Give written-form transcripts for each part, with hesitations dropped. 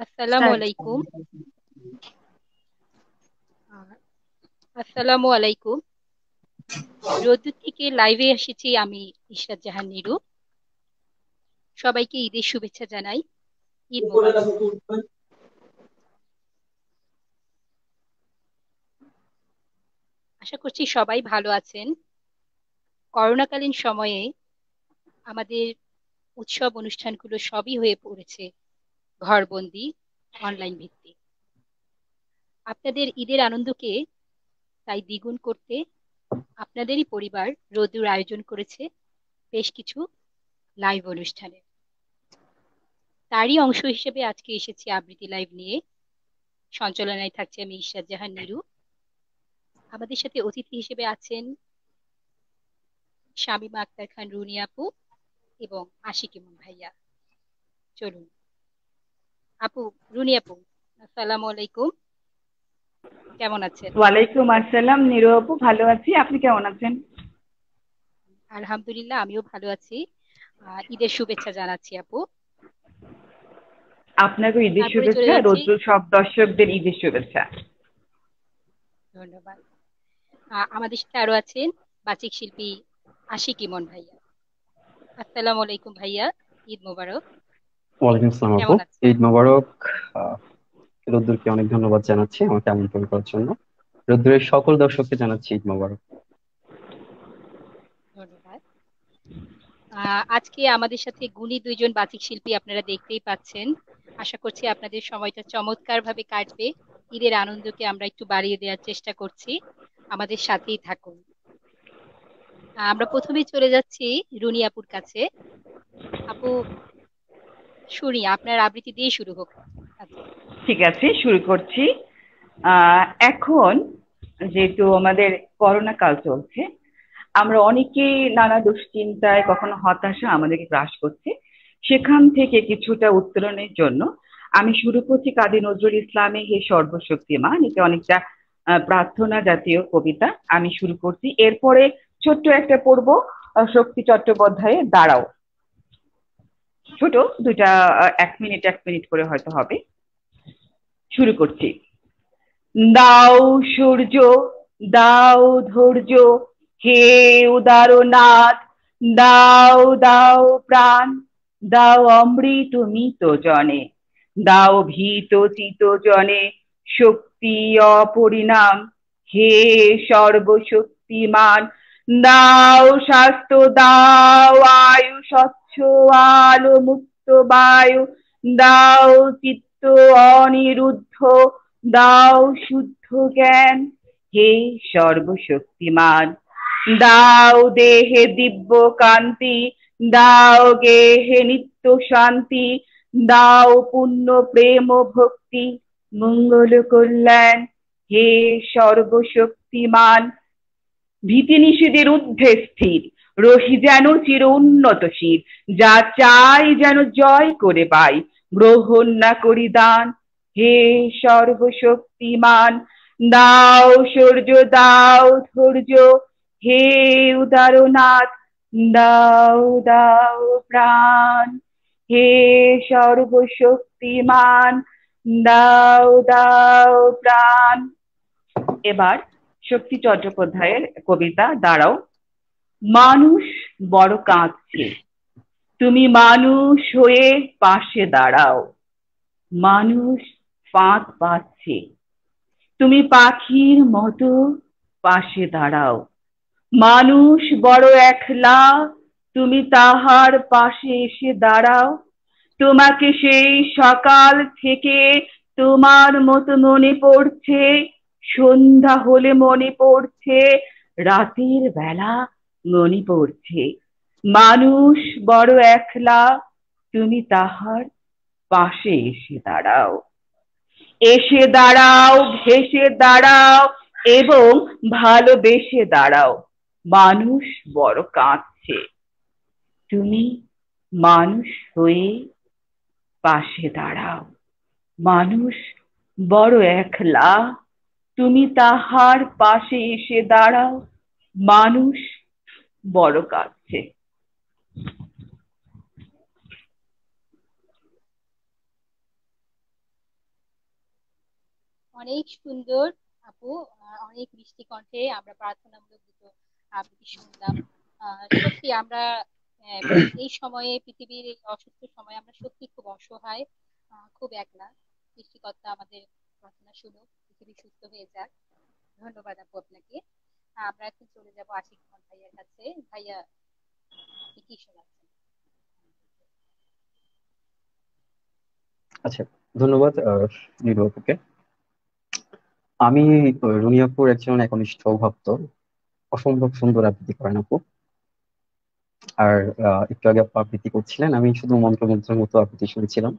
আসসালামু স্টার্ট। আলাইকুম। আহ, আসসালামু আলাইকুম। রোদ্দুর থেকে লাইভে এসেছি আমি, ইশরাত জাহান নিরু। সবাইকে ঈদের শুভেচ্ছা জানাই। ঈদ মোবারক। আশা করছি সবাই ভালো আছেন। করোনাকালীন সময়ে আমাদের উৎসব অনুষ্ঠানগুলো সবই হয়ে পড়েছে ঘরবন্দি, অনলাইন ভিত্তিক। আপনাদের ঈদের আনন্দকে তাই দ্বিগুণ করতে আপনাদেরই পরিবার রোদ্দুর আয়োজন করেছে বেশ কিছু লাইভ অনুষ্ঠানে। তারই অংশ হিসেবে আজকে এসেছি আবৃত্তি লাইভ নিয়ে। সঞ্চালনায় থাকছে আমি, ইশরাত জাহান নিরু। আমাদের সাথে অতিথি হিসেবে আছেন শামীমা আক্তার খান রুনি আপু এবং আশিক ইমন ভাইয়া। চলুন আপু, রুনি আপু, আসসালামু আলাইকুম। কেমন আছেন? ওয়ালাইকুম আসসালাম নিরু আপু, ভালো আছি। আপনি কেমন আছেন? আলহামদুলিল্লাহ, আমিও ভালো আছি। ঈদের শুভেচ্ছা জানাচ্ছি আপু। আপনাকে ঈদের তারপরে চলে শুভেচ্ছা, যাচ্ছি। রৌদ্র সব দর্শকদের ঈদের শুভেচ্ছা। ধন্যবাদ। আমাদের সাথে আরো আছেন বাচিক শিল্পী আশিক ইমন ভাইয়া। আসসালামু আলাইকুম ভাইয়া, ঈদ মোবারক। ওয়ালাইকুম আসসালাম আপু। কেমন আছেন? ঈদ মোবারক। আহ, রোদ্দুরকে অনেক ধন্যবাদ জানাচ্ছি আমাকে আমন্ত্রণ করার জন্য। রোদ্দুরের সকল দর্শককে জানাচ্ছি ঈদ মোবারক। ধন্যবাদ। আজকে আমাদের সাথে গুণী দুইজন বাচিক শিল্পী আপনারা দেখতেই পাচ্ছেন। আশা করছি আপনাদের সময়টা চমৎকার ভাবে কাটবে। ঈদের আনন্দকে আমরা একটু বাড়িয়ে দেওয়ার চেষ্টা করছি। আমাদের সাথেই থাকুন। আমরা প্রথমেই চলে যাচ্ছি রুনি আপুর কাছে। আপু, শুনি আপনার আবৃত্তি দিয়ে শুরু হোক আজকে। ঠিক আছে, শুরু করছি। এখন যেহেতু আমাদের করোনা কাল চলছে, আমরা অনেকেই নানা দুশ্চিন্তায়, কখনো হতাশা আমাদেরকে গ্রাস করছে। সেখান থেকে কিছুটা উত্তরণের জন্য আমি শুরু করছি কাজী নজরুল ইসলামের হে সর্বশক্তিমান। এটা অনেকটা প্রার্থনা জাতীয় কবিতা। আমি শুরু করছি, এরপরে ছোট্ট একটা পড়ব শক্তি চট্টোপাধ্যায়ের দাঁড়াও। ছোট দুইটা, 1 মিনিট 1 মিনিট করে হয়তো হবে। শুরু করছি। দাও সূর্য, দাও ধৈর্য, হে উদারনাথ, দাও দাও প্রাণ, দাও অমৃত মিত জনে, দাও ভীত চিত জনে শক্তি অপরিণাম, হে সর্বশক্তিমান। দাও স্বাস্থ্য, দাও আয়ু, স্বচ্ছ আলো, মুক্ত বায়ু, দাও চিত্ত অনিরুদ্ধ, দাও শুদ্ধ জ্ঞান, হে সর্বশক্তিমান। দাও দেহে দিব্য কান্তি, দাও গেহে নিত্য শান্তি, দাও পুণ্য প্রেম ও ভক্তি, মঙ্গল কল্যাণ, হে সর্বশক্তিমান। ভীতি নিষেধের ঊর্ধ্বে স্থির, রহি যেন চির উন্নত শির, যা চাই যেন জয় করে পাই, গ্রহণ না করি দান, হে সর্বশক্তিমান। দাও সূর্য, দাও ধৈর্য, হে উদারনাথ, দাও দাও প্রাণ, হে সর্বশক্তিমান, দাও দাও প্রাণ। এবার শক্তি চট্টোপাধ্যায়ের কবিতা দাঁড়াও। মানুষ বড় কাঁদছে, তুমি মানুষ হয়ে পাশে দাঁড়াও। মানুষ ফাঁদ পাচ্ছে, তুমি পাখির মতো পাশে দাঁড়াও। মানুষ বড় একলা, তুমি তাহার পাশে এসে দাঁড়াও। তোমাকে সেই সকাল থেকে তোমার মতো মনে পড়ছে, সন্ধ্যা হলে মনে পড়ছে, রাতের বেলা মনে পড়ছে। মানুষ বড় একলা, তুমি তাহার পাশে এসে দাঁড়াও। এসে দাঁড়াও, ভেসে দাঁড়াও এবং ভালোবেসে দাঁড়াও। মানুষ বড় কাঁদছে, তুমি মানুষ হয়ে পাশে দাঁড়াও। মানুষ বড় একলা, তুমি তাহার পাশে এসে দাঁড়াও। মানুষ বড় কাঁদছে। অনেক সুন্দর আপু, অনেক মিষ্টি কণ্ঠে আমরা প্রার্থনামূলক দুটো আবৃত্তি শুনলাম। সত্যি আমরা আহ, এই সময়ে, পৃথিবীর এই অসুস্থ সময়ে আমরা সত্যি খুব অসহায়, খুব একলা। সৃষ্টিকর্তা আমাদের প্রার্থনা শুনুক, পৃথিবী সুস্থ হয়ে যাক। ধন্যবাদ আপু আপনাকে। আমরা এখন চলে যাব আশিক খান ভাইয়ার কাছে। ভাইয়া, আপনি কি শোনাচ্ছেন? আচ্ছা, ধন্যবাদ নীলু আপুকে। আমি রুনিয়াপুর একজন একনিষ্ঠ ভক্ত। অসম্ভব সুন্দর আবৃত্তি করেন আপু। আর একটু আগে আপু আবৃত্তি করছিলেন, আমি শুধু মন্ত্রমুগ্ধের মতো আবৃত্তি শুনেছিলাম।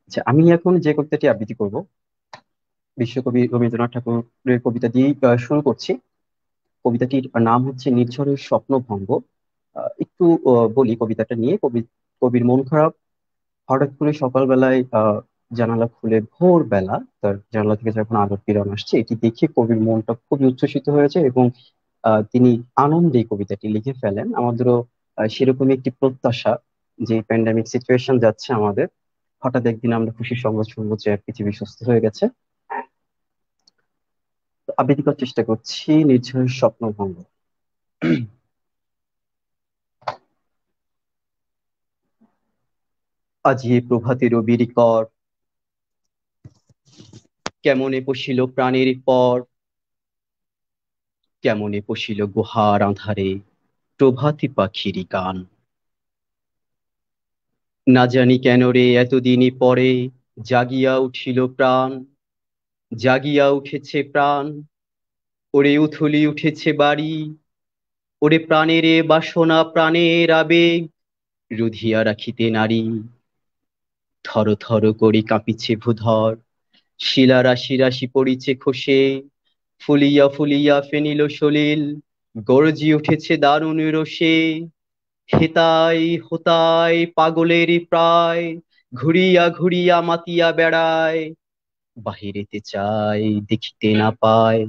আচ্ছা, আমি এখন যে কবিতাটি আবৃত্তি করব, বিশ্বকবি রবীন্দ্রনাথ ঠাকুরের কবিতা দিয়েই শুরু করছি। কবিতাটির নাম হচ্ছে নির্ঝরের স্বপ্নভঙ্গ। একটু বলি কবিতাটা নিয়ে। কবির মন খারাপ। হঠাৎ করে সকালবেলায় জানালা খুলে ভোরবেলা তার জানালা থেকে যখন আলোর কিরণ আসছে, এটি দেখে কবির মনটা খুবই উচ্ছ্বসিত হয়েছে এবং তিনি আনন্দে এই কবিতাটি লিখে ফেলেন। আমাদেরও সেরকমই একটি প্রত্যাশা, যে প্যান্ডামিক সিচুয়েশন যাচ্ছে আমাদের, হঠাৎ একদিন আমরা খুশির সংবাদ শুনবো যে পৃথিবী সুস্থ হয়ে গেছে। তো আবৃত্তি করার চেষ্টা করছি নির্ঝরের স্বপ্নভঙ্গ। আজি এ প্রভাতে রবির কর, কেমনে পশিল প্রাণের পর, কেমনে পশিল গুহার আঁধারে প্রভাতী পাখিরি গান। না জানি কেন রে এতদিনই পরে জাগিয়া উঠিল প্রাণ, জাগিয়া উঠেছে প্রাণ। ওরে উথলি উঠেছে বাড়ি, ওরে প্রাণের বাসনা প্রাণের আবেগ রুধিয়া রাখিতে নারী। থর থর করি কাঁপিছে ভূধর, শিলা রাশি রাশি পড়িছে খসে, ফুলিয়া ফুলিয়া ফেনিল সলিল গর্জি উঠেছে দারুণ রোষে। হেতাই হোতাই পাগলের প্রায়, ঘুরিয়া ঘুরিয়া মাতিয়া বেড়ায়। বাহিরেতে চাই দেখিতে না পায়,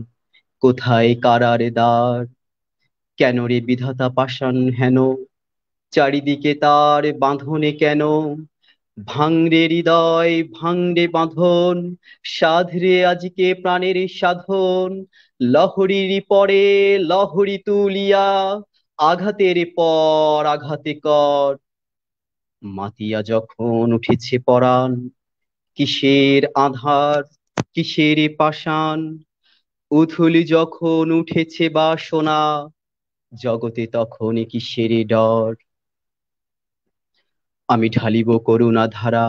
কোথায় কারার দ্বার। কেন রে বিধাতা পাষাণ হেন, চারিদিকে তার বাঁধনে কেন। ভাঙরে হৃদয় ভাঙরে বাঁধন, সাধরে আজকে প্রাণের সাধন। লহরীর পরে লহরী তুলিয়া, আঘাতের পর আঘাতে কর। মাতিয়া যখন উঠেছে পরাণ, কিসের আধার কিসের পাষাণ। উথলি যখন উঠেছে বাসনা, জগতে তখন কিসের ডর। আমি ঢালিব করুণা ধারা,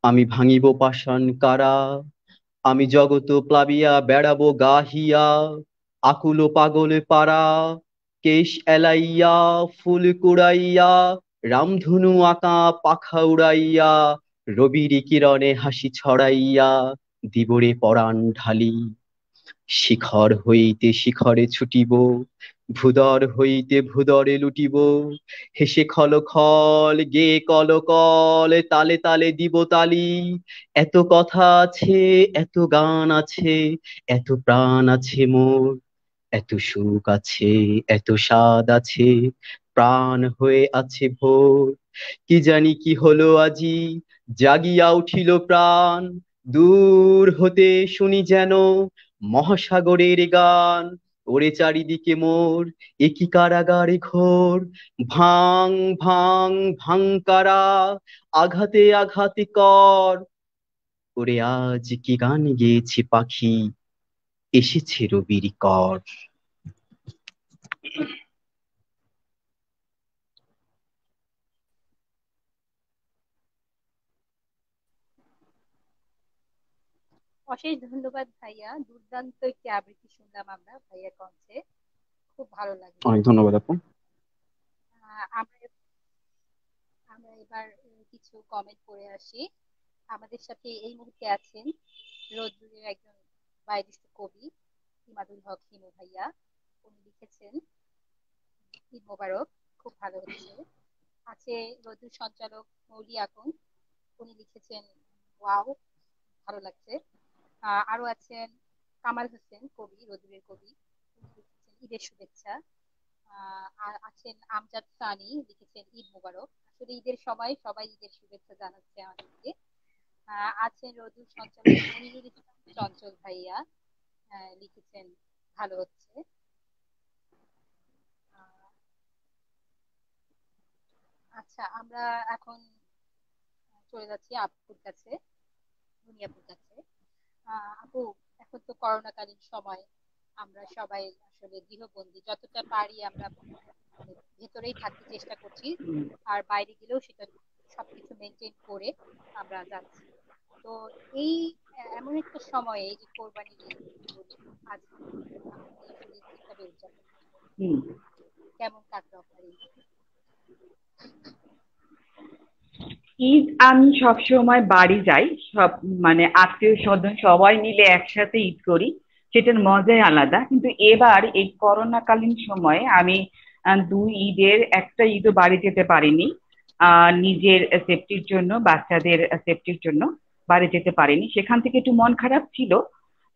আমি ভাঙিব পাষাণ কারা। আমি জগত প্লাবিয়া বেড়াবো গাহিয়া, আকুল পাগল পারা। কেশ এলাইয়া ফুল কুড়াইয়া, রামধনু আঁকা পাখা উড়াইয়া, রবির কিরণে হাসি ছড়াইয়া দিবরে পরাণ ঢালি। শিখর হইতে শিখরে ছুটিব, ভূদর হইতে ভূদরে লুটিব। হেসে খল খল গে কল কল, তালে তালে দিব তালি। এত কথা আছে, এত গান আছে, এত প্রাণ আছে মোর। এত সুখ আছে, এত স্বাদ আছে, প্রাণ হয়ে আছে ভোর। কি জানি কি হলো আজি, জাগিয়া উঠিল প্রাণ। দূর হতে শুনি যেন মহাসাগরের গান। ওরে চারিদিকে মোর একই কারাগারে ঘোর। ভাং ভাং ভাংকারা, আঘাতে আঘাতে কর। ওরে আজ কি গান গেয়েছে পাখি, এসেছে রবির কর। অশেষ ধন্যবাদ ভাইয়া, দুর্দান্ত একটি আবৃত্তি শুনলাম আমরা ভাইয়ার কণ্ঠে, খুব ভালো লাগলো। অনেক ধন্যবাদ আপু। আমরা আমরা এবার কিছু কমেন্ট করে আসি। আমাদের সাথে এই মুহূর্তে আছেন রোদ্দুরের একজন বায়রিস্ট কবি ইমাদুল হক হিমু ভাইয়া। উনি লিখেছেন ঈদ মোবারক, খুব ভালো হচ্ছে। আছে রোদ্দুর সঞ্চালক মৌলি আকুন, উনি লিখেছেন ওয়াও, ভালো লাগছে। আরো আছেন কামাল হোসেন কবি, রোদ্দুরের কবি, উনি লিখেছেন ঈদের শুভেচ্ছা। আর আছেন আমজাদ সানি, লিখেছেন ঈদ মোবারক। আসলে ঈদের সময় সবাই ঈদের শুভেচ্ছা জানাচ্ছে আমাদেরকে। আছেন রোদুর সঞ্চালক মনিরুল ইসলাম চঞ্চল ভাইয়া, লিখেছেন ভালো হচ্ছে। আহ, আচ্ছা, আমরা এখন চলে যাচ্ছি আপুর কাছে, রুমি আপুর কাছে। আপু, এখন তো করোনাকালীন সময়, আমরা সবাই আসলে গৃহবন্দী, যতটা পারি আমরা মানে ভেতরেই থাকতে চেষ্টা করছি, আর বাইরে গেলেও সেটা সবকিছু মেনটেন করে আমরা যাচ্ছি। তো এই এমন একটা সময়ে, এই যে কোরবানির ঈদ উল আজহা, আপনি আসলে কিভাবে উদযাপন করলেন? হুম। কেমন কাটলো আপনার ঈদ? ঈদ আমি সব সময় বাড়ি যাই, সব মানে আত্মীয় স্বজন সবাই মিলে একসাথে ঈদ করি, সেটার মজাই আলাদা। কিন্তু এবার এই করোনাকালীন সময়ে আমি দুই ঈদের একটা ঈদও বাড়ি যেতে পারিনি। নিজের সেফটির জন্য, বাচ্চাদের সেফটির জন্য বাড়ি যেতে পারিনি, সেখান থেকে একটু মন খারাপ ছিল।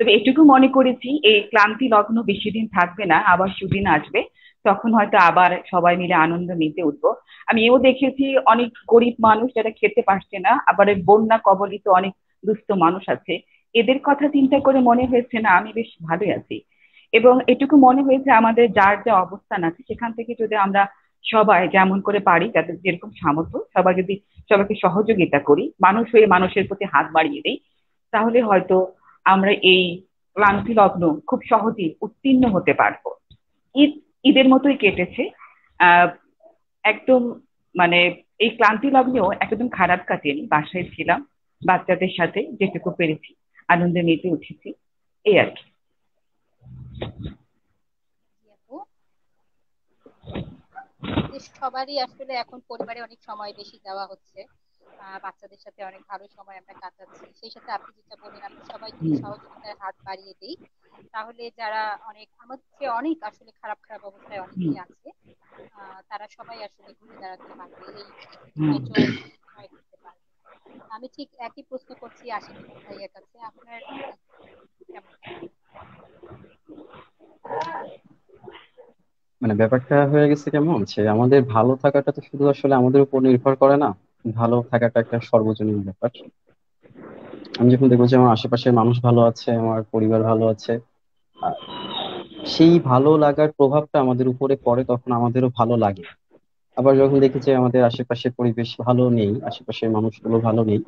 তবে এটুকু মনে করেছি এই ক্লান্তি লগ্ন বেশি দিন থাকবে না, আবার সুদিন আসবে, তখন হয়তো আবার সবাই মিলে আনন্দ নিতে উঠবো। আমি এও দেখেছি অনেক গরিব মানুষ যারা খেতে পারছে না, আবার এই বন্যা কবলিত অনেক দুস্থ মানুষ আছে, এদের কথা চিন্তা করে মনে হয়েছে না আমি বেশ ভালোই আছি। এবং এটুকু মনে হয়েছে আমাদের যার যা অবস্থান আছে সেখান থেকে যদি আমরা সবাই যেমন করে পারি, যাদের যেরকম সামর্থ্য, সবাই যদি সবাইকে সহযোগিতা করি, মানুষ হয়ে মানুষের প্রতি হাত বাড়িয়ে দিই, তাহলে হয়তো আমরা এই ক্লান্তি লগ্ন খুব সহজেই উত্তীর্ণ হতে পারবো। ঈদ ঈদের মতোই কেটেছে। আহ একদম মানে এই ক্লান্তি লগ্নেও একদম খারাপ কাটেনি, বাসায় ছিলাম, বাচ্চাদের সাথে যেটুকু পেরেছি আনন্দে মেতে উঠেছি, এই আর কি। জি আপু, আমাদের সবারই আসলে এখন পরিবারে অনেক সময় বেশি দেওয়া হচ্ছে, বাচ্চাদের সাথে অনেক ভালো সময় আমরা কাটাচ্ছি। সেই সাথে আপনি যেটা বললেন, আমরা সবাই যদি হুম। সহযোগিতার হাত বাড়িয়ে দিই, তাহলে যারা অনেক আমাদের চেয়ে অনেক আসলে খারাপ খারাপ অবস্থায় হুম। অনেকেই আছে, তারা সবাই আসলে ঘুরে দাঁড়াতে পারবে, এই হুম। জয় করতে পারবে। আমি ঠিক একই প্রশ্ন করছি আশিক ভাইয়ের কাছে, আপনার ঈদ কেমন কাটলো? মানে ব্যাপারটা হয়ে গেছে কেমন, যে আমাদের ভালো থাকাটা তো শুধু আসলে আমাদের উপর নির্ভর করে না। ভালো থাকাটা একটা সর্বজনীন ব্যাপার। আমি যখন দেখবো যে আমার আশেপাশের মানুষ ভালো আছে, আমার পরিবার ভালো আছে, আহ, সেই ভালো লাগার প্রভাবটা আমাদের উপরে পড়ে, তখন আমাদেরও ভালো লাগে। আবার যখন দেখি যে আমাদের আশেপাশের পরিবেশ ভালো নেই, আশেপাশের মানুষগুলো ভালো নেই,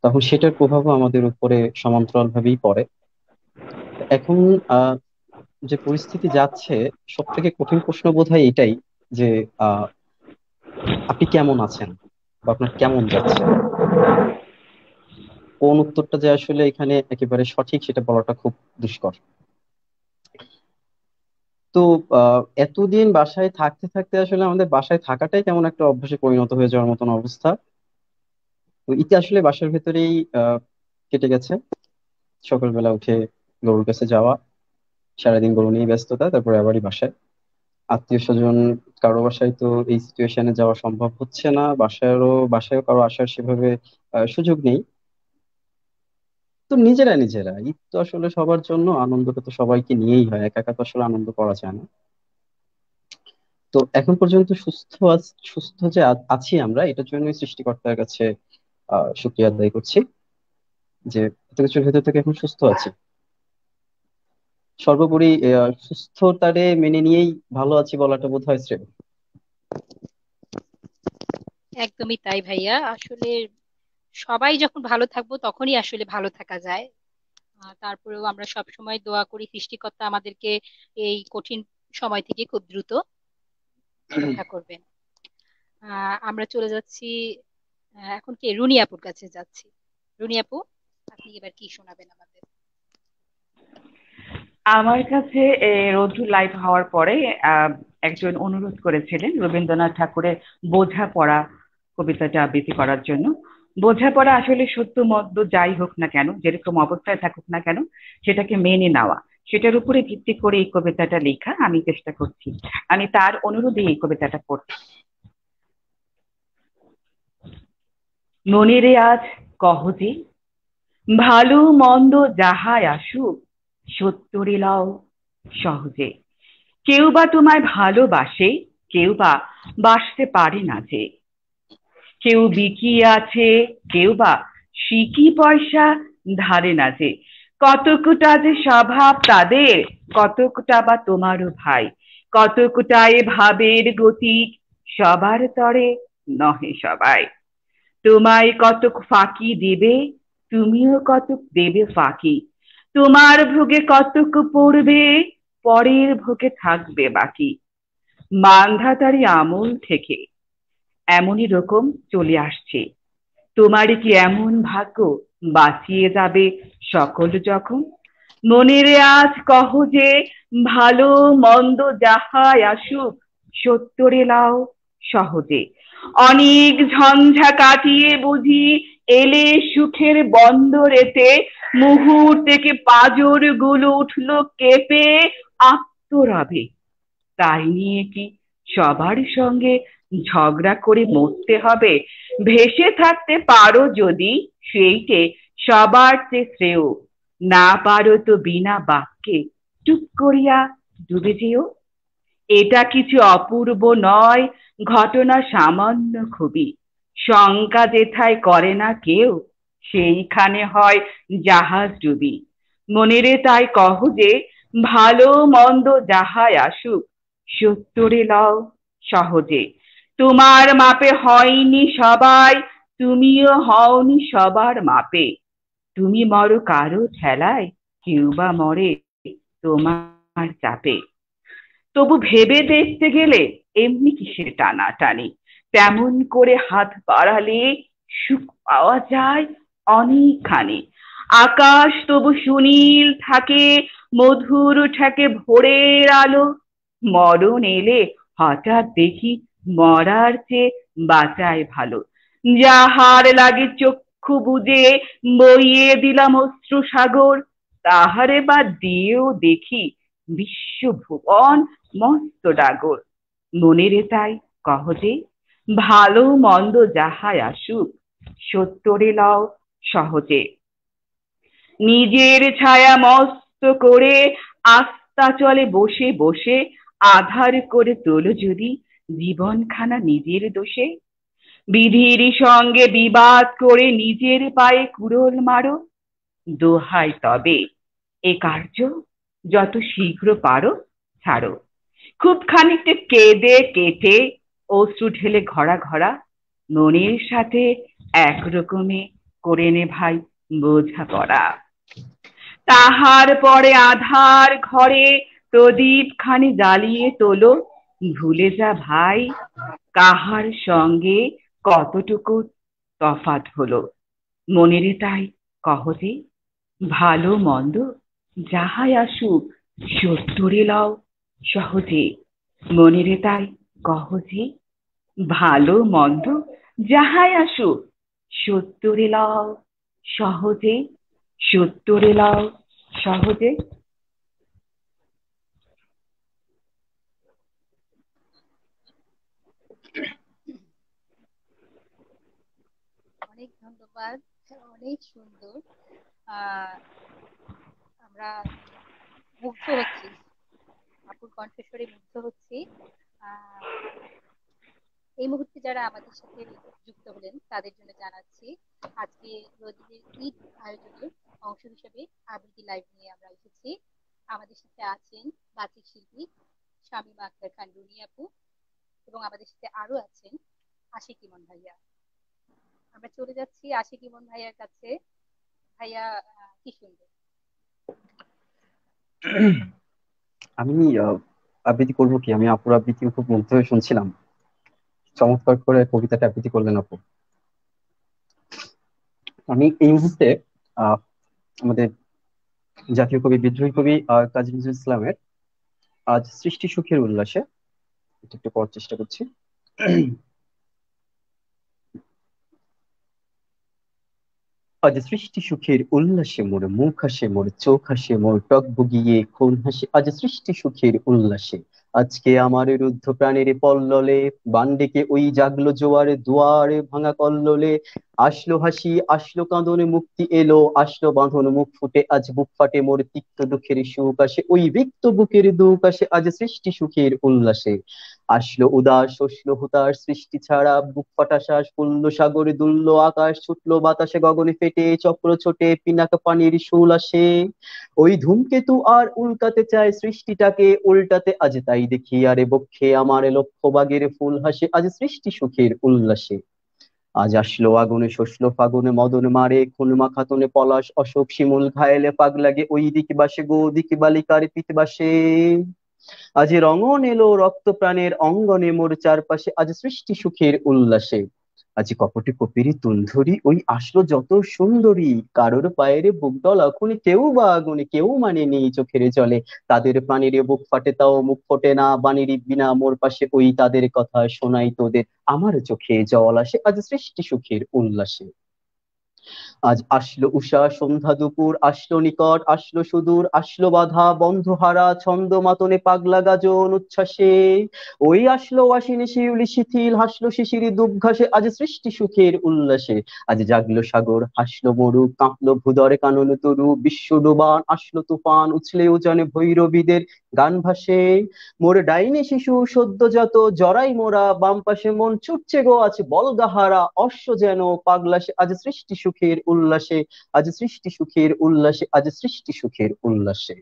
তখন সেটার প্রভাবও আমাদের উপরে সমান্তরাল ভাবেই পড়ে। তো এখন আহ যে পরিস্থিতি যাচ্ছে, সব থেকে কঠিন প্রশ্ন বোধহয় এটাই, যে আহ আপনি কেমন আছেন বা আপনার কেমন যাচ্ছে। কোন উত্তরটা যে আসলে এখানে একেবারে সঠিক সেটা বলাটা খুব দুষ্কর। তো এতদিন বাসায় থাকতে থাকতে আসলে আমাদের বাসায় থাকাটাই কেমন একটা অভ্যাসে পরিণত হয়ে যাওয়ার মতন অবস্থা। তো ইতি আসলে বাসার ভেতরেই কেটে গেছে। সকালবেলা উঠে গরুর কাছে যাওয়া, সারাদিন গরু নিয়ে ব্যস্ততা, তারপরে আবারই বাসায়। আত্মীয় স্বজন কারো বাসায় তো এই সিচুয়েশনে যাওয়া সম্ভব হচ্ছে না, বাসায়ও কারো আসার সেভাবে সুযোগ নেই। তো নিজেরা নিজেরা ঈদ তো আসলে সবার জন্য, আনন্দটা তো সবাইকে নিয়েই হয়, একা একা তো আসলে আনন্দ করা যায় না। তো এখন পর্যন্ত সুস্থ যে আছি আমরা, এটার জন্যই সৃষ্টিকর্তার কাছে শুকরিয়া আদায় করছি, যে এত কিছুর ভেতর থেকে এখন সুস্থ আছি। সর্বোপরি সুস্থতারে মেনে নিয়েই ভালো আছি বলাটা বোধ হয় শ্রেয়। একদমই তাই ভাইয়া, আসলে সবাই যখন ভালো থাকবো তখনই আসলে ভালো থাকা যায়। তারপরেও আমরা সব সময় দোয়া করি সৃষ্টিকর্তা আমাদেরকে এই কঠিন সময় থেকে খুব দ্রুত রক্ষা করবেন। আমরা চলে যাচ্ছি, এখন কি রুনি আপুর কাছে যাচ্ছি। রুনি আপু, আপনি এবার কি শোনাবেন আমাদের? আমার কাছে রোদ্দুর লাইভ হওয়ার পরে আহ, একজন অনুরোধ করেছিলেন রবীন্দ্রনাথ ঠাকুরের বোঝাপড়া কবিতাটা আবৃত্তি করার জন্য। বোঝাপড়া আসলে সত্য মদ্য যাই হোক না কেন, যেরকম অবস্থায় থাকুক না কেন, সেটাকে মেনে নেওয়া, সেটার উপরে ভিত্তি করে এই কবিতাটা লেখা। আমি চেষ্টা করছি, আমি তার অনুরোধে এই কবিতাটা পড়ছি। মনেরে আজ কহ যে, ভালো মন্দ যাহাই আসুক, সত্যরে লও সহজে। কেউ বা তোমায় ভালোবাসে, কেউ বা বাসতে পারে না যে। কেউ বিকিয়ে আছে, কেউ বা সিকি পয়সা ধারে না যে, কতকটা যে স্বভাব তাদের, কতকটা বা তোমারও ভাই, কতকটা এ ভাবের গতিক, সবার তরে নহে সবাই। তোমায় কতক ফাঁকি দেবে, তুমিও কতক দেবে ফাঁকি, তোমার ভোগে কতক পড়বে, পরের ভোগে থাকবে বাকি। মান্ধাতারি আমল থেকে এমনই রকম চলে আসছে। তোমারই কি এমন ভাগ্য বাঁচিয়ে যাবে সকল যখন? মনেরে আজ কহ যে, ভালো মন্দ যাহাই আসুক, সত্তরে লাও সহজে। অনেক ঝঞ্ঝা কাটিয়ে বুঝি এলে সুখের বন্দরেতে, মুহূর্তে পাজর গুলো উঠলো কেঁপে আত্মরবে। তাই নিয়ে কি সবার সঙ্গে ঝগড়া করে মরতে হবে? ভেসে থাকতে পারো যদি, সেইটে সবার চেয়ে শ্রেয়। না পারো তো বিনা বাক্যে টুক করিয়া ডুবে যেও। এটা কিছু অপূর্ব নয়, ঘটনা সামান্য খুবই। শঙ্কা যেথায় করে না কেউ, সেইখানে হয় জাহাজ ডুবি। মনেরে তাই কহ যে, ভালো মন্দ যাহাই আসুক, সত্তরে লও সহজে। তোমার মাপে হয়নি সবাই, তুমিও হওনি সবার মাপে। তুমি মরো কারো ঠেলায়, কেউ বা মরে তোমার চাপে। তবু ভেবে দেখতে গেলে এমনি কিসের টানাটানি, তেমন করে হাত বাড়ালে সুখ পাওয়া যায় অনেকখানি। আকাশ তবু সুনীল থাকে, মধুর ঠেকে ভোরের আলো। মরণ এলে হঠাৎ দেখি মরার চেয়ে বাঁচাই ভালো। যাহার লাগে চক্ষু বুজে বইয়ে দিলাম অশ্রু সাগর, তাহারে বা দিয়েও দেখি বিশ্বভুবন মস্ত ডাগর। মনেরে তাই কহ যে, ভালো মন্দ যাহাই আসুক, সত্তরে লও সহজে। নিজের ছায়া মস্ত করে আস্থা চলে বসে বসে, আধার করে তোলো যদি জীবনখানা নিজের দোষে। বিধির সঙ্গে বিবাদ করে নিজের পায়ে কুড়োল মারো, দোহাই তবে এ কার্য যত শীঘ্র পারো ছাড়ো। খুব খানিকটা কেঁদে কেটে অশ্রু ঢেলে ঘরা ঘরা মনের সাথে একরকমে করে নে ভাই বোঝাপড়া। তাহার পরে আধার ঘরে প্রদীপ খানি জ্বালিয়ে তোলো, ভুলে যা ভাই কাহার সঙ্গে কতটুকু তফাৎ হলো। মনেরে তাই কহ যে, ভালো মন্দ যাহাই আসুক, সত্তরে লও সহজে। মনেরে তাই কহ যে, ভালো মন্দ যাহাই আসুক, সত্তরে লও সহজে, সত্তরে লও সহজে। অনেক ধন্যবাদ, অনেক সুন্দর। আহ আমরা মুগ্ধ হচ্ছি, আপুর কণ্ঠস্বরে মুগ্ধ হচ্ছি। আহ এই মুহূর্তে যারা আমাদের সাথে যুক্ত হলেন তাদের জন্য জানাচ্ছি, আজকে রোজিদের ঈদ আয়োজনের অংশ হিসেবে আবৃত্তি লাইভ নিয়ে আমরা এসেছি। আমাদের সাথে আছেন বাচিক শিল্পী শামীমা আক্তার খান রুনি আপু, এবং আমাদের সাথে আরো আছেন আশিক ইমন ভাইয়া। আমরা চলে যাচ্ছি আশিক ইমন ভাইয়ার কাছে। ভাইয়া, কি শুনবেন? আমি আবৃত্তি করবো কি? আমি আপুর আবৃত্তি খুব মুগ্ধ হয়ে শুনছিলাম। চমৎকার করে কবিতাটা আবৃত্তি করলেন আপু। আমি এই মুহূর্তে আহ আমাদের জাতীয় কবি, বিদ্রোহী কবি কাজী নজরুল ইসলামের আজ সৃষ্টি সুখের উল্লাসে একটু পড়ার চেষ্টা করছি। আজ সৃষ্টি সুখের উল্লাসে মোর মুখ হাসে, মোর চোখ হাসে, মোর টক বুগিয়ে খুন হাসে। আজ সৃষ্টি সুখের উল্লাসে আজকে আমার রুদ্ধ প্রাণের পল্ললে, বান্ডিকে ওই জাগলো জোয়ার দুয়ারে ভাঙা কল্লোলে। আসলো হাসি আসলো কাঁদন মুক্তি এলো, আসলো বাঁধন মুখ ফুটে আজ বুক ফাটে মোর তিক্ত দুঃখের সুখ আসে, ওই রিক্ত বুকের দুঃখ আসে আজ সৃষ্টি সুখের উল্লাসে। আসলো উদাস শস্য হুতাশ সৃষ্টি ছাড়া বুক ফাটা শ্বাস পড়লো সাগরে দুললো আকাশ ছুটলো বাতাসে গগনে ফেটে চক্র ছোটে পিনাকা পানির শুল আসে। ওই ধূমকেতু আর উল্কাতে চায় সৃষ্টিটাকে উল্টাতে, আজ তাই দেখি আরে বক্ষে আমার লক্ষ্য বাগের ফুল হাসে, আজ সৃষ্টি সুখের উল্লাসে। আজ আসলো আগুনে শসলো ফাগুনে মদন মারে খুন মাখাতনে পলাশ অশোক শিমুল ঘায়েলে পাগ লাগে ওই দিকে বাসে গো দিকে বালিকার পিতে বাসে। আজ রঙন এলো রক্ত প্রাণের অঙ্গনে মোর চারপাশে, আজ সৃষ্টি সুখের উল্লাসে। আজ কপটে কপিরি তুন্ধরি ওই আসলো যত সুন্দরী, কারোর পায়ের বুক ডলা খুনি কেউ বা আগুনে কেউ মানে নেই চোখের জলে, তাদের প্রাণীরে বুক ফাটে তাও মুখ ফোটে না বাণীর বিনা মোর পাশে ওই তাদের কথা শোনাই তোদের, আমার চোখে জল আসে আজ সৃষ্টি সুখের উল্লাসে। আজ আসলো উষা সন্ধ্যা দুপুর আসলো নিকট আসলো সুদূর আসলো বাধা বন্ধ হারা ছন্দ মাতনে পাগলা গাজন উচ্ছ্বাসে। ওই আসলো আশিনী শিউলি শিথিল হাসলো শিশিরি দুব ঘাসে, আজ সৃষ্টি সুখের উল্লাসে। আজ জাগলো সাগর হাসলো মরু কাঁপলো ভূদরে কানন তরু বিশ্ব ডোবান আসলো তুফান উছলে উজানে ভৈরবীদের গান ভাসে। মোর ডাইনে শিশু সদ্যজাত জরাই মোরা বাম পাশে মন ছুটছে গো আছে বলগাহারা অশ্ব যেন পাগলাসে, আজ সৃষ্টি সুখের উল্লাসে, আজ সৃষ্টি সুখের উল্লাসে, আজ সৃষ্টি সুখের উল্লাসে।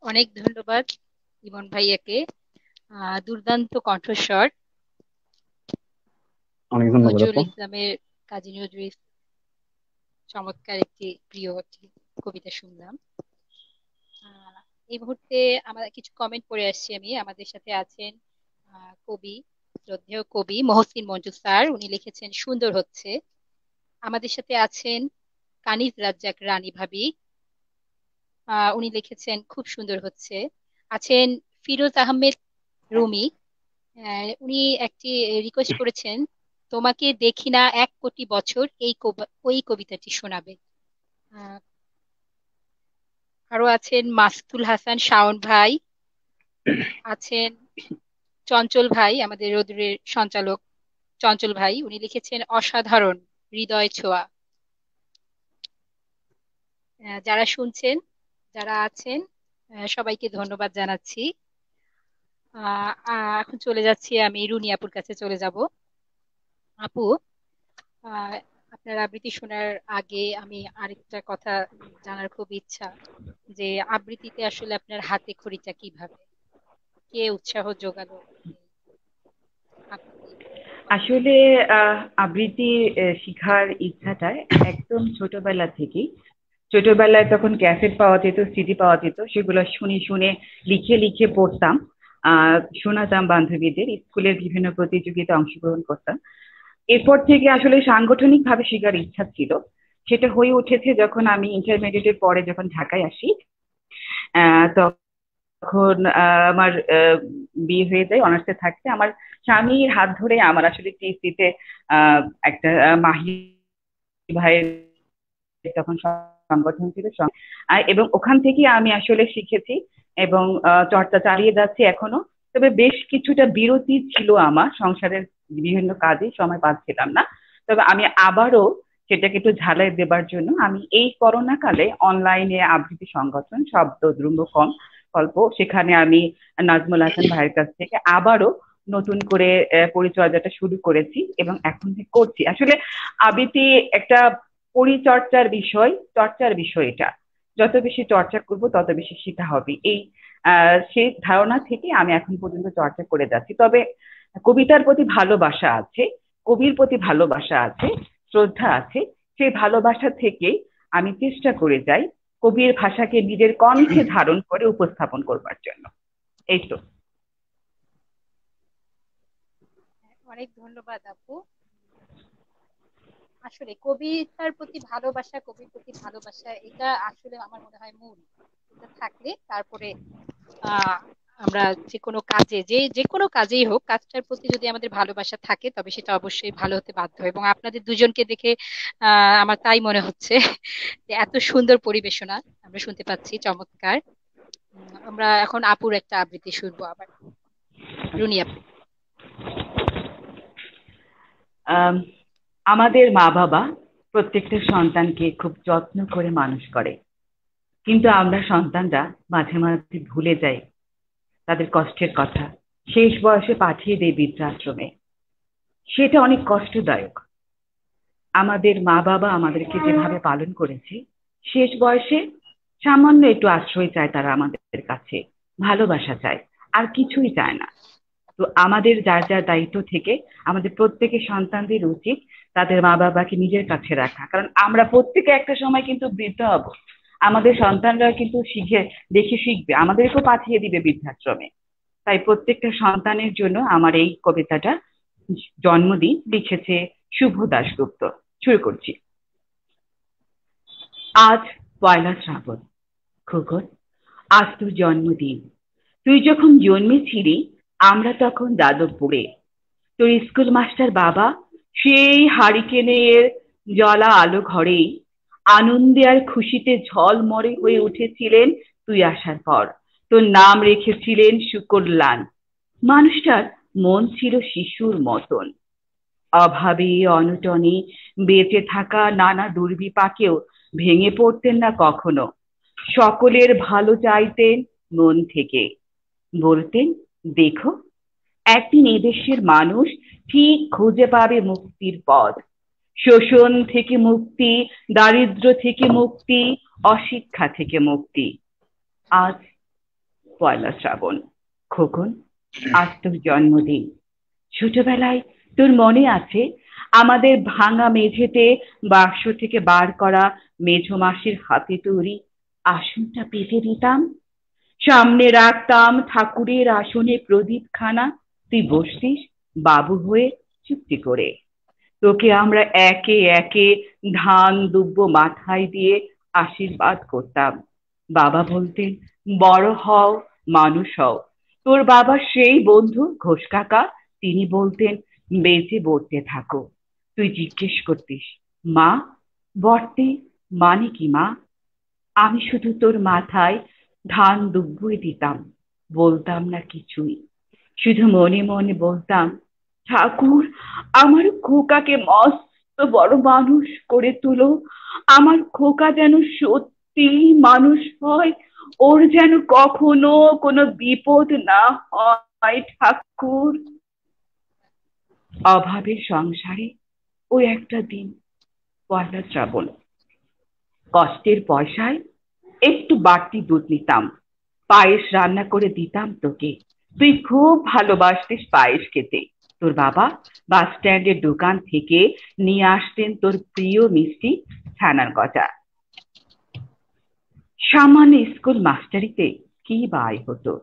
অনেক ধন্যবাদ ইমন ভাইয়াকে। দুর্দান্ত কণ্ঠস্বর। অনেক ধন্যবাদ নজরুল আপু। ইসলামের, কাজী নজরুল ইসলাম চমৎকার একটি প্রিয় কবিতা শুনলাম। আহ, এই মুহূর্তে আমার কিছু কমেন্ট পড়ে আসছি আমি। আমাদের সাথে আছেন কবি, শ্রদ্ধেয় কবি মহসিন মঞ্জু স্যার, উনি লিখেছেন সুন্দর হচ্ছে। আমাদের সাথে আছেন কানিজ রাজ্জাক রানী ভাবি, উনি লিখেছেন খুব সুন্দর হচ্ছে। আছেন ফিরোজ আহমেদ রুমি, উনি একটি রিকোয়েস্ট করেছেন, তোমাকে দেখি না 1 কোটি বছর এই ওই কবিতাটি শোনাবে। আহ, আরো আছেন মাসুদুল হাসান শাওন ভাই, আছেন চঞ্চল ভাই, আমাদের রোদ্রের সঞ্চালক চঞ্চল ভাই, উনি লিখেছেন অসাধারণ, হৃদয় ছোঁয়া। যারা শুনছেন, যারা আছেন, সবাইকে ধন্যবাদ জানাচ্ছি। এখন চলে যাচ্ছি, আমি রুনি আপুর কাছে চলে যাব। আপু, আহ, আপনার আবৃত্তি শোনার আগে আমি আরেকটা কথা জানার খুব ইচ্ছা, যে আবৃত্তিতে আসলে আপনার হাতে খড়িটা কিভাবে, কে উৎসাহ যোগালো এই আবৃত্তি করার জন্য? আসলে আবৃত্তি শিখার ইচ্ছাটা একদম ছোটবেলা থেকেই। ছোটবেলায় তখন ক্যাসেট পাওয়া যেত, সিডি পাওয়া যেত, সেগুলো শুনে শুনে লিখে লিখে পড়তাম। শোনাতাম বান্ধবীদের, স্কুলের বিভিন্ন প্রতিযোগিতায় অংশগ্রহণ করতাম। এরপর থেকে আসলে সাংগঠনিক ভাবে শেখার ইচ্ছা ছিল। সেটা হয়ে উঠেছে যখন আমি ইন্টারমিডিয়েটের পরে যখন ঢাকায় আসি। তখন আমার বিয়ে হয়ে যায়। অনার্সে থাকতে আমার স্বামীর হাত ধরে আমার আসলে টিএসসিতে একটা মাহি ভাইয়ের তখন সংগঠন ছিল এবং ওখান থেকে আমি আসলে শিখেছি এবং চর্চা চালিয়ে যাচ্ছি এখনো। তবে বেশ কিছুটা বিরতি ছিল আমার, সংসারের বিভিন্ন কাজে সময় পাচ্ছিলাম না। তবে আমি আবারও সেটাকে একটু ঝালাই দেবার জন্য আমি এই করোনা কালে অনলাইনে আবৃত্তি সংগঠন শব্দ দ্রুম কম গল্প, সেখানে আমি নাজমুল হাসান ভাইয়ের কাছ থেকে আবারও নতুন করে পরিচর্যাটা শুরু করেছি এবং এখন করছি। আসলে আবৃত্তি একটা পরিচর্যার বিষয়, চর্চার বিষয় এটা। যত বেশি চর্চা করব তত বেশি শেখা হবে, এই সেই ধারণা থেকে আমি এখন পর্যন্ত চর্চা করে যাচ্ছি। তবে কবিতার প্রতি ভালোবাসা আছে, কবির প্রতি ভালোবাসা আছে, শ্রদ্ধা আছে। সেই ভালোবাসা থেকে আমি চেষ্টা করে যাই কবির ভাষাকে নিজের কণ্ঠে ধারণ করে উপস্থাপন করবার জন্য। এই তো। অনেক ধন্যবাদ আপু। আসলে কবিতার প্রতি ভালোবাসা, কবির প্রতি ভালোবাসা, এটা আসলে আমার মনে হয় মূল। এটা থাকলে তারপরে আহ আমরা যে কোনো কাজে, যে যে কোনো কাজেই হোক, কাজটার প্রতি যদি আমাদের ভালোবাসা থাকে তবে সেটা অবশ্যই ভালো হতে বাধ্য। এবং আপনাদের দুজনকে দেখে আমার তাই মনে হচ্ছে যে এত সুন্দর পরিবেশনা আমরা শুনতে পাচ্ছি, চমৎকার। আমরা এখন আপুর একটা আবৃত্তি শুনবো আবার, রুনি আপু। আম, আমাদের মা বাবা প্রত্যেকটা সন্তানকে খুব যত্ন করে মানুষ করে, কিন্তু আমরা সন্তানরা মাঝে মাঝে ভুলে যাই তাদের কষ্টের কথা, শেষ বয়সে পাঠিয়ে দেয় বৃদ্ধাশ্রমে। সেটা অনেক কষ্টদায়ক। আমাদের মা বাবা আমাদেরকে যেভাবে পালন করেছে, শেষ বয়সে সামান্য একটু আশ্রয় চায় তারা আমাদের কাছে, ভালোবাসা চায়, আর কিছুই চায় না। তো আমাদের যার যার দায়িত্ব থেকে আমাদের প্রত্যেকের সন্তানদের উচিত তাদের মা বাবাকে নিজের কাছে রাখা, কারণ আমরা প্রত্যেকে একটা সময় কিন্তু বৃদ্ধ হব। আমাদের সন্তানরা কিন্তু শিখে দেখে শিখবে, আমাদেরকেও পাঠিয়ে দিবে বৃদ্ধাশ্রমে। তাই প্রত্যেকটা সন্তানের জন্য আমার এই কবিতাটা জন্মদিন লিখেছে শুভ দাশগুপ্ত। শুরু করছি। আজ পয়লা শ্রাবণ। খোকন, আজ তোর জন্মদিন। তুই যখন জন্মেছিলি আমরা তখন যাদবপুরে। তোর স্কুল মাস্টার বাবা সেই হারিকেনের জ্বলা আলো ঘরেই আনন্দে আর খুশিতে ঝলমরে হয়ে উঠেছিলেন তুই আসার পর। তোর নাম রেখেছিলেন শুকরলাল। মানুষটার মন ছিল শিশুর মতন। অভাবে অনটনে বেঁচে থাকা নানা দুর্বিপাকেও ভেঙে পড়তেন না কখনো। সকলের ভালো চাইতেন মন থেকে। বলতেন, দেখো, একদিন এদেশের মানুষ ঠিক খুঁজে পাবে মুক্তির পথ। শোষণ থেকে মুক্তি, দারিদ্র থেকে মুক্তি, অশিক্ষা থেকে মুক্তি। আজ পয়লা শ্রাবণ। খোকন, আজ তোর জন্মদিন। ছোটবেলায় তোর মনে আছে আমাদের ভাঙা মেঝেতে বাক্স থেকে বার করা মেঝো মাসির হাতে তৈরি আসনটা পেতে দিতাম, সামনে রাখতাম ঠাকুরের আসনে প্রদীপখানা, তুই বসতিস বাবু হয়ে চুপটি করে। তোকে আমরা একে একে ধান দুব্ব মাথায় দিয়ে আশীর্বাদ করতাম। বাবা বলতেন, বড় হও, মানুষ হও। তোর বাবা সেই বন্ধু ঘোষ কাকা, তিনি বলতেন, বেঁচে বর্তে থাকো। তুই জিজ্ঞেস করতিস, মা, বর্তে মানে কি মা? আমি শুধু তোর মাথায় ধান দুব্বই দিতাম, বলতাম না কিছুই। শুধু মনে মনে বলতাম, ঠাকুর, আমার খোকাকে মস্ত বড় মানুষ করে তুলো। আমার খোকা যেন সত্যি মানুষ হয়, ওর যেন কখনো কোনো বিপদ না হয় ঠাকুর। অভাবের সংসারে ওই একটা দিন, পয়লা শ্রাবণ। কষ্টের পয়সায় একটু বাড়তি দুধ নিতাম, পায়েস রান্না করে দিতাম তোকে। তুই খুব ভালোবাসতিস পায়েস খেতে। তোর বাবা বাস স্ট্যান্ডের দোকান থেকে নিয়ে আসতেন তোর প্রিয় মিষ্টি ছানার গজা। সামান্য স্কুল মাস্টারিতে কি বা আয় হতো,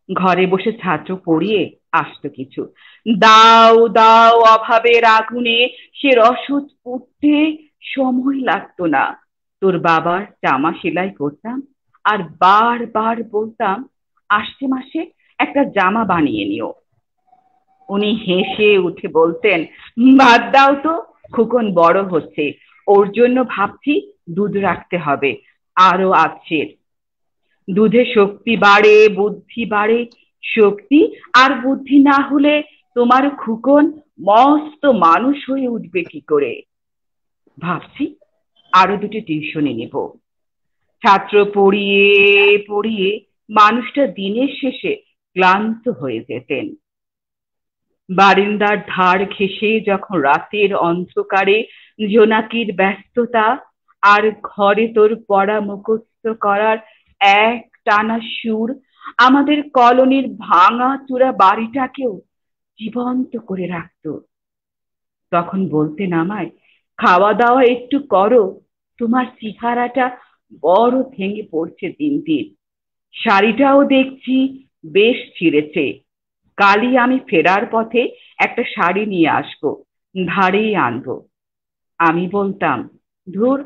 ঘরে বসে ছাত্র পড়িয়ে আসতো কিছু। দাও দাও অভাবের আগুনে সে রসদ পুড়তে সময় লাগতো না। তোর বাবার জামা সেলাই করতাম আর বারবার বলতাম, আসছে মাসে একটা জামা বানিয়ে নিও। উনি হেসে উঠে বলতেন, বাদ দাও তো, খোকন বড় হচ্ছে, ওর জন্য ভাবছি দুধ রাখতে হবে আরো আছে। দুধে শক্তি বাড়ে, বুদ্ধি বাড়ে। শক্তি আর বুদ্ধি না হলে তোমার খুকন মস্ত মানুষ হয়ে উঠবে কি করে? ভাবছি আরো দুটো টিউশনি নেব। ছাত্র পড়িয়ে পড়িয়ে মানুষটা দিনের শেষে ক্লান্ত হয়ে যেতেন। বারিন্দার ধার ঘেঁষে যখন রাতের অন্ধকারে জোনাকির ব্যস্ততা আর ঘরে তোর পড়া মুখস্থ করার এক টানা সুর আমাদের কলোনির ভাঙা চূড়া বাড়িটাকেও জীবন্ত করে রাখতো, তখন বলতেন আমায়, খাওয়া দাওয়া একটু করো, তোমার চেহারাটা বড় ভেঙে পড়ছে দিন দিন। শাড়িটাও দেখছি বেশ ছিঁড়েছে, কালই আমি ফেরার পথে একটা শাড়ি নিয়ে আসবো, ধারেই আনবো। আমি বলতাম, ধুর,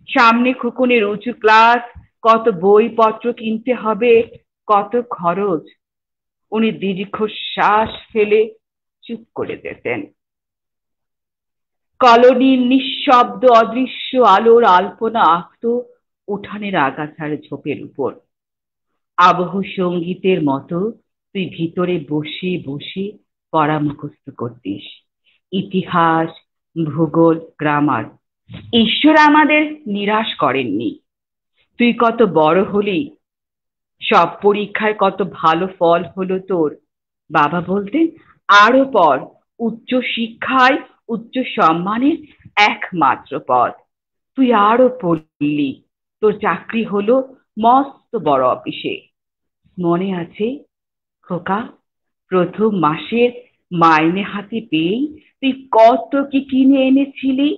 সামনে খোকনের উঁচু ক্লাস, কত বইপত্র কিনতে হবে, কত খরচ। উনি দীর্ঘশ্বাস ফেলে চুপ করে যেতেন। কলোনির নিঃশব্দ অদৃশ্য আলোর আলপনা আঁকত উঠানের আগাছার ঝোপের উপর। আবহ সঙ্গীতের মতো তুই ভিতরে বসে বসে পড়া মুখস্থ করতিস, ইতিহাস, ভূগোল, গ্রামার। ঈশ্বর আমাদের নিরাশ করেননি। তুই কত বড় হলি, সব পরীক্ষায় কত ভালো ফল হলো তোর। বাবা বলতেন, আরো পড়, উচ্চ শিক্ষায় উচ্চ সম্মানের একমাত্র পথ। তুই আরো পড়লি, তোর চাকরি হলো মস্ত বড় অফিসে। মনে আছে খোকা, প্রথম মাসের মাইনে হাতে পেয়েই তুই কত কি কিনে এনেছিলি?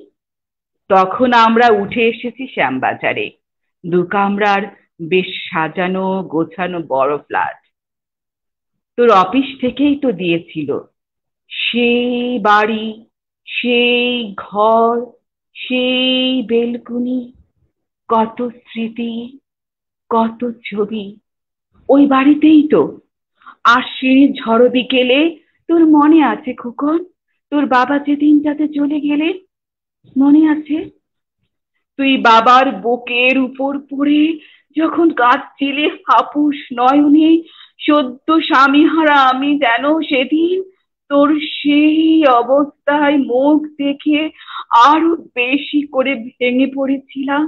তখন আমরা উঠে এসেছি শ্যামবাজারে, দু কামরার বেশ সাজানো গোছানো বড় ফ্ল্যাট। তোর অফিস থেকেই তো দিয়েছিল সেই বাড়ি, সেই ঘর, সেই বেলকুনি, কত স্মৃতি, কত ছবি ওই বাড়িতেই তো। আশ্বিনের ঝড় বিকেলে তোর মনে আছে খোকন, তোর বাবা যেদিনটাতে চলে গেলেন, মনে আছে? তুই বাবার বুকের উপর পড়ে যখন কাঁদছিলি হাপুস নয়নে, সদ্য স্বামীহারা আমি যেন সেদিন তোর সেই অবস্থায় মুখ দেখে আরো বেশি করে ভেঙে পড়েছিলাম।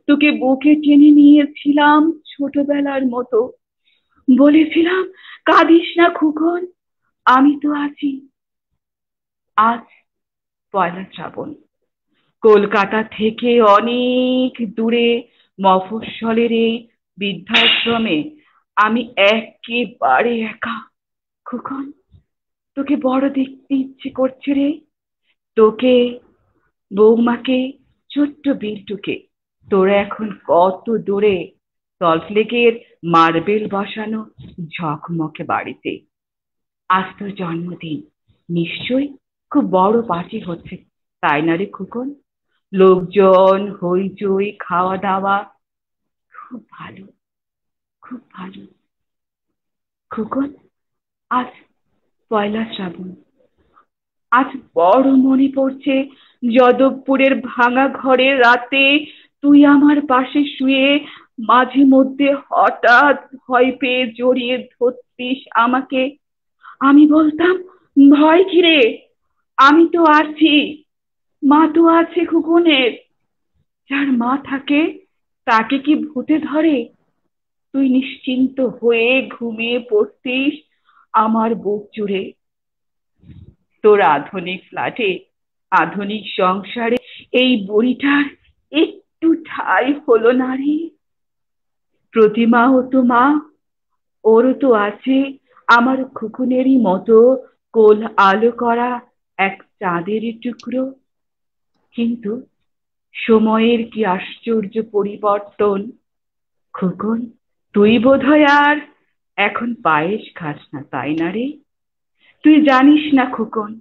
তোকে বুকে টেনে নিয়েছিলাম ছোটবেলার মতো, বলেছিলাম, কাঁদিস না খুকন, আমি তো আছি। আজ পয়লা শ্রাবণ, কলকাতা থেকে অনেক দূরে মফস্বলের এই বৃদ্ধাশ্রমে আমি একেবারে একা। খোকন, তোকে বড় দেখতে ইচ্ছে করছে রে, তোকে, বৌমাকে, ছোট্ট বিল্টুকে। তোরা এখন কত দূরে সল্টলেকের মার্বেল বসানো ঝকমকে বাড়িতে। আজ তোর জন্মদিন, নিশ্চয়ই খুব বড় পার্টি হচ্ছে, তাই না রে খোকন? লোকজন, হইচই, খাওয়া দাওয়া, খুব ভালো, খুব ভালো। খোকন, আজ পয়লা শ্রাবণ, আজ বড় মনে পড়ছে যাদবপুরের ভাঙা ঘরের রাতে তুই আমার পাশে শুয়ে মাঝে মধ্যে হঠাৎ ভয় পেয়ে জড়িয়ে ধরতিস আমাকে। আমি বলতাম, ভয় কিরে, আমি তো আছি, মা তো আছে খুকুনের। যার মা থাকে তাকে কি ভূতে ধরে? তুই নিশ্চিন্ত হয়ে ঘুমিয়ে পড়তিস আমার বুক জুড়ে। তোর আধুনিক ফ্ল্যাটে, আধুনিক সংসারে এই বুড়িটার একটু ঠাঁই হলো না রে। প্রতিমাও তো মা, ওরও তো আছে আমার খুকুনেরই মতো কোল আলো করা এক চাঁদের টুকরো। কিন্তু সময়ের কি আশ্চর্য পরিবর্তন। খোকন, তুই বোধহয় আর এখন পায়েস খাস না, তাই না রে? তুই জানিস না খোকন,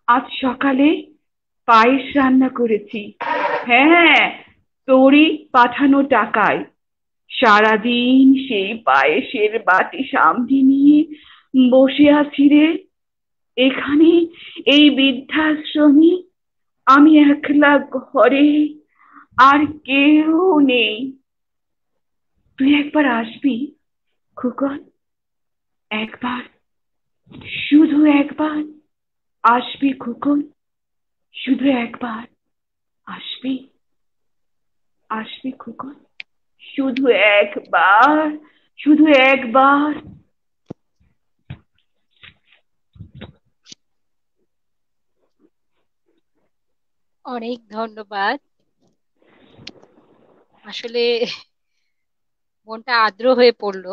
আজ সকালে পায়েস রান্না করেছি। হ্যাঁ, তোরই পাঠানো টাকায়। সারাদিন সেই পায়েসের বাটি সামনে নিয়ে বসে আছি রে, এখানে এই বৃদ্ধাশ্রমে, আমি একলা ঘরে, আর কেউ নেই। তুই একবার আসবি খোকন, একবার, শুধু একবার আসবি খোকন, শুধু একবার আসবি, আসবি খোকন, শুধু একবার, শুধু একবার। অনেক ধন্যবাদ। আসলে মনটা আর্দ্র হয়ে পড়লো।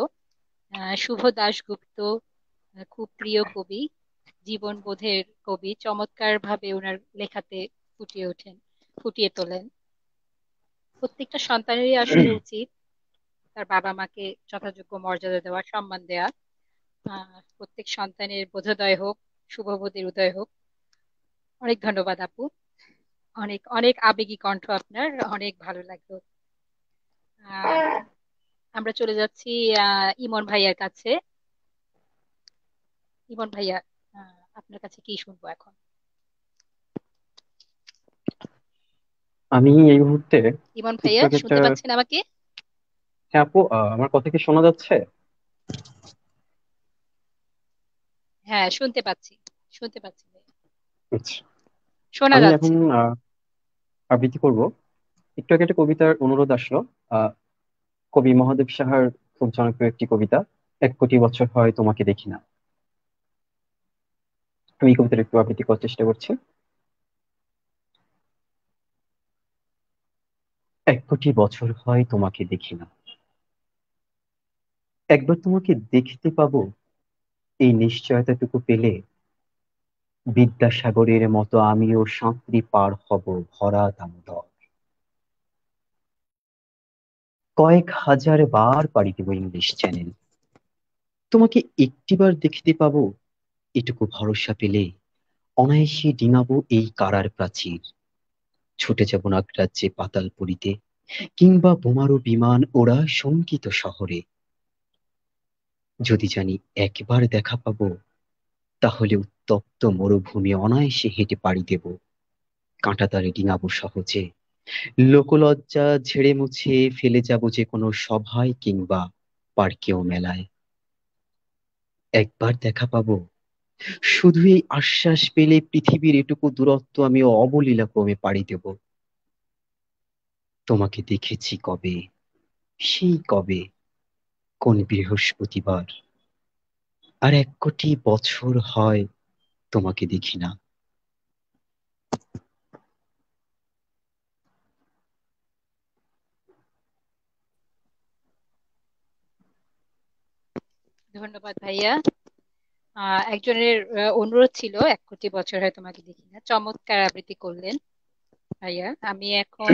শুভ দাশগুপ্ত খুব প্রিয় কবি, জীবনবোধের কবি, চমৎকার ভাবে ওনার লেখাতে ফুটিয়ে ওঠেন, ফুটিয়ে তোলেন। প্রত্যেকটা সন্তানেরই আসলে উচিত তার বাবা মাকে যথাযোগ্য মর্যাদা দেওয়া, সম্মান দেওয়া। প্রত্যেক সন্তানের বোধোদয় হোক, শুভবোধের উদয় হোক। অনেক ধন্যবাদ আপু, অনেক অনেক আবেগী কণ্ঠ আপনার, অনেক ভালো লাগলো। আহ আমরা চলে যাচ্ছি ইমন ভাইয়ার কাছে। ইমন ভাইয়া, আপনার কাছে কি শুনবো এখন? আমি এই মুহূর্তে ইমন ভাইয়া, টিকটক একটা। শুনতে পাচ্ছেন আমাকে? হ্যাঁ আপু, আমার কথা কি শোনা যাচ্ছে? হ্যাঁ, শুনতে পাচ্ছি, শুনতে পাচ্ছি ভাইয়া। আচ্ছা। শোনা আমি যাচ্ছে। এখন আবৃত্তি করব। একটু আগে একটা কবিতার অনুরোধ আসলো। আহ কবি মহাদেব সাহার খুব জনপ্রিয় একটি কবিতা, 1 কোটি বছর হয় তোমাকে দেখি না। আমি এই কবিতাটা একটু আবৃত্তি করার চেষ্টা করছি। 1 কোটি বছর হয় তোমাকে দেখি না, একবার তোমাকে দেখতে পাবো, এই নিশ্চয়তাটুকু পেলে বিদ্যাসাগরের মতো আমিও সাঁতরে পার হব ভরা দামোদর। কয়েক হাজার বার পাড়ি দেব ইংলিশ চ্যানেল, তোমাকে একটিবার দেখতে পাবো, এটুকু ভরসা পেলে অনায়াসে ডিঙাবো এই কারার প্রাচীর। ছুটে যাব নাগরাজ্যে পাতালপুরীতে, কিংবা বোমারু বিমান ওরা শঙ্কিত শহরে। যদি জানি একবার দেখা পাবো, তাহলে উত্তপ্ত মরুভূমি অনায়াসে হেঁটে পাড়ি দেব, কাঁটাতারে ডিঙাবো সহজে। লোকলজ্জা ঝেড়ে মুছে ফেলে যাব যে কোনো সভায় কিংবা পার্কে ও মেলায়। একবার দেখা পাবো, শুধু এই আশ্বাস পেলে পৃথিবীর এটুকু দূরত্ব আমি অবলীলা ক্রমে পাড়ি দেব। তোমাকে দেখেছি কবে, সেই কবে, কোন বৃহস্পতিবার, আর 1 কোটি বছর হয় তোমাকে দেখি না। ধন্যবাদ ভাইয়া। একজনের অনুরোধ ছিল 1 কোটি বছর হয় তোমাকে দেখি না, চমৎকার আবৃত্তি করলেন ভাইয়া। আমি এখন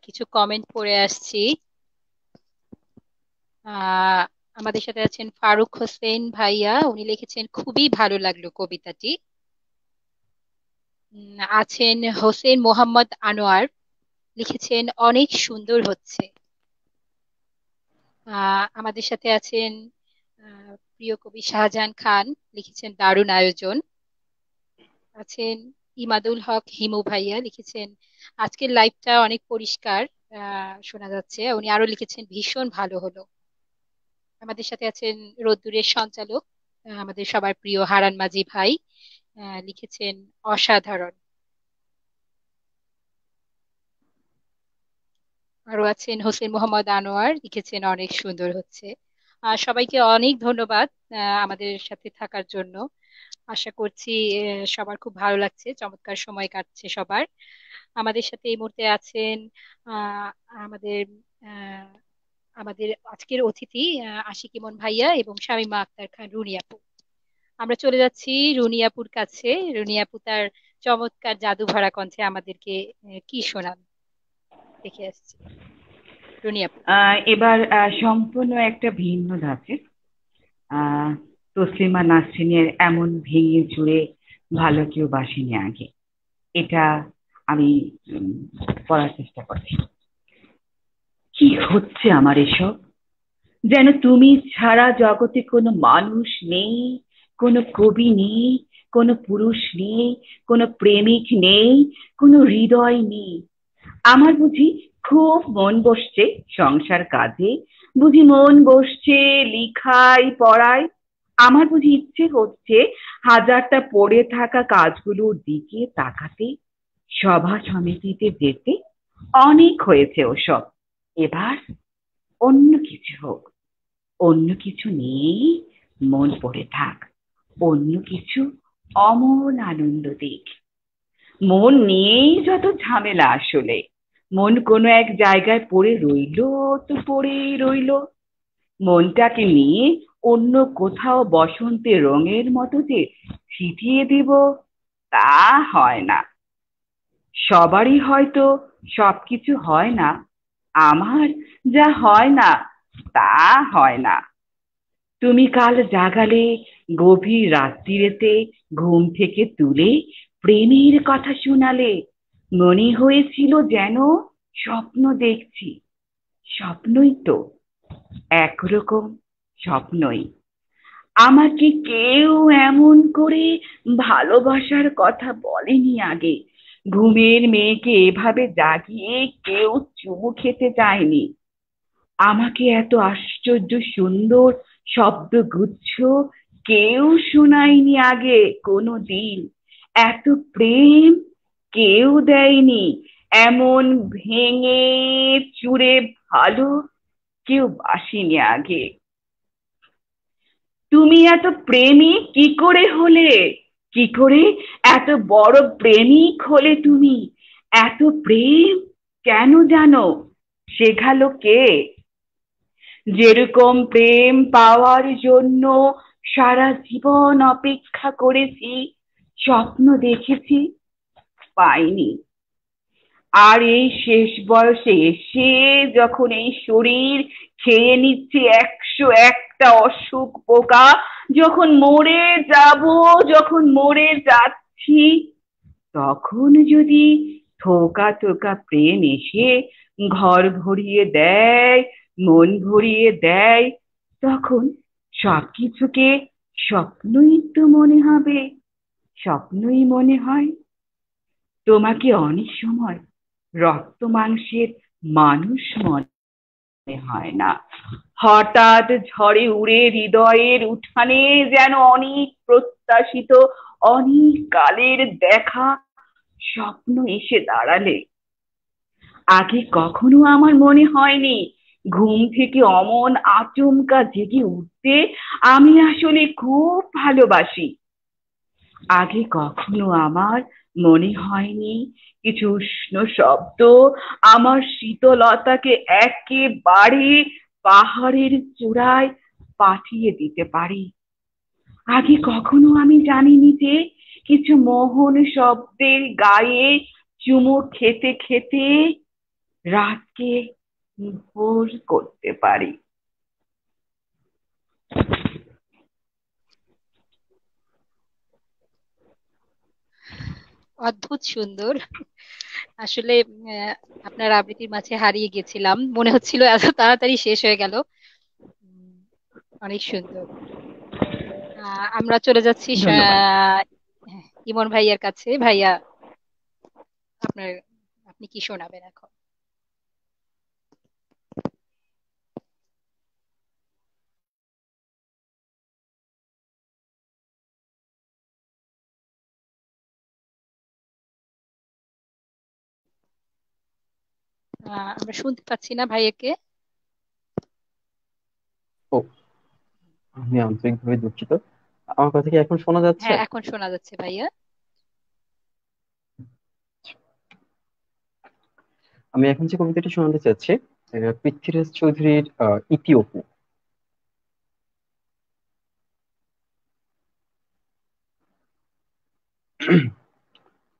কিছু কমেন্ট পড়ে আসছি। আহ আমাদের সাথে আছেন ফারুক হোসেন ভাইয়া, উনি লিখেছেন খুবই ভালো লাগলো কবিতাটি। আছেন হোসেন মোহাম্মদ আনোয়ার, লিখেছেন অনেক সুন্দর হচ্ছে। আমাদের সাথে আছেন প্রিয় কবি শাহজাহান খান, লিখেছেন দারুণ আয়োজন। আছেন ইমাদুল হক হিমু ভাইয়া, লিখেছেন আজকের লাইভটা অনেক পরিষ্কার শোনা যাচ্ছে। উনি আরো লিখেছেন ভীষণ ভালো হলো। আমাদের সাথে আছেন রোদ্দুরের সঞ্চালক, আমাদের সবার প্রিয় হারান মাঝি ভাই, লিখেছেন অসাধারণ। আরো আছেন হোসেন মোহাম্মদ আনোয়ার, লিখেছেন অনেক সুন্দর হচ্ছে। সবাইকে অনেক ধন্যবাদ আমাদের সাথে থাকার জন্য। আশা করছি সবার খুব ভালো লাগছে, চমৎকার সময় কাটছে সবার। আমাদের সাথে এই মুহূর্তে আছেন আহ, আমাদের আহ, আমাদের আজকের অতিথি আশিক ইমন ভাইয়া এবং শামীমা আক্তার খান রুনি আপু। আমরা চলে যাচ্ছি রুনি আপুর কাছে। রুনি আপু তার চমৎকার জাদু ভরা কণ্ঠে আমাদেরকে কি শোনান দেখে আসছি। রুনি আপু। এবার সম্পূর্ণ একটা ভিন্ন ধাঁচে আহ তসলিমা নাসরিনের এমন ভেঙে চুরে ভালো কেউ বাসেনি আগে, এটা আমি উম, পড়ার চেষ্টা করছি। কি হচ্ছে আমার এসব, যেন তুমি ছাড়া জগতে কোনো মানুষ নেই, কোনো কবি নেই, কোনো পুরুষ নেই, কোনো প্রেমিক নেই, কোনো হৃদয় নেই। আমার বুঝি খুব মন বসছে সংসার কাজে, বুঝি মন বসছে লিখাই পড়ায়। আমার বুঝি ইচ্ছে হচ্ছে হাজারটা পড়ে থাকা কাজগুলোর দিকে তাকাতে, সভা সমিতিতে যেতে। অনেক হয়েছে ওসব, এবার অন্য কিছু হোক, অন্য কিছু নিয়েই মন পড়ে থাক, অন্য কিছু অমন আনন্দ দিক। মন নিয়েই যত ঝামেলা আসলে, মন কোনো এক জায়গায় পড়ে রইলো তো পড়েই রইলো। মনটাকে নিয়ে অন্য কোথাও বসন্তের রঙের মতো যে ছিটিয়ে দিব, তা হয় না। সবারই হয়তো সবকিছু হয় না, আমার যা হয় না তা হয় না। তুমি কাল জাগালে গভীর রাত্রিরেতে, ঘুম থেকে তুলে প্রেমের কথা শোনালে, মনে হয়েছিল যেন স্বপ্ন দেখছি। স্বপ্নই তো, একরকম স্বপ্নই। আমাকে কেউ এমন করে ভালোবাসার কথা বলেনি আগে। ঘুমের মেয়েকে এভাবে জাগিয়ে কেউ চুমু খেতে চায়নি। আমাকে এত আশ্চর্য সুন্দর শব্দগুচ্ছ কেউ শোনায়নি আগে কোনো দিন। এত প্রেম কেউ দেয়নি এমন ভেঙে চুরে ভালো, কেউ বাসিনি আগে। তুমি এত প্রেমিক কি করে হলে? কি করে এত বড় প্রেমিক হলে তুমি? এত প্রেম কেন জানো? শেখালো কে? যেরকম প্রেম পাওয়ার জন্য সারা জীবন অপেক্ষা করেছি, স্বপ্ন দেখেছি, পাইনি। আর এই শেষ বয়সে এসে যখন এই শরীর খেয়ে নিচ্ছে 101টা অসুখ পোকা, যখন মরে যাব, যখন মরে যাচ্ছি, তখন যদি থোকা থোকা প্রেম এসে ঘর ভরিয়ে দেয়, মন ভরিয়ে দেয়, তখন সবকিছুকে স্বপ্নই তো মনে হবে, স্বপ্নই মনে হয়। তোমাকে অনেক সময় রক্ত মাংসের মানুষ মনে হয় না। হঠাৎ ঝড়ে উড়ে হৃদয়ের উঠানে যেন অনেক প্রত্যাশিত, অনেক কালের দেখা স্বপ্ন এসে দাঁড়ালে। আগে কখনো আমার মনে হয়নি ঘুম থেকে অমন আচমকা জেগে উঠতে আমি আসলে খুব ভালোবাসি। আগে কখনো আমার মনে হয়নি কিছু উষ্ণ শব্দ আমার শীতলতাকে একেবারে পাহাড়ের চূড়ায় পাঠিয়ে দিতে পারে। আগে কখনো আমি জানিনি যে কিছু মোহন শব্দের গায়ে চুমু খেতে খেতে রাতকে ভোর করতে পারি। অদ্ভুত সুন্দর। আসলে আপনার আবৃত্তির মাঝে হারিয়ে গেছিলাম, মনে হচ্ছিল এত তাড়াতাড়ি শেষ হয়ে গেল। উম, অনেক সুন্দর। আমরা চলে যাচ্ছি ধন্যবাদ। ইমন ভাইয়ার কাছে। ভাইয়া, আপনার, আপনি কি শোনাবেন এখন? আমরা শুনতে পাচ্ছি না ভাইয়াকে। ও, আমি আন্তরিকভাবে দুঃখিত। আমার কথা কি এখন শোনা যাচ্ছে? হ্যাঁ, এখন শোনা যাচ্ছে ভাইয়া। আমি এখন যে কবিতাটি শোনাতে চাচ্ছি, পৃথ্বীরাজ চৌধুরীর ইতি অপু।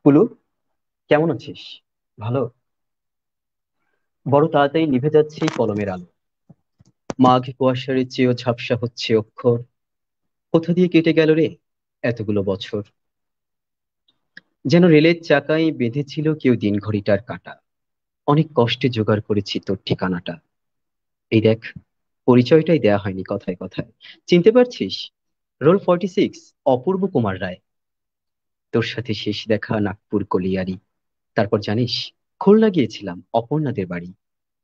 কুলু, কেমন আছিস? ভালো? বড় তাড়াতাড়ি নিভে যাচ্ছে এই কলমের আলো। মাঘ কুয়াশার চেয়েও ঝাপসা হচ্ছে অক্ষর। কোথা দিয়ে কেটে গেল রে এতগুলো বছর? যেন রেলের চাকায় বেঁধেছিল কেউ দিন ঘড়িটার কাঁটা। অনেক কষ্টে জোগাড় করেছি তোর ঠিকানাটা। এই দেখ, পরিচয়টাই দেয়া হয়নি কথায় কথায়। চিনতে পারছিস? রোল 46, অপূর্ব কুমার রায়। তোর সাথে শেষ দেখা নাগপুর কলিয়ারি। তারপর জানিস, খুলনা গিয়েছিলাম অপর্ণাদের বাড়ি।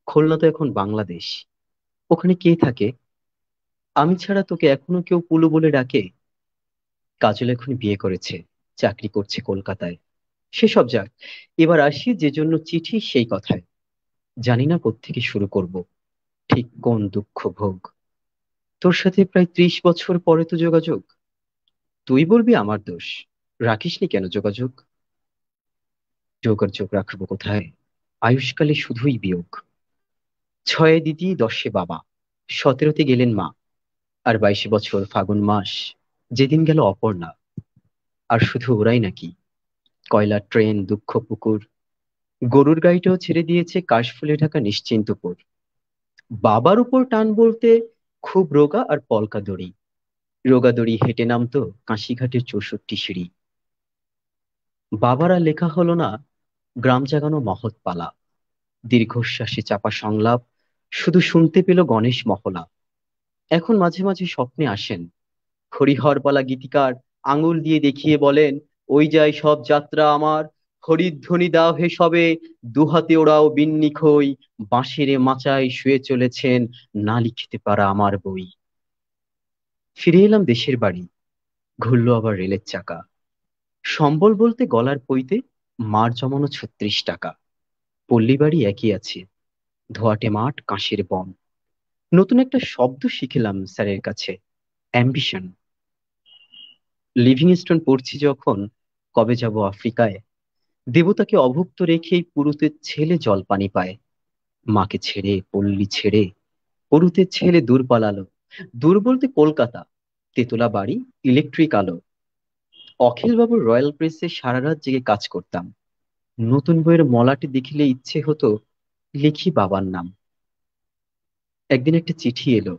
খুলনা তো এখন বাংলাদেশ। ওখানে কে থাকে? আমি ছাড়া তোকে এখনো কেউ পুলু বলে ডাকে? কাজল এখন বিয়ে করেছে, চাকরি করছে কলকাতায়। সেসব যাক, এবার আসি যে জন্য চিঠি সেই কথায়। জানি না কোত্থেকে শুরু করব, ঠিক কোন দুঃখ ভোগ। তোর সাথে প্রায় 30 বছর পরে তো যোগাযোগ। তুই বলবি আমার দোষ, রাখিসনি কেন যোগাযোগ? যোগাযোগ রাখবো কোথায়? আয়ুষ্কালে শুধুই বিয়োগ। 6-এ দিদি, 10-এ বাবা, 17-তে গেলেন মা, আর 22 বছর ফাগুন মাস যেদিন গেল অপর্ণা। আর শুধু ওরাই নাকি, কয়লা ট্রেন, দুঃখ পুকুর, গরুর গাড়িটাও ছেড়ে দিয়েছে কাশফুলে ঢাকা নিশ্চিন্তপুর। বাবার উপর টান বলতে খুব রোগা আর পলকা দড়ি। রোগা দড়ি হেঁটে নামতো কাশিঘাটের 64 সিঁড়ি। বাবার আর লেখা হলো না গ্রাম জাগানো মহৎ পালা। দীর্ঘশ্বাসে চাপা সংলাপ শুধু শুনতে পেল গণেশ মহলা। এখন মাঝে মাঝে স্বপ্নে আসেন হরিহরপালা গীতিকার, আঙুল দিয়ে দেখিয়ে বলেন, ওই যায় সব যাত্রা আমার, হরিধ্বনি দাও হে সবে, দুহাতে ওরাও বিন্নি খই, বাঁশেরে মাচায় শুয়ে চলেছেন না লিখিতে পারা আমার বই। ফিরে এলাম দেশের বাড়ি, ঘুরলো আবার রেলের চাকা। সম্বল বলতে গলার পইতে মার জমানো 36 টাকা, পল্লী বাড়ি একই আছে, ধোয়াটে মাঠ, কাঁসের বন। নতুন একটা শব্দ শিখলাম স্যারের কাছে, অ্যাম্বিশন। লিভিংস্টোন পড়ছি যখন, কবে যাব আফ্রিকায়, দেবতাকে অভুক্ত রেখেই পুরুতের ছেলে জল পানি পায়। মাকে ছেড়ে, পল্লী ছেড়ে, পুরুতের ছেলে দূর পালালো। দূর বলতে কলকাতা, তেতলা বাড়ি, ইলেকট্রিক আলো। অখিলবাবুর রয়্যাল প্রেসে সারা রাত জেগে কাজ করতাম। নতুন বইয়ের মলাটে দেখিলে ইচ্ছে হতো লিখি বাবার নাম। একদিন একটা চিঠি এলো,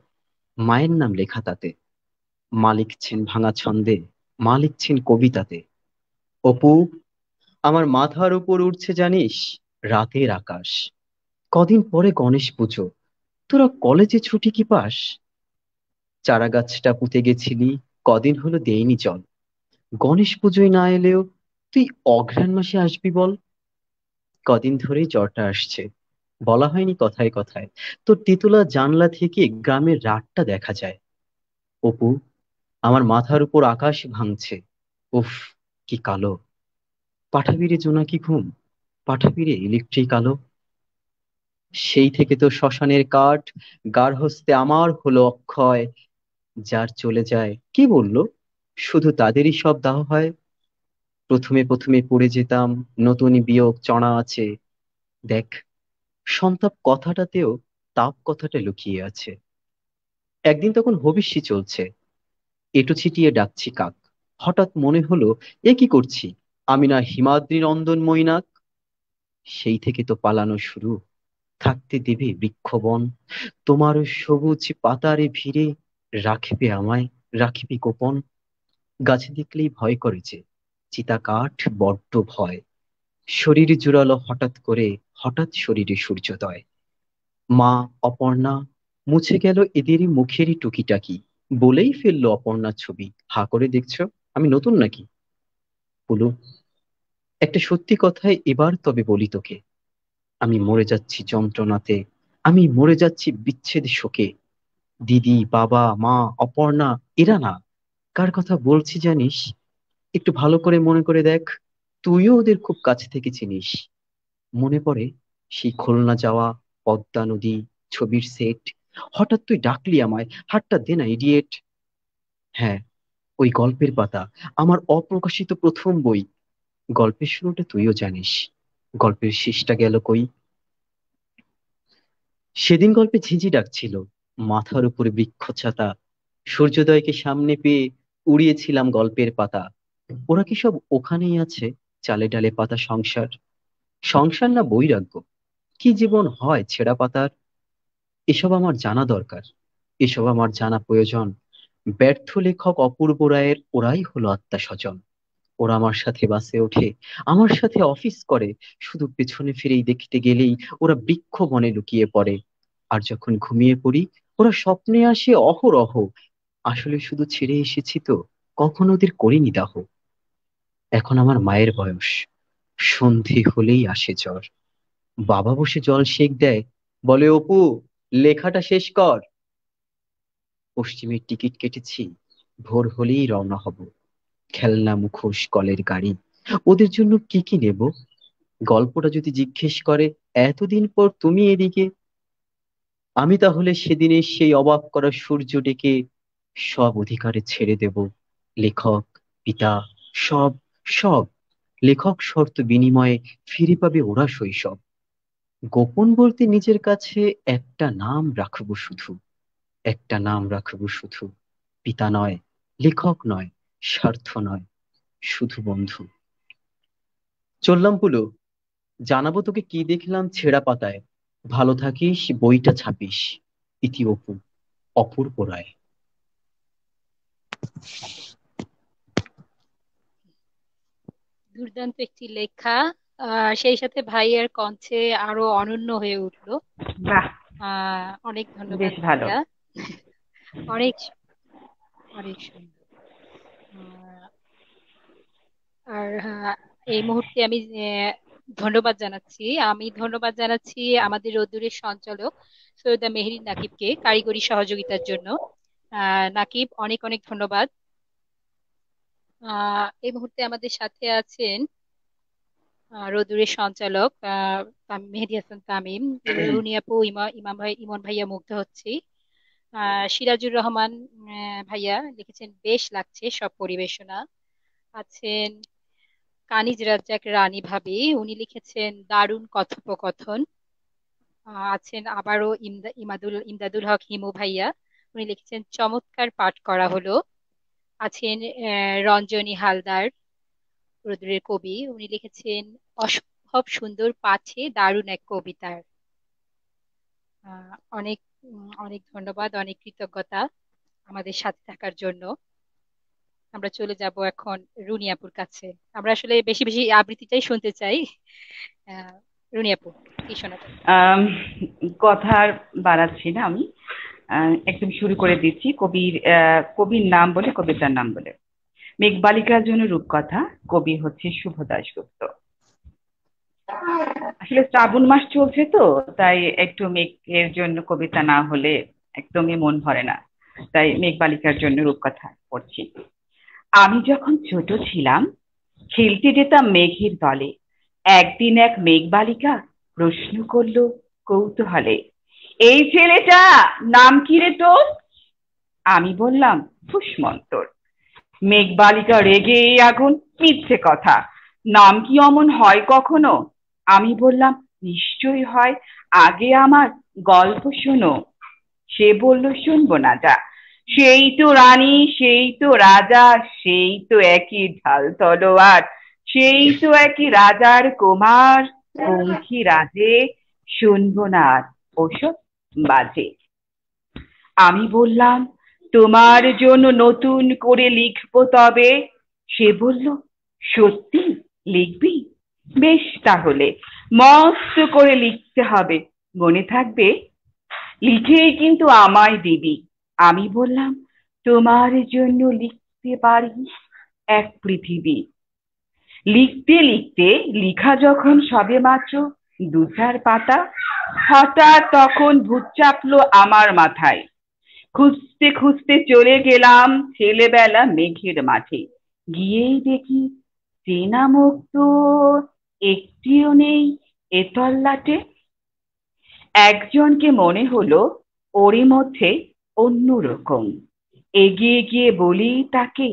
মায়ের নাম লেখা তাতে। মা লিখছেন ভাঙা ছন্দে, মা লিখছেন কবিতাতে। অপু, আমার মাথার উপর উঠছে জানিস রাতের আকাশ। কদিন পরে গণেশ পুজো, তোরা কলেজে ছুটি কি পাস? চারা গাছটা পুঁতে গেছিলি, কদিন হলো দেইনি জল। গণেশ পুজোয় না এলেও তুই অঘ্রাণ মাসে আসবি বল। কদিন ধরেই জ্বরটা আসছে, বলা হয়নি কথায় কথায়। তোর তেতলা জানলা থেকে গ্রামের রাতটা দেখা যায়। অপু, আমার মাথার উপর আকাশ ভাঙছে। উফ, কি কালো! পাঠাবি রে জোনাকি ঘুম, পাঠাবি রে ইলেকট্রিক আলো। সেই থেকে তো শ্মশানের কাঠ, গার্হস্থ্যে আমার হলো অক্ষয়। যার চলে যায় কি বললো, শুধু তাদেরই সব দাহ হয়। প্রথমে প্রথমে পড়ে যেতাম নতুন বিয়োগ চড়া আছে। দেখ, সন্তাপ কথাটাতেও তাপ কথাটা লুকিয়ে আছে। একদিন তখন হবিষ্যি চলছে, এঁটো ছিটিয়ে ডাকছি কাক। হঠাৎ মনে হলো, এ কি করছি, আমি না হিমাদ্রি নন্দন মৈনাক? সেই থেকে তো পালানো শুরু। থাকতে দেবে বৃক্ষবন, তোমার সবুজ পাতারে ভিড়ে, রাখিবে আমায়, রাখিবে গোপন। গাছে দেখলেই ভয় করে যে, চিতা কাঠ বড্ড ভয়। শরীর জুড়ালো হঠাৎ করে, হঠাৎ শরীরে সূর্যোদয়। মা, অপর্ণা, মুছে গেল এদেরই মুখেরই টুকিটাকি। বলেই ফেললো অপর্ণার ছবি, হা করে দেখছো আমি নতুন নাকি? বলু, একটা সত্যি কথায় এবার তবে বলি তোকে, আমি মরে যাচ্ছি যন্ত্রণাতে, আমি মরে যাচ্ছি বিচ্ছেদ শোকে। দিদি, বাবা, মা, অপর্ণা, এরা না, কার কথা বলছি জানিস? একটু ভালো করে মনে করে দেখ, তুইও ওদের খুব কাছ থেকে চিনিস। মনে পড়ে সেই খুলনা যাওয়া, পদ্মা নদী, ছবির সেট। হঠাৎ তুই ডাকলি আমায়, হাতটা দে না ইডিয়েট। হ্যাঁ, ওই গল্পের পাতা, আমার অপ্রকাশিত প্রথম বই। গল্পের শুরুটা তুইও জানিস, গল্পের শেষটা গেল কই? সেদিন গল্পে ঝিঁঝি ডাকছিল, মাথার উপরে বৃক্ষছাতা। সূর্যোদয়কে সামনে পেয়ে উড়িয়েছিলাম গল্পের পাতা। ওরা কি সব ওখানেই আছে, চালে ডালে পাতা সংসার? সংসার না বৈরাগ্য, কি জীবন হয় ছেঁড়া পাতার? এসব আমার জানা দরকার, এসব আমার জানা প্রয়োজন। ব্যর্থ লেখক অপূর্ব রায়ের ওরাই হলো আত্মা স্বজন। ওরা আমার সাথে বাসে ওঠে, আমার সাথে অফিস করে, শুধু পেছনে ফিরেই দেখতে গেলেই ওরা বৃক্ষ বনে লুকিয়ে পড়ে। আর যখন ঘুমিয়ে পড়ি, ওরা স্বপ্নে আসে অহরহ। আসলে শুধু ছেড়ে এসেছি তো, কখনো ওদের করিনি দাহ। এখন আমার মায়ের বয়স, সন্ধে হলেই আসে জ্বর। বাবা বসে জল সেক দেয়, বলে অপু, লেখাটা শেষ কর। পশ্চিমের টিকিট কেটেছি, ভোর হলেই রওনা হব। খেলনা, মুখোশ, কলের গাড়ি, ওদের জন্য কি কি নেব? গল্পটা যদি জিজ্ঞেস করে, এতদিন পর তুমি এদিকে, আমি তাহলে সেদিনের সেই অবাক করা সূর্য ডেকে সব অধিকারে ছেড়ে দেব। লেখক, পিতা, সব, সব। লেখক শর্ত বিনিময়ে ফিরে পাবে ওরা শৈশব। গোপন বলতে নিজের কাছে একটা নাম রাখবো শুধু, একটা নাম রাখবো শুধু। পিতা নয়, লেখক নয়, স্বার্থ নয়, শুধু বন্ধু। চললাম পুলু, জানাবো তোকে কি দেখলাম ছেঁড়া পাতায়। ভালো থাকিস, বইটা ছাপিস। ইতি অপু, অপূর্ব রায়। দুর্দান্ত একটি লেখা। সেই সাথে ভাইয়ের কণ্ঠে আরো অনন্য হয়ে উঠলো। বাহ, অনেক ধন্যবাদ বেশ ভালো। ভাইয়া। অনেক অনেক সুন্দর। আহ, আর এই মুহূর্তে আমি ধন্যবাদ জানাচ্ছি। আমি ধন্যবাদ জানাচ্ছি আমাদের রোদ্দুরের সঞ্চালক সৈয়দা মেহেরি নাকিবকে কারিগরি সহযোগিতার জন্য। নাকিব, অনেক অনেক ধন্যবাদ। এই মুহূর্তে আমাদের সাথে আছেন রোদুরের সঞ্চালক মেহেদী হাসান তামিম, রুনি আপু, ইমন ভাইয়া মুগ্ধ হচ্ছি। সিরাজুর রহমান ভাইয়া লিখেছেন বেশ লাগছে সব পরিবেশনা। আছেন কানিজ রাজ্জাক রানী ভাবি, উনি লিখেছেন দারুণ কথোপকথন। আছেন আবারও ইমদাদুল হক হিমু ভাইয়া, উনি লিখেছেন চমৎকার পাঠ করা হলো। আছেন রঞ্জনী হালদার, রোদ্রের কবি, উনি লিখেছেন অসম্ভব সুন্দর পাঠে দারুণ এক কবিতার। অনেক অনেক ধন্যবাদ, অনেক কৃতজ্ঞতা আমাদের সাথে থাকার জন্য। আমরা চলে যাব এখন রুনি আপুর কাছে। আমরা আসলে বেশি বেশি আবৃত্তিটাই শুনতে চাই। আহ রুনি আপু, কি শোনাবেন? আম, কথার বাড়াচ্ছি না আমি, একদম শুরু করে দিচ্ছি। কবির নাম বলে, কবিতার নাম বলে। মেঘবালিকার জন্য রূপকথা। কবি হচ্ছে শুভ দাশগুপ্ত। আসলে শ্রাবণ মাস চলছে তো, তাই একটু মেঘের জন্য কবিতা না হলে একদমই মন ভরে না। তাই মেঘবালিকার জন্য রূপকথা পড়ছি। আমি যখন ছোট ছিলাম, খেলতে যেতাম মেঘের দলে। একদিন এক মেঘবালিকা প্রশ্ন করলো কৌতূহলে, এই ছেলেটা নাম কি রে তোর? আমি বললাম ফুসমন্তর। মেঘবালিকা রেগে আগুন, মিথ্যে কথা, নাম কি অমন হয় কখনো? আমি বললাম নিশ্চয়ই হয়, আগে আমার গল্প শোনো। সে বলল শুনবো না, যা। সেই তো রানী, সেই তো রাজা, সেই তো একই ঢাল তলোয়ার, সেই তো একই রাজার কুমার। পঙ্খী রাজে, শুনবো না আর ওসব বাজে। আমি বললাম তোমার জন্য নতুন করে লিখবো তবে। সে বলল সত্যি লিখবি? বেশ তাহলে, মস্ত করে লিখতে হবে, মনে থাকবে, লিখেই কিন্তু আমায় দিবি। আমি বললাম তোমার জন্য লিখতে পারি এক পৃথিবী। লিখতে লিখতে, লিখা যখন সবে মাত্র দু চার পাতা, হঠাৎ তখন ভূত চাপলো আমার মাথায়। খুঁজতে খুঁজতে চলে গেলাম ছেলেবেলা মেঘের মাঠে। গিয়েই দেখি চেনা মুখ তো একটিও নেই এ তল্লাটে। একজনকে মনে হলো ওরই মধ্যে অন্যরকম। এগিয়ে গিয়ে বলি তাকে,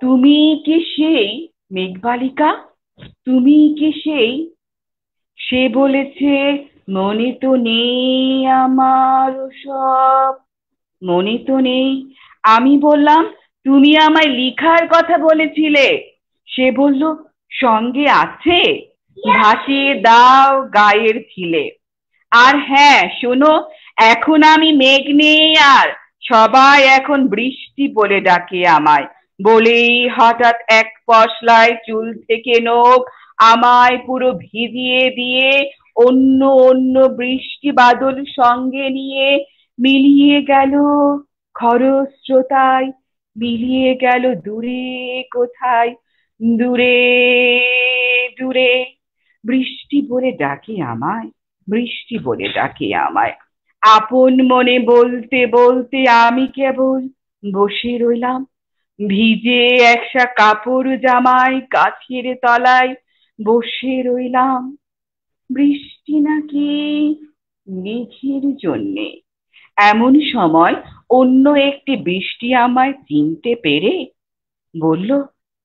তুমি কি সেই মেঘবালিকা? তুমি কি সেই? সে বলেছে মনে তো নেই আমার সব, মনে তো নেই। আমি বললাম তুমি আমায় লিখার কথা বলেছিলে। সে বলল সঙ্গে আছে, ভাসিয়ে দাও গায়ের ছিলে। আর হ্যাঁ শোনো, এখন আমি মেঘ নেই আর, সবাই এখন বৃষ্টি বলে ডাকে আমায়। বলেই হঠাৎ এক পশলায় চুল থেকে নখ আমায় পুরো ভিজিয়ে দিয়ে অন্য অন্য বৃষ্টি বাদল সঙ্গে নিয়ে মিলিয়ে গেল খরস্রোতায়, মিলিয়ে গেল দূরে কোথায়, দূরে দূরে। বৃষ্টি বলে ডাকে আমায়, বৃষ্টি বলে ডাকে আমায়। আপন মনে বলতে বলতে আমি কেবল বসে রইলাম, ভিজে একসা কাপড় জামায় গাছের তলায় বসে রইলাম। বৃষ্টি নাকি মেঘের জন্যে। এমন সময় অন্য একটি বৃষ্টি আমায় চিনতে পেরে বলল,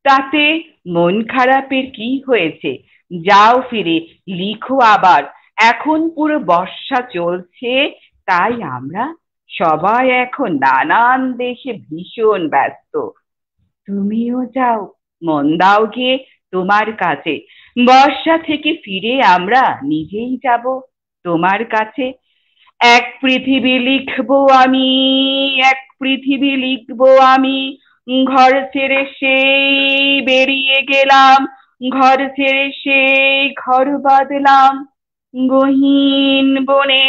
তাতে মন খারাপের কি হয়েছে, যাও ফিরে লিখো আবার। এখন পুরো বর্ষা চলছে, তাই আমরা সবাই এখন নানান দেশে ভীষণ ব্যস্ত। তুমিও যাও, মন দাও গিয়ে তোমার কাছে। বর্ষা থেকে ফিরে আমরা নিজেই যাব তোমার কাছে। এক পৃথিবী লিখবো আমি, এক পৃথিবী লিখবো আমি। ঘর ছেড়ে সেই বেরিয়ে গেলাম, ঘর ছেড়ে সেই ঘর বাঁধলাম গহীন বনে,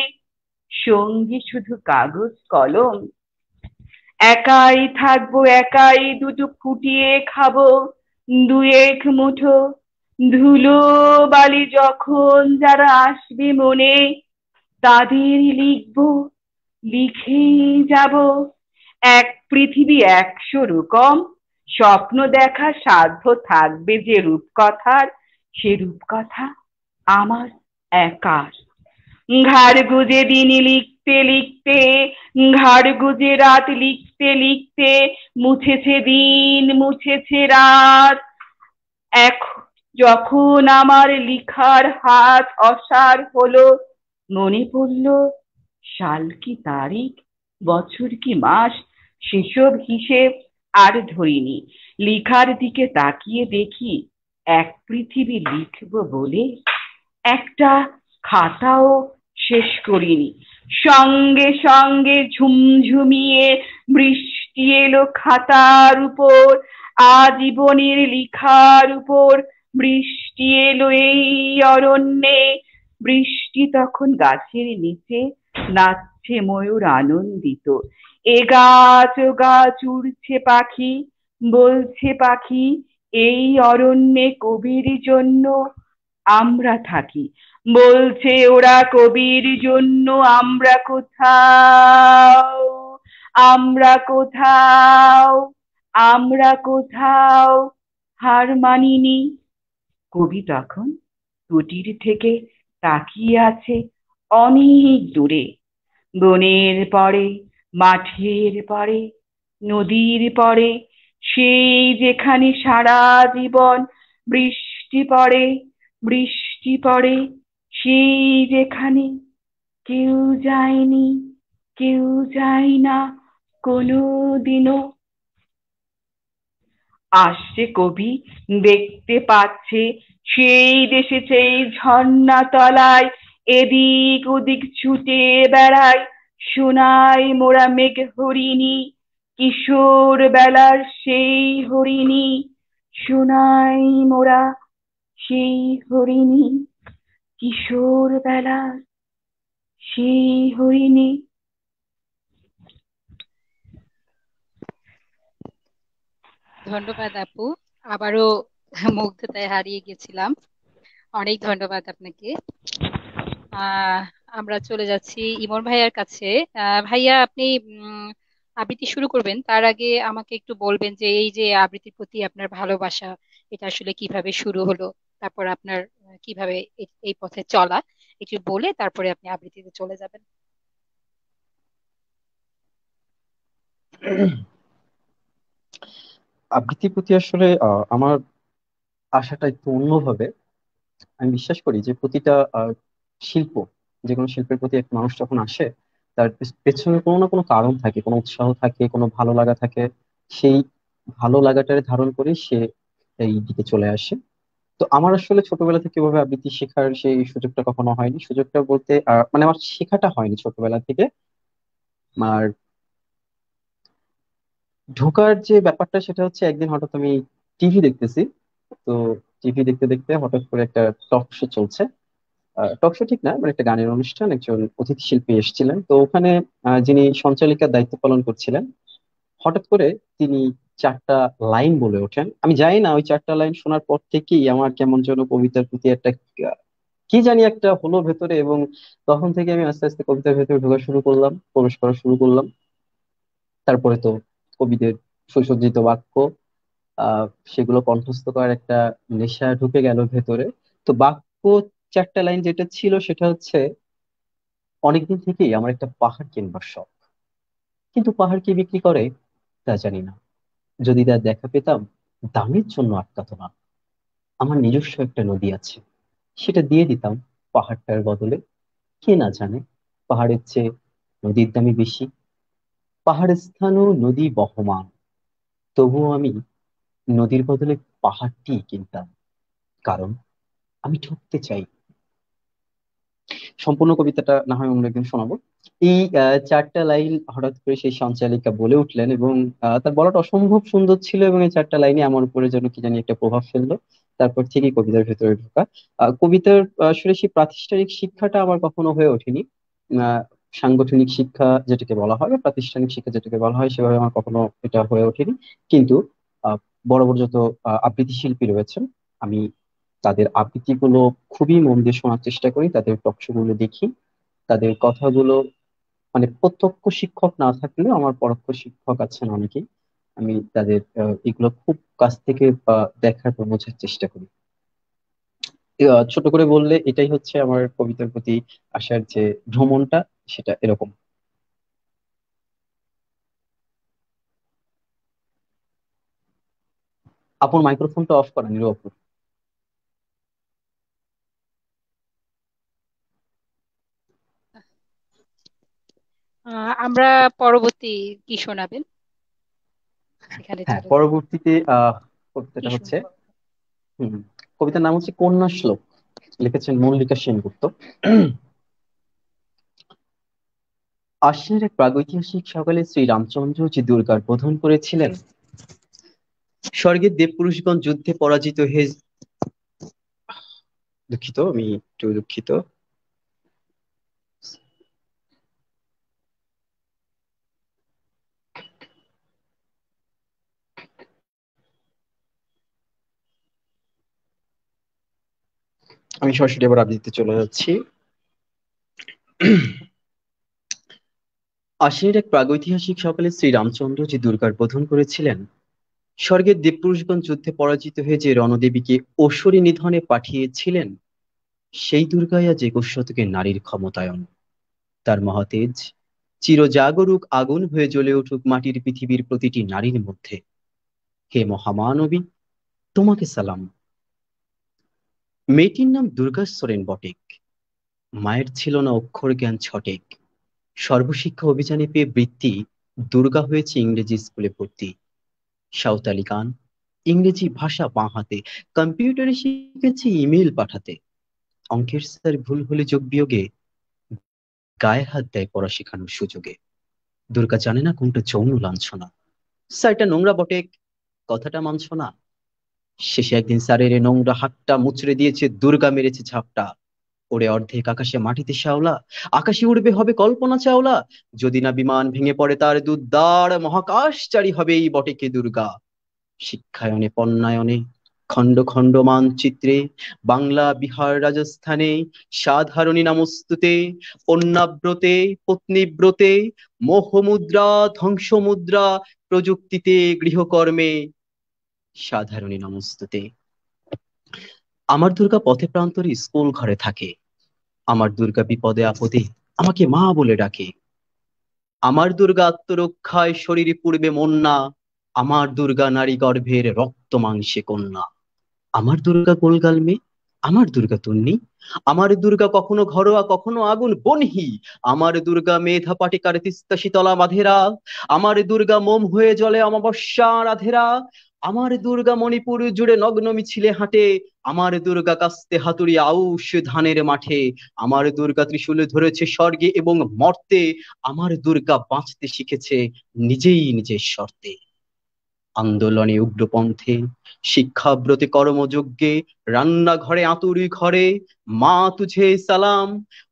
সঙ্গী শুধু কাগজ কলম। একাই থাকবো, একাই দুটো ফুটিয়ে খাবো দু এক মুঠো। ধুলো বালি যখন যারা আসবে মনে, তাদের লিখবো, লিখেই যাব। এক পৃথিবী 100 রকম স্বপ্ন দেখা সাধ্য থাকবে যে রূপকথার, সে রূপকথা আমার একার। ঘাড় গুজে দিন লিখতে লিখতে, ঘাড় গুজে রাত লিখতে লিখতে, মুছেছে দিন মুছেছে রাত। এখন যখন আমার লিখার হাত অসাড় হলো, মনে পড়ল সাল কি তারিখ, বছর কি মাস, সেসব হিসেব আর ধরিনি। লিখার দিকে তাকিয়ে দেখি এক পৃথিবী লিখবো বলে একটা খাতাও শেষ করিনি। সঙ্গে সঙ্গে ঝুমঝুমিয়ে বৃষ্টি এলো খাতার উপর, আজীবনের লিখার উপর। বৃষ্টি এলো এই অরণ্যে, বৃষ্টি তখন গাছের নিচে নাচছে ময়ূর আনন্দিত। এ গাছ ও গাছ উড়ছে পাখি, বলছে পাখি এই অরণ্যে কবির জন্য আমরা থাকি। বলছে ওরা কবির জন্য আমরা কোথাও, আমরা কোথাও, আমরা কোথাও হার মানিনি। কবি তখন কুটির থেকে তাকিয়ে আছে অনেক দূরে, বনের পরে, মাঠের পরে, নদীর পরে, সেই যেখানে সারা জীবন বৃষ্টি পড়ে, বৃষ্টি পড়ে, সেই যেখানে কেউ যায়নি, কেউ যায় না কোনো দিনও। আসছে কবি, দেখতে পাচ্ছে সেই দেশে সেই ঝর্ণা তলায় এদিক ওদিক ছুটে বেড়ায় সোনায় মোরা মেঘ হরিণী, কিশোর বেলার সেই হরিণী, সোনায় মোরা সেই হরিণী, কিশোর বেলার সেই হরিণী। ধন্যবাদ আপু, আবারও মুগ্ধতায় হারিয়ে গেছিলাম। অনেক ধন্যবাদ আপনাকে। আহ আমরা চলে যাচ্ছি ইমন ভাইয়ার কাছে। ভাইয়া, আপনি আবৃত্তি শুরু করবেন তার আগে আমাকে একটু বলবেন যে এই যে আবৃত্তির প্রতি আপনার ভালোবাসা, এটা আসলে কিভাবে শুরু হলো, তারপর আপনার কিভাবে এই পথে চলা, একটু বলে তারপরে আপনি আবৃত্তিতে চলে যাবেন। আবৃত্তির প্রতি আসলে আমার আশাটা একটু অন্যভাবে। আমি বিশ্বাস করি যে প্রতিটা শিল্প, যে কোনো শিল্পের প্রতি একটা মানুষ যখন আসে, তার পেছনে কোনো না কোনো কারণ থাকে, কোনো উৎসাহ থাকে, কোনো ভালো লাগা থাকে। সেই ভালো লাগাটারে ধারণ করে সে এই দিকে চলে আসে। তো আমার আসলে ছোটবেলা থেকে এভাবে আবৃত্তি শেখার সেই সুযোগটা কখনো হয়নি। সুযোগটা বলতে মানে আমার শেখাটা হয়নি ছোটবেলা থেকে। আর ঢোকার যে ব্যাপারটা সেটা হচ্ছে একদিন হঠাৎ আমি টিভি দেখতেছি। তো টিভি দেখতে দেখতে হঠাৎ করে একটা টক শো চলছে। টক শো ঠিক না, মানে একটা গানের অনুষ্ঠান, একজন অতিথি শিল্পী এসেছিলেন। তো ওখানে যিনি সঞ্চালিকার দায়িত্ব পালন করছিলেন, হঠাৎ করে তিনি চারটা লাইন বলে ওঠেন। আমি জানি না, ওই চারটা লাইন শোনার পর থেকেই আমার কেমন যেন কবিতার প্রতি একটা কি জানি একটা হলো ভেতরে। এবং তখন থেকে আমি আস্তে আস্তে কবিতার ভেতরে ঢোকা শুরু করলাম, প্রবেশ করা শুরু করলাম। তারপরে তো কবিদের সুসজ্জিত বাক্য, আহ সেগুলো কণ্ঠস্থ করার একটা নেশা ঢুকে গেল ভেতরে। তো বাক্য চারটা লাইন যেটা ছিল সেটা হচ্ছে, অনেকদিন থেকেই আমার একটা পাহাড় কিনবার শখ, কিন্তু পাহাড় কি বিক্রি করে তা জানি না। যদি তার দেখা পেতাম, দামের জন্য আটকাতো না। আমার নিজস্ব একটা নদী আছে, সেটা দিয়ে দিতাম পাহাড়টার বদলে। কে না জানে পাহাড়ের চেয়ে নদীর দামই বেশি। পাহাড় স্থানও নদী বহমান, তবুও আমি নদীর বদলে পাহাড়টি কিনতাম, কারণ আমি ঠকতে চাই। সম্পূর্ণ কবিতাটা না হয় অন্য একদিন শোনাবো। এই চারটা লাইন হঠাৎ করে সেই সঞ্চালিকা বলে উঠলেন, এবং তার বলাটা অসম্ভব সুন্দর ছিল, এবং এই চারটা লাইনে আমার উপরে যেন কি জানি একটা প্রভাব ফেললো। তারপর থেকেই কবিতার ভেতরে ঢোকা। কবিতার আসলে সেই প্রাতিষ্ঠানিক শিক্ষাটা আমার কখনো হয়ে ওঠেনি। আহ সাংগঠনিক শিক্ষা যেটাকে বলা হয় বা প্রাতিষ্ঠানিক শিক্ষা যেটাকে বলা হয়, সেভাবে আমার কখনো এটা হয়ে ওঠেনি। কিন্তু আহ বড় বড় যত আবৃত্তি শিল্পী রয়েছেন, আমি তাদের আবৃত্তিগুলো খুবই মন দিয়ে শোনার চেষ্টা করি, তাদের টক শো গুলো দেখি, তাদের কথাগুলো, মানে প্রত্যক্ষ শিক্ষক না থাকলেও আমার পরোক্ষ শিক্ষক আছেন অনেকেই। আমি তাদের এগুলো খুব কাছ থেকে দেখার পর বোঝার চেষ্টা করি। ছোট করে বললে এটাই হচ্ছে আমার কবিতার প্রতি আসার যে ভ্রমণটা, সেটা এরকম। আপুর মাইক্রোফোনটা অফ করেন, নিরু আপু। আমরা পরবর্তী কি শোনাবেন সেখানে হ্যাঁ, চলে যাব। পরবর্তীতে কি কবিতাটা হচ্ছে, শুনবো? হুম, কবিতার নাম হচ্ছে কন্যা শ্লোক, লিখেছেন মল্লিকা সেনগুপ্ত। আশ্বিনের এক প্রাগৈতিহাসিক সকালে শ্রী রামচন্দ্র যে দুর্গার বোধন করেছিলেন, স্বর্গের দেবপুরুষগণ যুদ্ধে পরাজিত হয়ে, দুঃখিত, আমি একটু দুঃখিত, আমি সরাসরি আবার আবৃত্তিতে চলে যাচ্ছি। আশ্বিনের এক প্রাগৈতিহাসিক সকালে শ্রী রামচন্দ্র যে দুর্গার বোধন করেছিলেন, স্বর্গের দেবপুরুষগণ যুদ্ধে পরাজিত হয়ে যে রণদেবীকে অসুরী নিধনে পাঠিয়েছিলেন, সেই দুর্গাই আজ 21 শতকের নারীর ক্ষমতায়ন। তার মহাতেজ চিরজাগরুক আগুন হয়ে জ্বলে উঠুক মাটির পৃথিবীর প্রতিটি নারীর মধ্যে। হে মহামানবী, তোমাকে সালাম। মেয়েটির নাম দুর্গা সোরেন বটেক। মায়ের ছিল না অক্ষর জ্ঞান ছটেক। সর্বশিক্ষা অভিযানে পেয়ে বৃত্তি, দুর্গা হয়েছে ইংরেজি স্কুলে ভর্তি। সাঁওতালি গান, ইংরেজি ভাষা বাঁ হাতে, কম্পিউটারে শিখেছি ইমেল পাঠাতে। অঙ্কের স্যার ভুল হলে যোগ বিয়োগে গায়ে হাত দেয় পড়া শেখানোর সুযোগে। দুর্গা জানে না কোনটা যৌন লাঞ্ছনা। স্যারটা নোংরা বটে, কথাটা মানছ না। শেষে একদিন স্যারের এ নোংরা হাতটা মুচড়ে দিয়েছে দুর্গা, মেরেছে ঝাপটা। ওরে অর্ধেক আকাশে মাটিতে শ্যাওলা, আকাশে উড়বে হবে কল্পনা চাওলা। যদি না বিমান ভেঙে পড়ে তার দুদ্দার, মহাকাশচারী হবে এই বটেকে দুর্গা। শিক্ষায়নে পণ্যায়নে, খণ্ড খণ্ড মানচিত্রে, বাংলা বিহার রাজস্থানে, সাধারণী নামস্তুতে, কন্যাব্রতে পত্নীব্রতে, মোহমুদ্রা ধ্বংসমুদ্রা, প্রযুক্তিতে গৃহকর্মে, সাধারণী নমস্তুতে। আমার দুর্গা পথে প্রান্তরে স্কুল ঘরে থাকে। আমার দুর্গা বিপদে আপদে আমাকে মা বলে ডাকে। আমার দুর্গা আত্মরক্ষায় শরীর পূর্বে মন না। আমার দুর্গা নারী গর্ভের রক্ত মাংসে কন্যা। আমার দুর্গা গোলগাল মেয়ে, আমার দুর্গা তুন্নি। আমার দুর্গা কখনো ঘরোয়া কখনো আগুন বনহি। আমার দুর্গা মেধা পাটিকার তিস্তা শীতলা মাধেরা। আমার দুর্গা মোম হয়ে জ্বলে অমাবস্যা রাধেরা। আমার দুর্গা মণিপুর জুড়ে নগ্ন মিছিলে হাঁটে। আমার দুর্গা কাস্তে হাতুড়ি আউশ ধানের মাঠে। আমার দুর্গা ত্রিশূল ধরেছে স্বর্গে এবং মর্তে। আমার দুর্গা বাঁচতে শিখেছে নিজেই নিজের শর্তে। আন্দোলনে উগ্রপন্থে, শিক্ষাব্রতে কর্মযজ্ঞে, রান্নাঘরে আতুরি ঘরে, মা তুঝে সালাম।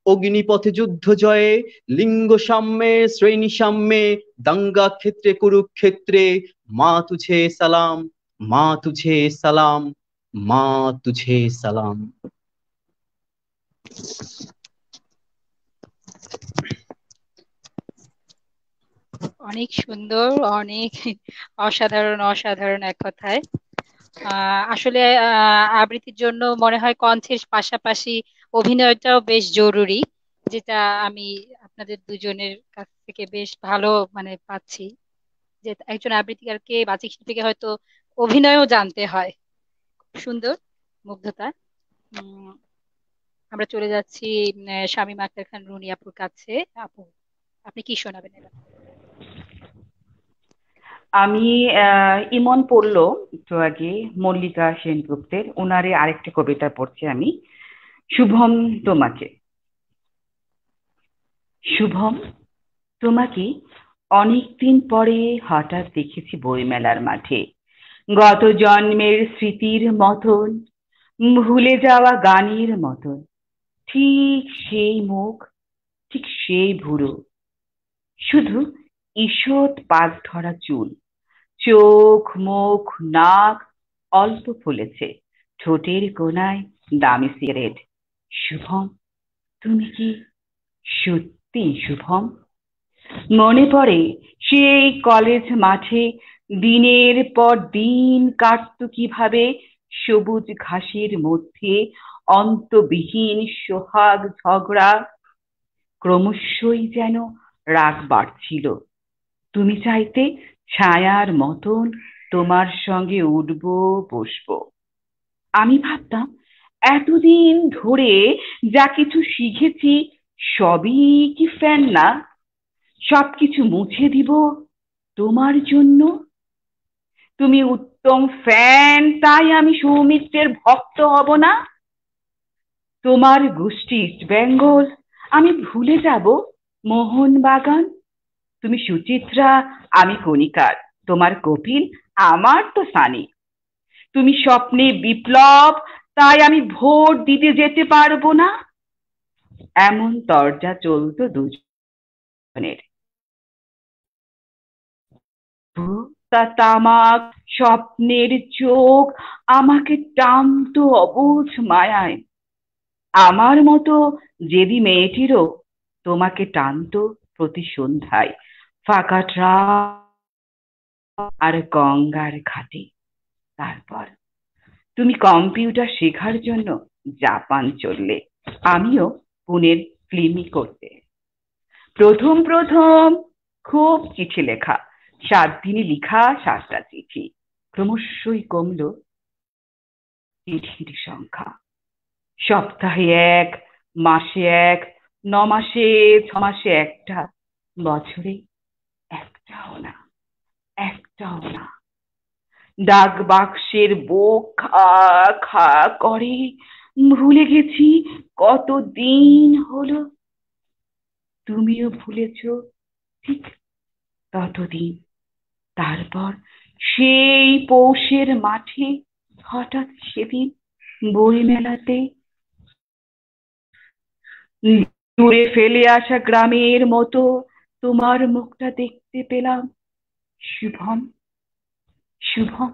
অগ্নিপথে যুদ্ধ জয়ে, লিঙ্গ সাম্যে শ্রেণী সাম্যে, দাঙ্গা ক্ষেত্রে কুরুক্ষেত্রে, মা তুঝে সালাম, মা তুঝে সালাম, মা তুঝে সালাম। অনেক সুন্দর, অনেক অসাধারণ, অসাধারণ এক কথায়। আসলে আবৃত্তির জন্য মনে হয় কণ্ঠের পাশাপাশি অভিনয়টাও বেশ জরুরি, যেটা আমি আপনাদের দুজনের কাছ থেকে বেশ ভালো মানে পাচ্ছি, যে একজন আবৃত্তিকারকে, বাচিক শিল্পীকে হয়তো অভিনয়ও জানতে হয়। সুন্দর, মুগ্ধতা। উম, আমরা চলে যাচ্ছি শামীম আক্তার খান রুনি আপুর কাছে। আপু, আপনি কি শোনাবেন এবার? আমি ইমন পড়লো একটু আগে, মল্লিকা সেনগুপ্তের, ওনারে আরেকটা কবিতা পড়ছি আমি। শুভম তোমাকে। শুভম তোমাকে অনেকদিন পরে হঠাৎ দেখেছি বইমেলার মাঠে। গত জন্মের স্মৃতির মতন, ভুলে যাওয়া গানের মতন। ঠিক সেই মুখ, ঠিক সেই ভুরু, শুধু ঈষৎ পাক ধরা চুল। চোখ মুখ নাক অল্প ফুলেছে, ঠোঁটের কোণায় দামি সিগারেট। শুভম তুমি কি সত্যি শুভম? মনে পড়ে সেই কলেজ মাঠে দিনের পর দিন কাটতো কিভাবে সবুজ ঘাসের মধ্যে, অন্তবিহীন সোহাগ ঝগড়া। ক্রমশই যেন রাগ বাড়ছিল। তুমি চাইতে ছায়ার মতন তোমার সঙ্গে উঠবো বসবো। আমি ভাবতাম এতদিন ধরে যা কিছু শিখেছি সবই কি ফ্যান না, সবকিছু মুছে দিব তোমার জন্য। তুমি উত্তম ফ্যান, তাই আমি সৌমিত্রের ভক্ত হব না। তোমার গোষ্ঠী ইস্ট বেঙ্গল, আমি ভুলে যাব মোহনবাগান। তুমি সুচিত্রা, আমি কণিকার, তোমার কপিল, আমার তো সানি। তুমি স্বপ্নে বিপ্লব, তাই আমি ভোট দিতে যেতে পারবো না। এমন তরজা চলতো দুজনের। তা তামাক স্বপ্নের চোখ আমাকে টানতো অবুঝ মায়ায়। আমার মতো জেদি মেয়েটিরও তোমাকে টানতো প্রতি সন্ধ্যায় ফাঁকা ট্রাম আর গঙ্গার ঘাটে। তারপর তুমি কম্পিউটার শেখার জন্য জাপান চললে, আমিও পুনের ফিল্মি করতে। প্রথম প্রথম খুব চিঠি লেখা, 7 দিনে লিখা 7টা চিঠি। ক্রমশই কমলো চিঠির সংখ্যা। সপ্তাহে এক, মাসে এক, 9 মাসে 6 মাসে একটা, বছরে একটাও না, একটাও না। ডাক বাক্সের বুক খা খা করে। ভুলে গেছি কত দিন হলো। তুমিও ভুলেছ ঠিক ততদিন। তারপর সেই পৌষের মাঠে হঠাৎ সেদিন বই মেলাতে দূরে ফেলে আসা গ্রামের মতো তোমার মুখটা দেখতে পেলাম। শুভম, শুভম,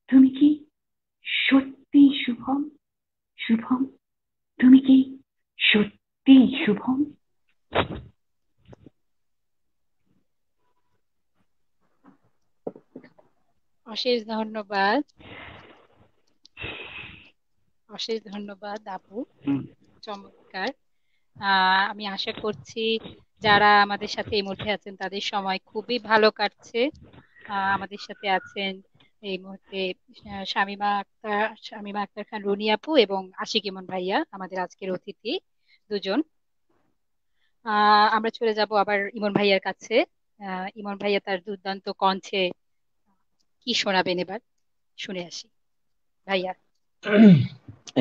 তুমি কি সত্যি শুভম? শুভম, তুমি কি সত্যি শুভম? অশেষ ধন্যবাদ, অশেষ ধন্যবাদ আপু। হুম, চমৎকার। আমি আশা করছি যারা আমাদের সাথে এই মুহূর্তে আছেন তাদের সময় খুবই ভালো কাটছে। আমাদের সাথে আছেন এই মুহূর্তে শামীমা আক্তার খান রুনি আপু এবং আশিক ইমন ভাইয়া, আমাদের আজকের অতিথি দুজন। আমরা চলে যাব আবার ইমন ভাইয়ার কাছে। ইমন ভাইয়া তার দুর্দান্ত কণ্ঠে কি শোনাবেন এবার, শুনে আসি ভাইয়া।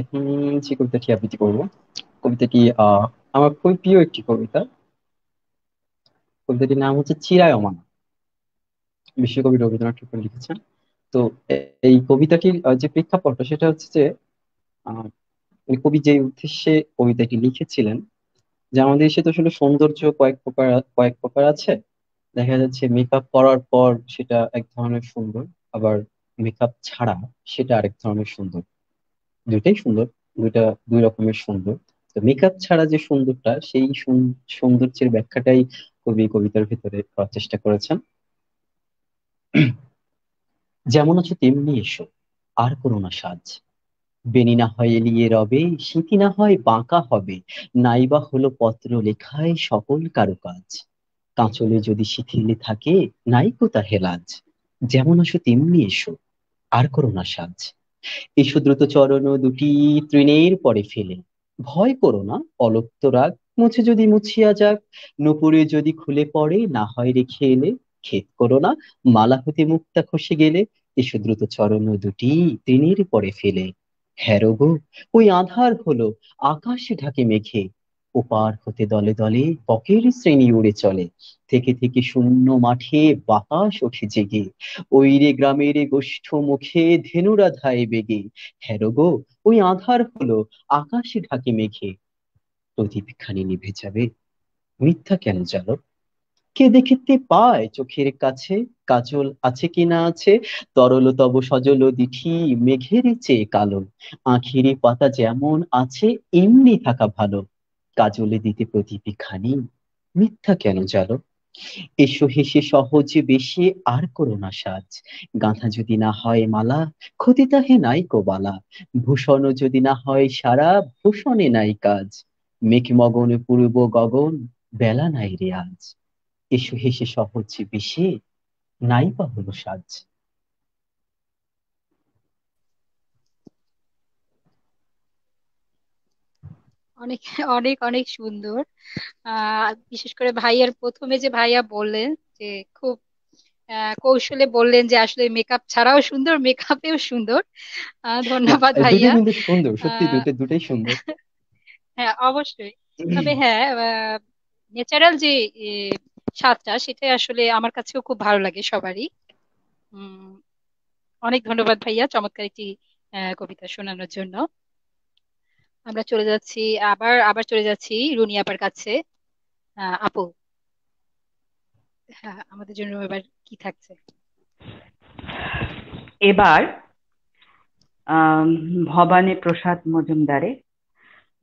এখন যে কবিতাটি আবৃত্তি করবো, কবিতাটি আমার খুবই প্রিয় একটি কবিতা। কবিতাটির নাম হচ্ছে চিরায় অমানা। বিশ্বকবি রবীন্দ্রনাথ ঠাকুর লিখেছেন। তো এই কবিতাটির যে প্রেক্ষাপট সেটা হচ্ছে যে আহ কবি যে উদ্দেশ্যে কবিতাটি লিখেছিলেন, যে আমাদের দেশে তো আসলে সৌন্দর্য কয়েক প্রকার আছে। দেখা যাচ্ছে মেকআপ করার পর সেটা এক ধরনের সুন্দর, আবার মেকআপ ছাড়া সেটা আরেক ধরনের সুন্দর। দুইটাই সুন্দর, দুই রকমের সুন্দর। তো মেকআপ ছাড়া যে সুন্দরটা, সেই সৌন্দর্যের ব্যাখ্যাটাই কবি কবিতার ভিতরে করার চেষ্টা করেছেন। যেমন আছো তেমনি এসো, আর করো না সাজ। বেনি না হয় এলিয়ে রবে, স্মৃতি না হয় বাঁকা হবে, নাইবা হলো পত্র লেখায় সকল কারুকাজ। কাঁচলে যদি শিথিলে থাকে, নাইকো তাহে লাজ। যেমন আসো তেমনি এসো, আর করো না সাজ। এসো দ্রুত চরণ দুটি তৃণের পরে ফেলে, ভয় করো না অলক্ত রাগ, মুছে যদি মুছিয়া যাক। নূপুরে যদি খুলে পড়ে, না হয় রেখে এলে, খেদ করো না মালা হতে মুক্তা খসে গেলে। এসো দ্রুত চরণ দুটি তৃণের পরে ফেলে। হ্যারো গো, ওই আঁধার হলো আকাশে ঢাকে মেঘে, ওপার হতে দলে দলে বকের শ্রেণী উড়ে চলে। থেকে থেকে শূন্য মাঠে বাতাস ওঠে জেগে, ওই রে গ্রামের গোষ্ঠ মুখে ধেনুরা ধায় বেগে। হ্যারো গো, ওই আঁধার হলো আকাশে ঢাকে মেঘে, প্রদীপ খানি নিভে যাবে, মিথ্যা কেন জানো? কে দেখিতে পায় চোখের কাছে, কাজল আছে কি না আছে, তরল তব সজল দিঠি মেঘের চেয়ে কালো। আঁখির পাতা যেমন আছে এমনি থাকা ভালো, কাজলে দিতে প্রদীপ খানি, মিথ্যা কেন জানো? এসো হেসে সহজে বেশি আর করো না সাজ, গাঁথা যদি না হয় মালা, ক্ষতি তাহে নাই কোবালা, ভূষণ যদি না হয় সারা, ভূষণে নাই কাজ, মেঘ মগন পূর্ব গগন, বেলা নাই রে আজ। এসো হেসে সহজে বেশি, নাই বা হলো সাজ। অনেক অনেক অনেক সুন্দর। বিশেষ করে ভাইয়ার প্রথমে যে ভাইয়া বললেন যে খুব কৌশলে বললেন যে আসলে মেকআপ ছাড়াও সুন্দর, মেকআপেও সুন্দর। না, ধন্যবাদ দুটোই ভাইয়া। কিন্তু সুন্দর, সত্যি আহ, দুটোই সুন্দর। হ্যাঁ, অবশ্যই। তবে হ্যাঁ, ন্যাচারাল যে এ, স্বাদটা সেটাই আসলে আমার কাছেও খুব ভালো লাগে সবারই। উম, অনেক ধন্যবাদ ভাইয়া চমৎকার একটি কবিতা শোনানোর জন্য। আমরা চলে যাচ্ছি, আবার আবার চলে যাচ্ছি রুনি আপার কাছে। আপু, হ্যাঁ, আমাদের জন্য এবার কি থাকছে? এবার আম, ভবানী প্রসাদ মজুমদারের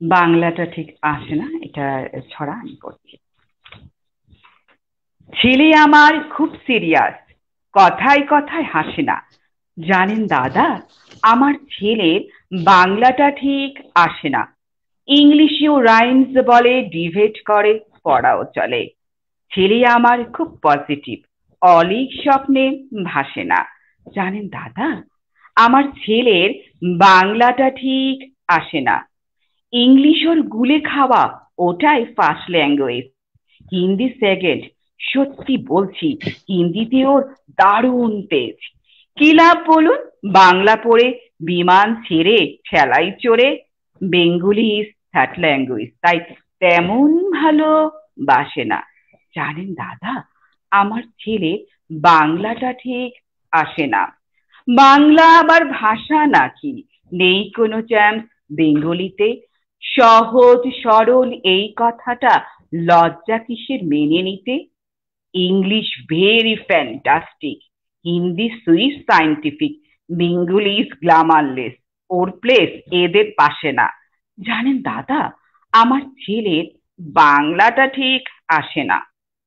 বাংলাটা ঠিক আসে না, এটা ছড়া আমি করছি। ছেলে আমার খুব সিরিয়াস, কথায় কথায় হাসে না। জানেন দাদা, আমার ছেলের বাংলাটা ঠিক আসে না। ইংলিশেও রাইমস বলে, ডিবেট করে, পড়াও চলে। ছেলে আমার খুব পজিটিভ, অলিক স্বপ্নে ভাসে না। জানেন দাদা, আমার ছেলের বাংলাটা ঠিক আসে না। ইংলিশ ওর গুলে খাওয়া, ওটাই ফার্স্ট ল্যাঙ্গুয়েজ। হিন্দি সেকেন্ড, সত্যি বলছি, হিন্দিতে ওর দারুণ তেজ। কি লাভ বলুন বাংলা পড়ে, বিমান ছেড়ে ঠেলাই চড়ে। বেঙ্গলি ইজ থার্ড ল্যাঙ্গুয়েজ, তাই তেমন ভালো বাসে না। জানেন দাদা, আমার ছেলে বাংলাটা ঠিক আসে না। বাংলা আবার ভাষা নাকি, নেই কোনো চ্যাম্প বেঙ্গলিতে। সহজ সরল এই কথাটা লজ্জা কিসের মেনে নিতে। ইংলিশ ভেরি ফ্যান্টাস্টিক, হিন্দি সুইস সাইন্টিফিক, বেঙ্গলি ইজ গ্লামারলেস, ওর প্লেস এদের পাশে না। জানেন দাদা, আমার ছেলের বাংলাটা ঠিক আসে না।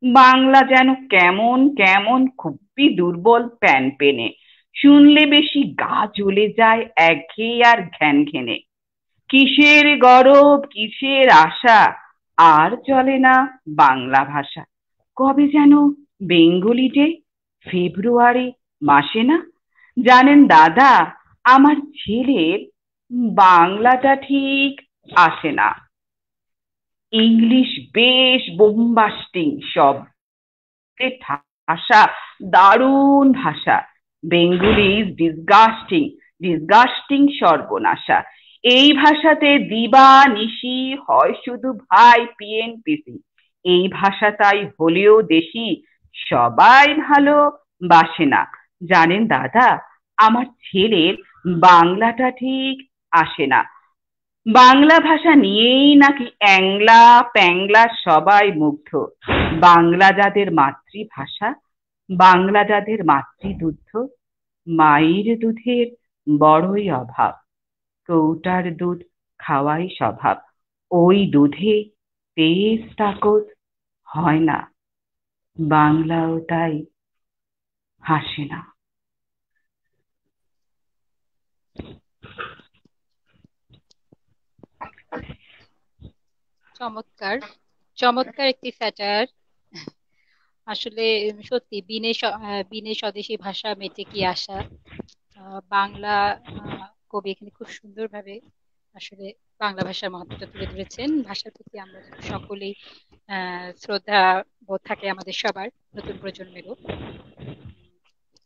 বাংলা যেন কেমন কেমন খুবই দুর্বল প্যান পেনে, শুনলে বেশি গা জ্বলে যায় একঘেয়ে আর ঘ্যান ঘেনে। কিসের গরব কিসের আশা, আর চলে না বাংলা ভাষা। কবে যেন বেঙ্গলি ডে, ফেব্রুয়ারি মাসে না। জানেন দাদা, আমার ছেলের বাংলাটা ঠিক আসে না। ইংলিশ বেশ বোম্বাস্টিং সব, ভাষা দারুণ ভাষা। বেঙ্গলি ইজ ডিসগাস্টিং, ডিসগাস্টিং সর্বনাশা। এই ভাষাতে দিবা নিশি হয় শুধু ভাই পিএনপিসি। এই ভাষা তাই হলেও দেশি, সবাই ভালো বাসে না। জানেন দাদা, আমার ছেলের বাংলাটা ঠিক আসে না। বাংলা ভাষা নিয়েই নাকি অ্যাংলা প্যাংলা সবাই মুগ্ধ। বাংলা যাদের মাতৃভাষা, বাংলা যাদের মাতৃদুগ্ধ, মায়ের দুধের বড়ই অভাব, কৌটার দুধ খাওয়াই স্বভাব। ওই দুধে তেজ তাকত হয় না, বাংলাও তাই হাসে না। চমৎকার, চমৎকার একটি স্যাটার। আসলে সত্যি বিনে স্বদেশী ভাষা মেটে কি আশা। বাংলা কবি এখানে খুব সুন্দরভাবে আসলে বাংলা ভাষার মহত্বটা তুলে ধরেছেন। ভাষার প্রতি আমরা যেন সকলেই শ্রদ্ধা বোধ থাকে আমাদের সবার, নতুন প্রজন্মেরও।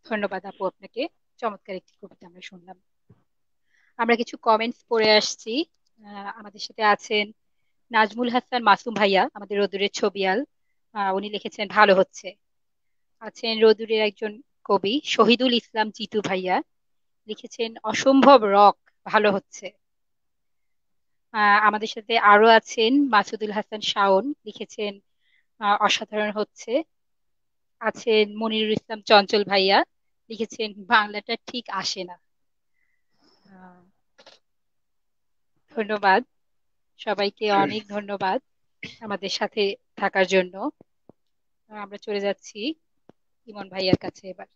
ধন্যবাদ আপু আপনাকে। চমৎকার একটি কবিতা আমরা শুনলাম। আমরা কিছু কমেন্টস পড়ে আসছি। আমাদের সাথে আছেন নাজমুল হাসান মাসুম ভাইয়া, আমাদের রোদুরের ছবিয়াল। উনি লিখেছেন ভালো হচ্ছে। আছেন রোদুরের একজন কবি শহীদুল ইসলাম জিতু ভাইয়া, লিখেছেন অসম্ভব রক, ভালো হচ্ছে। আমাদের সাথে আরো আছেন মাসুদুল হাসান শাওন, লিখেছেন অসাধারণ হচ্ছে। আছেন মনিরুল ইসলাম চঞ্চল ভাইয়া, লিখেছেন বাংলাটা ঠিক আসে না। আহ, ধন্যবাদ সবাইকে, অনেক ধন্যবাদ আমাদের সাথে থাকার জন্য। আমরা চলে যাচ্ছি ইমন ভাইয়ার কাছে এবার।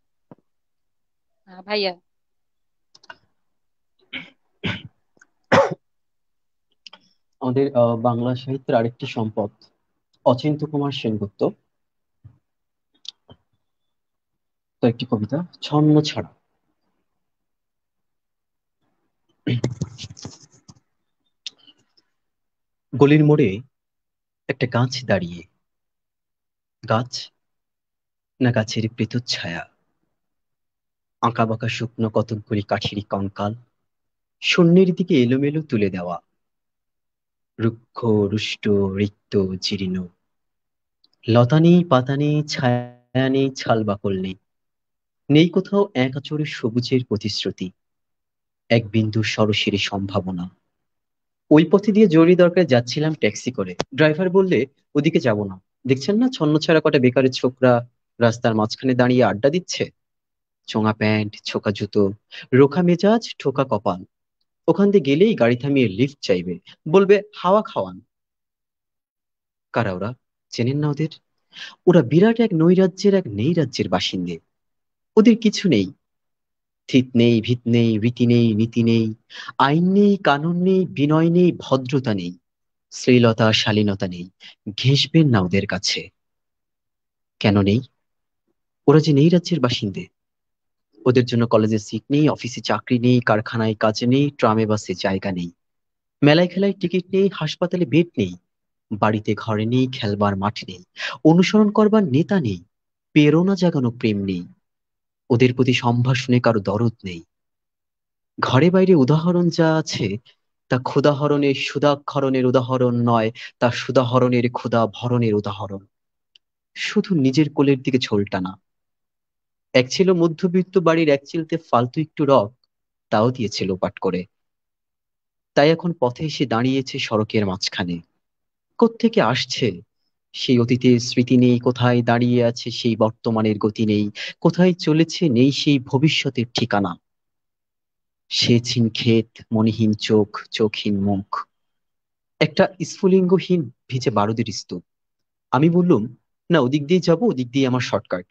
ভাইয়া। আমাদের বাংলা সাহিত্যের আরেকটি সম্পদ অচিন্ত্য কুমার সেনগুপ্ত তো একটি কবিতা ছন্ন ছাড়া। গলির মোড়ে একটা গাছ দাঁড়িয়ে, গাছ না গাছের ছায়া, আঁকা বাঁকা শুকনো কতকগুলি কাঠেরই কঙ্কাল শূন্যের দিকে এলোমেলো তুলে দেওয়া, রুক্ষ রুষ্ট রিক্ত জীর্ণ, লতা নেই পাতা নেই ছায়া নেই ছাল বাকল নেই, নেই কোথাও এক আঁচড়ে সবুজের প্রতিশ্রুতি, এক বিন্দু সরসের সম্ভাবনা। ওই পথে দিয়ে জরুরি দরকারে যাচ্ছিলাম ট্যাক্সি করে, ড্রাইভার বললে ওদিকে যাব না, দেখছেন না ছন্নছাড়া কটা বেকারের ছোকরা রাস্তার মাঝখানে দাঁড়িয়ে আড্ডা দিচ্ছে, চোঙা প্যান্ট ছোকা জুতো, রোখা মেজাজ ঠোকা কপাল, ওখান দিয়ে গেলেই গাড়ি থামিয়ে লিফট চাইবে, বলবে হাওয়া খাওয়ান। কারা ওরা? চেনেন না ওদের? ওরা বিরাট এক নৈরাজ্যের এক নেই রাজ্যের বাসিন্দে। ওদের কিছু নেই, থিত নেই ভিত নেই রীতি নেই নীতি নেই, আইন নেই কানুন নেই বিনয় নেই ভদ্রতা নেই, শ্লীলতা শালীনতা নেই। ঘেঁষবেন না ওদের কাছে। কেন নেই? ওরা যে নেই রাজ্যের বাসিন্দে। ওদের জন্য কলেজে সিট নেই, অফিসে চাকরি নেই, কারখানায় কাজ নেই, ট্রামে বাসে জায়গা নেই, মেলায় খেলায় টিকিট নেই, হাসপাতালে বেড নেই, বাড়িতে ঘরে নেই, খেলবার মাঠ নেই, অনুসরণ করবার নেতা নেই, প্রেরণা জাগানো প্রেম নেই, ওদের প্রতি সম্ভাষণে কারো দরদ নেই। ঘরে বাইরে উদাহরণ যা আছে তা ক্ষুধাহরণের সুধাক্ষরণের উদাহরণ নয়, তা সুধাহরণের ক্ষুধা ভরণের উদাহরণ। শুধু নিজের কোলের দিকে ঝোল টানা। এক ছিল মধ্যবিত্ত বাড়ির এক চিলতে ফালতু একটু রক, তাও দিয়েছে লোপাট করে। তাই এখন পথে এসে দাঁড়িয়েছে সড়কের মাঝখানে। কোত্থেকে আসছে সেই অতীতের স্মৃতি নেই, কোথায় দাঁড়িয়ে আছে সেই বর্তমানের গতি নেই, কোথায় চলেছে নেই সেই ভবিষ্যতের ঠিকানা। সেচহীন ক্ষেত, মনিহীন চোখ, চোখহীন মুখ, একটা স্ফুলিঙ্গহীন ভিজে বারুদের স্তূপ। আমি বললুম, না ওদিক দিয়ে যাবো, ওদিক দিয়ে আমার শর্টকাট।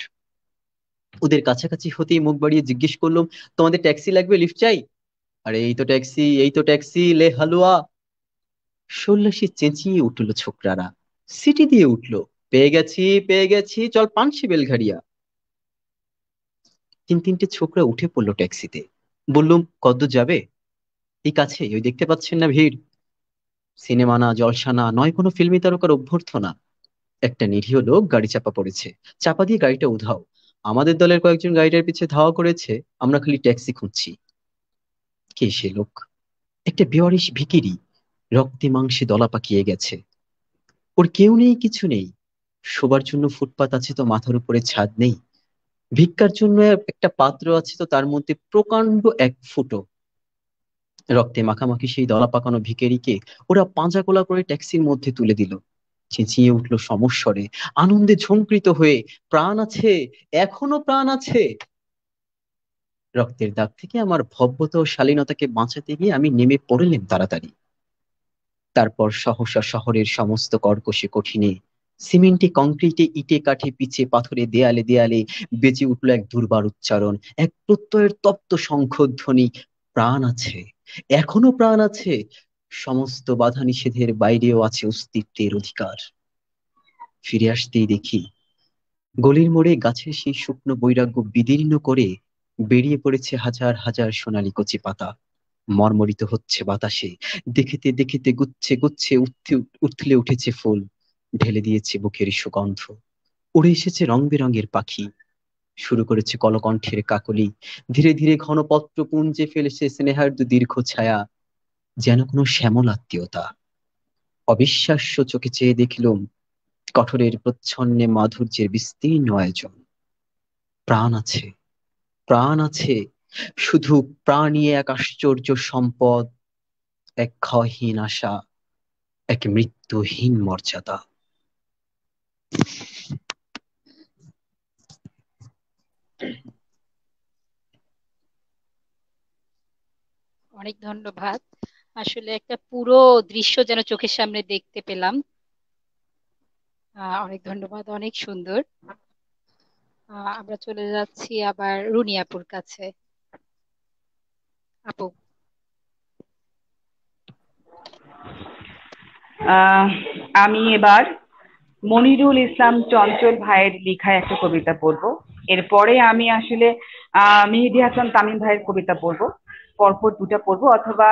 ওদের কাছাকাছি হতেই মুখ বাড়িয়ে জিজ্ঞেস করলাম, তোমাদের ট্যাক্সি লাগবে, লিফট চাই? আরে এই তো ট্যাক্সি, এই তো ট্যাক্সি, লে হালুয়া। সন্ন্যাসী চেঁচিয়ে উঠল ছোকরারা, সিটি দিয়ে উঠল, পেয়ে গেছি পেয়ে গেছি, চল পানসি বেলঘাড়িয়া। তিন তিনটে ছোকরা উঠে পড়লো ট্যাক্সিতে। বললুম, কদ্দূর যাবে? এই কাছে, ওই দেখতে পাচ্ছেন না ভিড়? সিনেমা না, জলসা না, নয় কোনো ফিল্মি তারকার অভ্যর্থনা। একটা নিরীহ লোক গাড়ি চাপা পড়েছে, চাপা দিয়ে গাড়িটা উধাও। আমাদের দলের কয়েকজন গাড়িটার পিছে ধাওয়া করেছে, আমরা খালি ট্যাক্সি খুঁজছি। কে সে লোক? একটা বেওয়ারিশ ভিখিরি, রক্তে মাংসে দলা পাকিয়ে গেছে। ওর কেউ নেই, কিছু নেই। শোবার জন্য ফুটপাত আছে তো মাথার উপরে ছাদ নেই, ভিক্ষার জন্য একটা পাত্র আছে তো তার মধ্যে প্রকাণ্ড এক ফুটো। রক্তে মাখামাখি সেই দলা পাকানো ভিখারিকে ওরা পাঁজা কোলা করে ট্যাক্সির মধ্যে তুলে দিল। চেঁচিয়ে উঠলো সমস্বরে, আনন্দে ঝঙ্কৃত হয়ে, প্রাণ আছে, এখনো প্রাণ আছে। রক্তের দাগ থেকে আমার ভব্যতা ও শালীনতাকে বাঁচাতে গিয়ে আমি নেমে পড়লাম তাড়াতাড়ি। তারপর সহসা শহরের সমস্ত কর্কশে কঠিনে, সিমেন্টে কংক্রিটে ইটে কাঠে পিছে পাথরে দেয়ালে দেয়ালে বেজে উঠল এক দুর্বার উচ্চারণ, এক প্রত্যয়ের তপ্ত শঙ্খধ্বনি। প্রাণ আছে, এখনো প্রাণ আছে, সমস্ত বাধা নিষেধের বাইরেও আছে অস্তিত্বের অধিকার। ফিরে আসতেই দেখি গলির মোড়ে গাছের সেই শুকনো বৈরাগ্য বিদীর্ণ করে বেরিয়ে পড়েছে হাজার হাজার সোনালী কচি পাতা। মর্মরিত হচ্ছে বাতাসে, দেখিতে দেখিতে গুচ্ছে গুচ্ছে উথলে উঠেছে ফুল, ঢেলে দিয়েছে বুকের সুগন্ধ। উড়ে এসেছে রং বেরঙের পাখি, শুরু করেছে কলকণ্ঠের কাকলি, ধীরে ধীরে ঘনপত্র পুঞ্জে ফেলেছে স্নেহার্দ দীর্ঘ ছায়া, যেন কোনো শ্যামল আত্মীয়তা। অবিশ্বাস্য চোখে চেয়ে দেখলুম কঠোরের প্রচ্ছন্নে মাধুর্যের বিস্তীর্ণ আয়োজন। প্রাণ আছে, প্রাণ আছে, শুধু প্রাণী এক আশ্চর্য সম্পদ, এক ক্ষয়হীন আশা, এক মৃত্যুহীন মর্যাদা। অনেক ধন্যবাদ। আসলে একটা পুরো দৃশ্য যেন চোখের সামনে দেখতে পেলাম। অনেক ধন্যবাদ, অনেক সুন্দর। আমরা চলে যাচ্ছি আবার রুনি আপুর কাছে। আপু। আহ, আমি এবার মনিরুল ইসলাম চঞ্চল ভাইয়ের লেখা একটা কবিতা পড়বো। এরপরে আমি আসলে মেহেদী হাসান তামিম ভাইয়ের কবিতা পড়বো। পরপর দুটা পড়বো, অথবা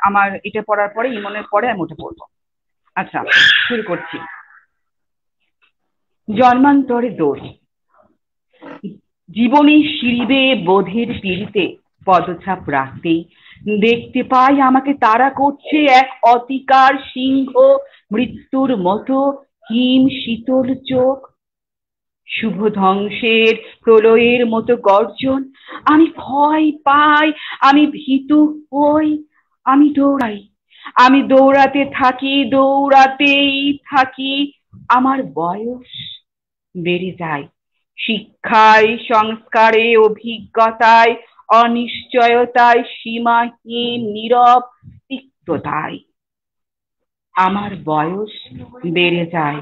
আমার এটা পড়ার পরে ইমনের পরে আমি ওটা পড়বো। আচ্ছা, শুরু করছি। জন্মান্তরে দোষ। জীবনে সিঁড়ি বেয়ে বোধের পিড়িতে পদছাপ রাখতেই দেখতে পাই আমাকে তাড়া করছে এক অতিকার সিংহ, মৃত্যুর মতো হিম শীতল চোখ। শুভ ধ্বংসের প্রলয়ের মতো গর্জন। আমি ভয় পাই, আমি ভীতু হই, আমি দৌড়াই, আমি দৌড়াতে থাকি, দৌড়াতেই থাকি। আমার বয়স বেড়ে যায় শিক্ষায়, সংস্কারে, অভিজ্ঞতায়, অনিশ্চয়তায়, সীমাহীন নীরব তিক্ততায়। আমার বয়স বেড়ে যায়,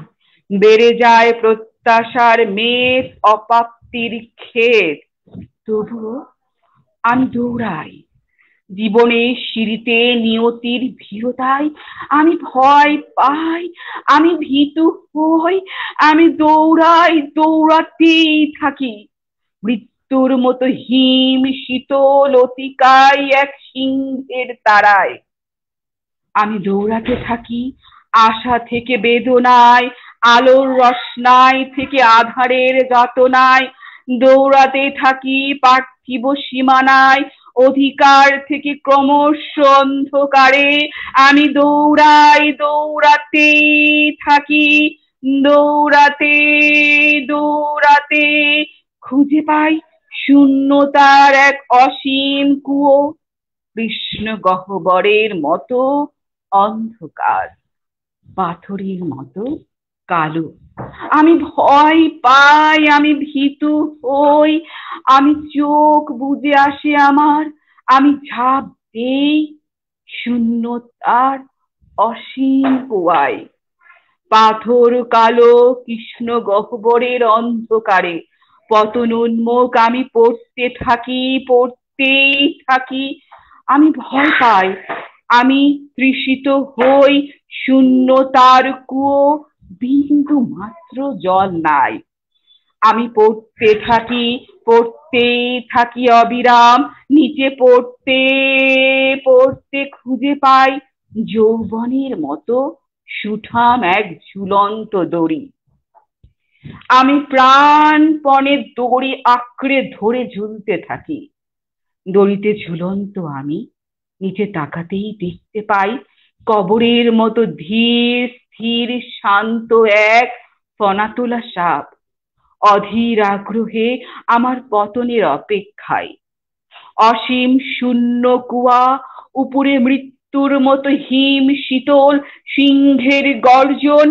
বেড়ে যায় প্রত্যাশার মেদ, অপ্রাপ্তির ক্ষেত। তবুও আমি দৌড়াই জীবনের সিঁড়িতে, নিয়তির ভীরতায়। আমি ভয় পাই, আমি ভীতু হই, আমি দৌড়াই, দৌড়াতেই থাকি। মৃত্যুর মতো হিম শীতল অতিকায় এক সিংহের তাড়ায়। আমি দৌড়াতে থাকি আশা থেকে বেদনায়, আলোর রসনায় থেকে আধারের যাতনায়। দৌড়াতে থাকি পার্থিব সীমানায়, অধিকার থেকে ক্রমশ অন্ধকারে। আমি দৌড়াই, দৌড়াতেই থাকি, দৌড়াতে দৌড়াতে খুঁজে পাই শূন্যতার এক অসীম কুয়ো, কৃষ্ণ গহ্বরের মতো অন্ধকার, পাথরের মতো কালো। আমি ভয় পাই, আমি ভীতু হই, আমি চোখ বুজে আসে আমার, আমি ঝাঁপ দেই শূন্যতার অসীম কুয়ায়। পাথর কালো কৃষ্ণ গহ্বরের অন্ধকারে পতনোন্মুখ আমি পড়তে থাকি, পড়তেই থাকি। আমি ভয় পাই, আমি তৃষিত হই, শূন্যতার কুয়ো, বিন্দু মাত্র জল নাই। আমি পড়তে থাকি, পড়তেই থাকি অবিরাম, নিচে পড়তে পড়তে খুঁজে পাই যৌবনের মতো সুঠাম এক ঝুলন্ত দড়ি। আমি প্রাণপণে দড়ি আঁকড়ে ধরে ঝুলতে থাকি। দড়িতে ঝুলন্ত আমি নিচে তাকাতেই দেখতে পাই কবরের মতো ধীর স্থির শান্ত এক ফনা তোলা সাপ, অধীর আগ্রহে আমার পতনের অপেক্ষায়। অসীম শূন্য কুয়া, উপরে মৃত্যুর মতো হিম শীতল সিংহের গর্জন,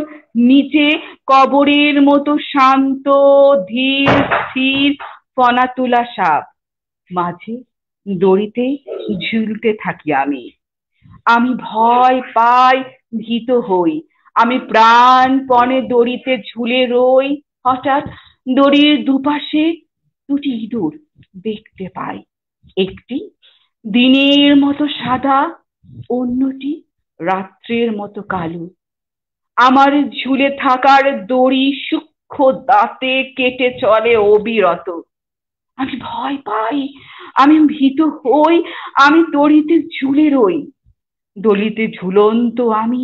নিচে কবরের মতো শান্ত ধীর স্থির ফনা তোলা সাপ। মাঝে দড়িতে ঝুলতে থাকি আমি। আমি ভয় পাই, ভীত হই, আমি প্রাণপণে দড়িতে ঝুলে রই। হঠাৎ দড়ির দুপাশে দুটি ইঁদুর দেখতে পাই। একটি দিনের মতো সাদা, অন্যটি রাত্রের মতো কালো। আমার ঝুলে থাকার দড়ি সূক্ষ্ম দাঁতে কেটে চলে অবিরত। আমি ভয় পাই, আমি ভীত হই, আমি দড়িতে ঝুলে রই। দড়িতে ঝুলন্ত আমি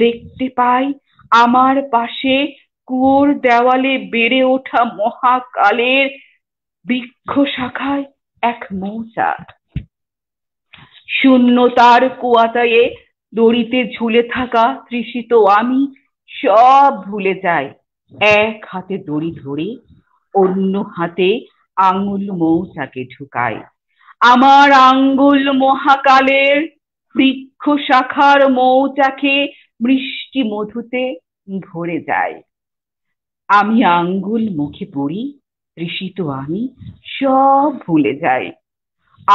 দেখতে পাই আমার পাশে কুয়োর দেওয়ালে বেড়ে ওঠা মহাকালের বৃক্ষ শাখায় এক মৌচাক। শূন্যতার কুয়াটায় দড়িতে ঝুলে থাকা তৃষিত আমি সব ভুলে যাই। এক হাতে দড়ি ধরে অন্য হাতে আঙুল মৌচাকে ঢুকাই। আমার আঙ্গুল মহাকালের বৃক্ষ শাখার মৌচাকে মিষ্টি মধুতে ভরে যায়। আমি আঙ্গুল মুখে পড়ি, তৃষিত আমি সব ভুলে যাই।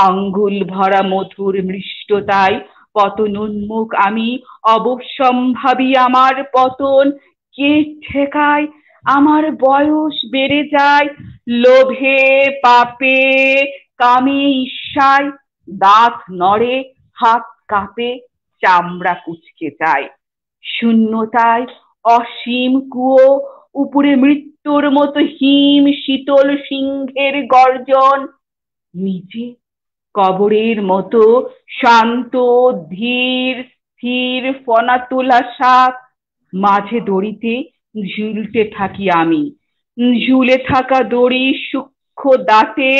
আঙ্গুল ভরা মধুর মৃষ্টতায় পতনোন্মুখ আমি, অবশ্যম্ভাবী আমার পতন। কে ঠেকায় আমার বয়স বেড়ে যায়, লোভে পাপে কামে ঈর্ষায়, দাঁত নড়ে, হাত কাঁপে, চামড়া কুঁচকে যায়। শূন্যতায় অসীম কুয়ো, উপরে মৃত্যুর মতো হিম শীতল সিংহের গর্জন, নিচে কবরের মতো শান্ত ধীর স্থির ফনা তোলা সাপ, মাঝে দড়িতে ঝুলতে থাকি আমি, ঝুলে থাকা দড়ি সূক্ষ্ম দাঁতে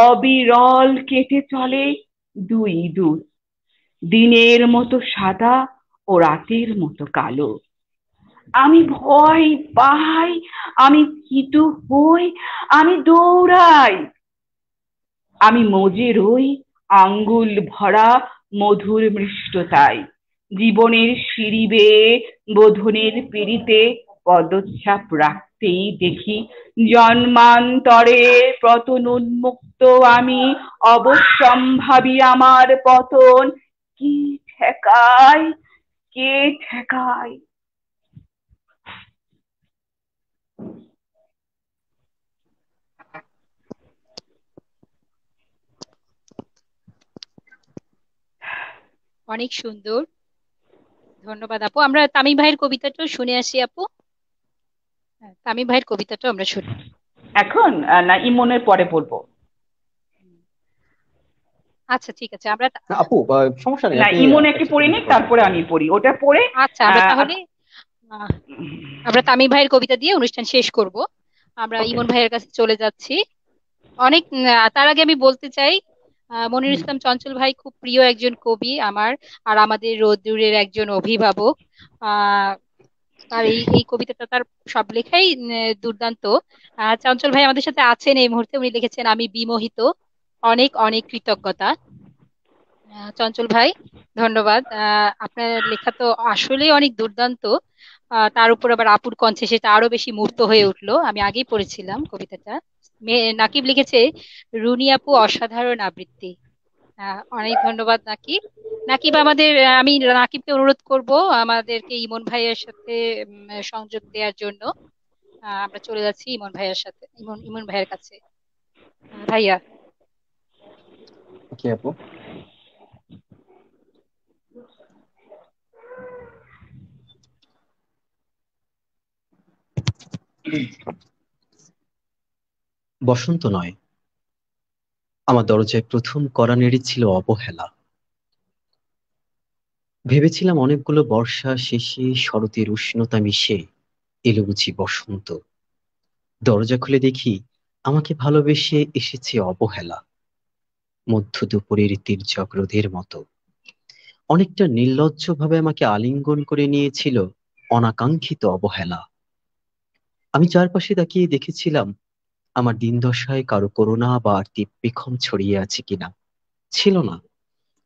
অবিরল কেটে চলে দুই ইঁদুর, দিনের মতো সাদা ও রাতের মতো কালো। আমি ভয় পাই, আমি ভীতু হই, আমি দৌড়াই, আমি মজে রই আঙ্গুল ভরা মধুর মৃষ্টতায়, জীবনের সিঁড়ি বেয়ে বোধনের পিড়িতে পদচ্ছাপ রাখতেই দেখি জন্মান্তরে পতন উন্মুক্ত আমি, অবশ্যম্ভাবী আমার পতন, কি ঠেকায়, কে ঠেকায়? অনেক সুন্দর, ধন্যবাদ আপু। আমরা তামিম ভাইয়ের কবিতাটাও শুনে আসি আপু। হ্যাঁ, তামিম ভাইয়ের কবিতাটাও আমরা শুনি। এখন না ইমনের পরে পড়বো? আচ্ছা ঠিক আছে, আমরা আপু সমস্যা নেই, না, আপনি ইমন একটি একসাথে পড়ে দুটো নিক, পড়বেন। তারপরে আমি পড়ি, ওটা পড়ে আচ্ছা আমরা আহ, তাহলে আহ, আমরা তামিম ভাইয়ের কবিতা দিয়ে অনুষ্ঠান শেষ করব। আমরা ওকে। ইমন ভাইয়ের কাছে চলে যাচ্ছি। অনেক তার আগে আমি বলতে চাই, মনিরুল ইসলাম চঞ্চল ভাই খুব প্রিয় একজন কবি আমার, আর আমাদের রোদ্দুরের একজন অভিভাবক। আহ তার এই এই কবিতাটা তার সব লেখাই দুর্দান্ত। চঞ্চল ভাই আমাদের সাথে আছেন এই মুহূর্তে, উনি লিখেছেন আমি বিমোহিত, অনেক অনেক কৃতজ্ঞতা। চঞ্চল ভাই ধন্যবাদ। আপনার লেখা তো আসলেই অনেক দুর্দান্ত। তার উপর আবার আপুর কণ্ঠে সেটা আরো বেশি মূর্ত হয়ে উঠলো। আমি আগেই পড়েছিলাম কবিতাটা। নাকিব লিখেছে রুনি আপু অসাধারণ আবৃত্তি। অনেক ধন্যবাদ নাকিব। নাকিব আমাদের আমি নাকিবকে অনুরোধ করব আমাদেরকে ইমন ভাইয়ের সাথে সংযোগ দেওয়ার জন্য। আমরা চলে যাচ্ছি ইমন ভাইয়ের সাথে, ইমন ইমন ভাইয়ের কাছে। ভাইয়া। কি আপু? বসন্ত নয়, আমার দরজায় প্রথম কড়া নেড়েছিল অবহেলা। ভেবেছিলাম অনেকগুলো বর্ষা শেষে শরতের উষ্ণতা মিশে এলো বুঝি বসন্ত। দরজা খুলে দেখি আমাকে ভালোবেসে এসেছে অবহেলা, মধ্য দুপুরের তীর্যক রোদের মতো। অনেকটা নির্লজ্জভাবে আমাকে আলিঙ্গন করে নিয়েছিল অনাকাঙ্ক্ষিত অবহেলা। আমি চারপাশে তাকিয়ে দেখেছিলাম আমার দিনদশায় কারো করুণা বা আর্তি পেখম ছড়িয়ে আছে কিনা। ছিল না।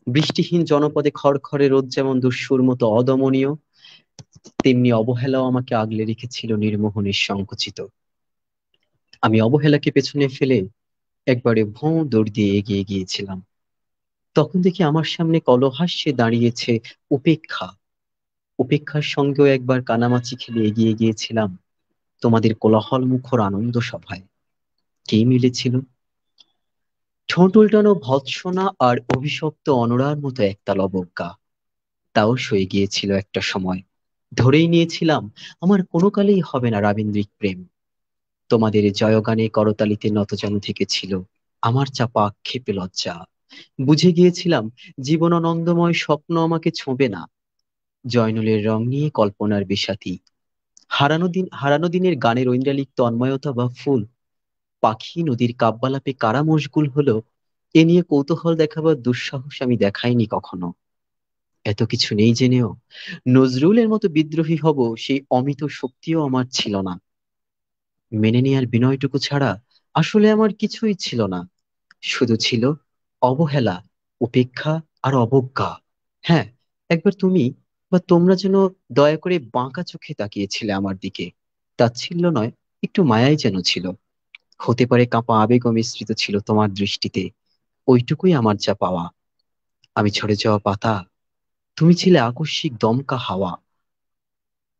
বৃষ্টিহীন জনপদে খড়খড়ে রোদ যেমন দস্যুর মতো অদমনীয়, তেমনি অবহেলাও আমাকে আগলে রেখেছিল নির্মোহ নিঃসংকুচিত। আমি অবহেলাকে পেছনে ফেলে একবারে ভোঁ দৌড় দিয়ে এগিয়ে গিয়েছিলাম। তখন দেখি আমার সামনে কলহাস্যে দাঁড়িয়েছে উপেক্ষা। উপেক্ষার সঙ্গেও একবার কানামাছি খেলে এগিয়ে গিয়েছিলাম তোমাদের কোলাহল মুখর আনন্দ সভায়। কে মিলেছিল? ঠোঁট উল্টানো ভৎসনা আর অভিশপ্ত অনড়ার মতো একতাল অবজ্ঞা। তাও সয়ে গিয়েছিল একটা সময়। ধরেই নিয়েছিলাম আমার কোনো কালেই হবে না রাবীন্দ্রিক প্রেম। তোমাদের জয়গানে করতালিতে নতজানু থেকেছিল আমার চাপা আক্ষেপে লজ্জা। বুঝে গিয়েছিলাম জীবনানন্দময় স্বপ্ন আমাকে ছোঁবে না। জয়নুলের রং নিয়ে কল্পনার বিষাদী, হারানো দিনের গানের ঐন্দ্রালিক তন্ময়তা বা ফুল পাখি নদীর কাব্যালাপে কারা মশগুল হলো, এ নিয়ে কৌতূহল দেখাবার দুঃসাহস আমি দেখাইনি কখনো। এত কিছু নেই জেনেও নজরুলের মতো বিদ্রোহী হব সেই অমিত শক্তিও আমার ছিল না। মেনে নেয়ার বিনয়টুকু ছাড়া আসলে আমার কিছুই ছিল না। শুধু ছিল অবহেলা, উপেক্ষা আর অবজ্ঞা। হ্যাঁ, একবার তুমি বা তোমরা যেন দয়া করে বাঁকা চোখে তাকিয়েছিলে আমার দিকে। তাচ্ছিল্য নয়, একটু মায়াই যেন ছিল। হতে পারে কাঁপা আবেগও মিশ্রিত ছিল তোমার দৃষ্টিতে। ওইটুকুই আমার যা পাওয়া। আমি ঝরে যাওয়া পাতা, তুমি ছিলে আকস্মিক দমকা হাওয়া।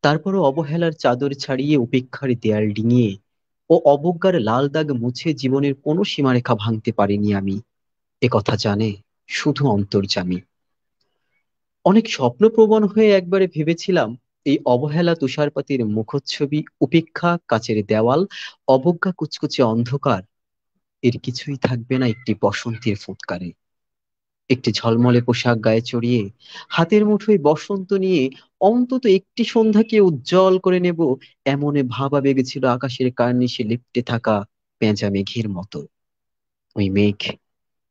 তারপরও অবহেলার চাদর ছাড়িয়ে উপেক্ষার দেয়াল ডিঙিয়ে ও অবজ্ঞার লাল দাগ মুছে জীবনের কোনো সীমারেখা ভাঙতে পারিনি আমি, এ কথা জানে শুধু অন্তর্যামী। অনেক স্বপ্নপ্রবণ হয়ে একবারে ভেবেছিলাম এই অবহেলা তুষারপাতের মুখচ্ছবি, উপেক্ষা কাচের দেওয়াল, অবজ্ঞা কুচকুচে অন্ধকার, এর কিছুই থাকবে না একটি বসন্তের ফুৎকারে। একটি ঝলমলে পোশাক গায়ে চড়িয়ে হাতের মুঠোয় বসন্ত নিয়ে অন্তত একটি সন্ধ্যাকে উজ্জ্বল করে নেব, এমন ভাব আবেগে ছিল আকাশের কার্নিশে লিপ্টে থাকা পেঁজা মেঘের মতো। ওই মেঘ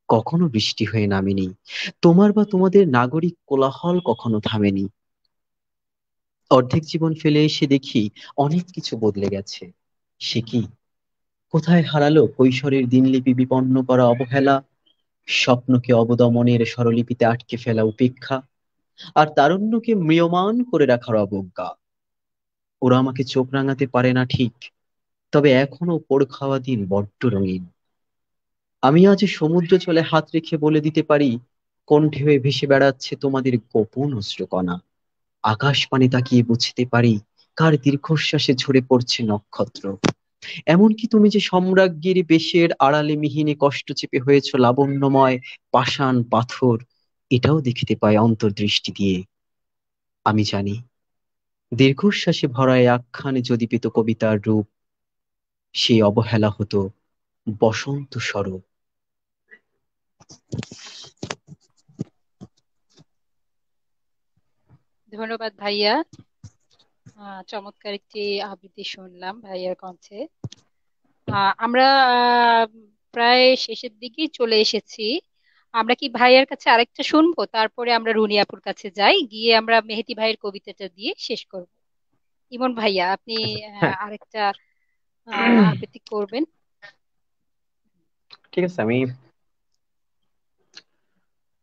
কখনো বৃষ্টি হয়ে নামেনি, তোমার বা তোমাদের নাগরিক কোলাহল কখনো থামেনি। অর্ধেক জীবন ফেলে এসে দেখি অনেক কিছু বদলে গেছে। সে কি? কোথায় হারালো কৈশোরের দিনলিপি বিপন্ন করা অবহেলা, স্বপ্নকে অবদমনের স্বরলিপিতে আটকে ফেলা উপেক্ষা, আর তারুণ্যকে ম্রিয়মাণ করে রাখার অবজ্ঞা। ওরা আমাকে চোখ রাঙাতে পারে না ঠিক, তবে এখনো পোড় খাওয়া দিন বড্ড রঙিন। আমি আজ সমুদ্র চলে হাত রেখে বলে দিতে পারি কোন ঢেউয়ে ভেসে বেড়াচ্ছে তোমাদের গোপন অশ্রুকণা। আকাশ পানে তাকিয়ে বুঝতে পারি কার দীর্ঘশ্বাসে ঝরে পড়ছে নক্ষত্র। এমনকি তুমি যে সম্রাজ্ঞীর বেশের আড়ালে মিহিনে কষ্ট চেপে হয়েছ লাবণ্যময় পাষাণ পাথর, এটাও দেখিতে পাই অন্তর্দৃষ্টি দিয়ে। আমি জানি দীর্ঘশ্বাসে ভরা এই আখ্যানে যদি পেত কবিতার রূপ, সেই অবহেলা হতো বসন্ত স্বরূপ। ধন্যবাদ ভাইয়া। চমৎকার একটি আবৃত্তি শুনলাম ভাইয়ার কণ্ঠে। আমরা প্রায় শেষের দিকেই চলে এসেছি। আমরা কি ভাইয়ার কাছে আরেকটা শুনবো, তারপরে আমরা রুনি আপুর কাছে যাই, গিয়ে আমরা মেহেদী ভাইয়ের কবিতাটা দিয়ে শেষ করব। ইমন ভাইয়া, আপনি হ্যাঁ, আরেকটা আবৃত্তি করবেন। ঠিক আছে। আমি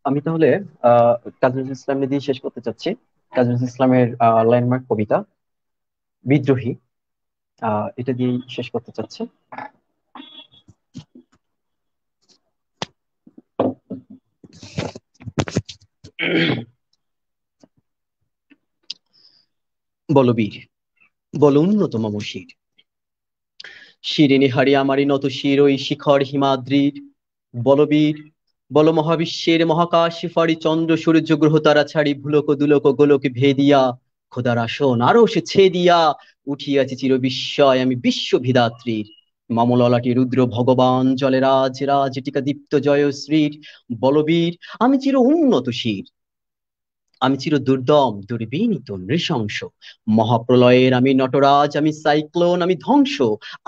আমি তাহলে কাজী নজরুল ইসলাম দিয়ে শেষ করতে চাচ্ছি। কাজী নজরুল ইসলামের ল্যান্ডমার্ক কবিতা বিদ্রোহী, এটা দিয়েই শেষ করতে চাচ্ছি। বলবীর, বল উন্নত মম শির, শিরিনি হারি আমারি নত শির ওই শিখর হিমাদ্রির। বলবীর, বল মহাবিশ্বের মহাকাশ ফাড়ি চন্দ্র সূর্য গ্রহ তারা ছাড়ি ভুলক দুলক গোলক ভেদিয়া খোদার আসন আরো সে ছেদিয়া উঠিয়াছে চির বিস্ময় আমি বিশ্বভিদাত্রীর। মামললাটি রুদ্র ভগবান জলে রাজ রাজ টিকা দীপ্ত জয়শ্রীর। বলবীর, আমি চির উন্নত শির, আমি চির দুর্দম দুর্বিনীত নৃশংস, মহাপ্রলয়ের আমি নটরাজ, আমি সাইক্লোন, আমি ধ্বংস,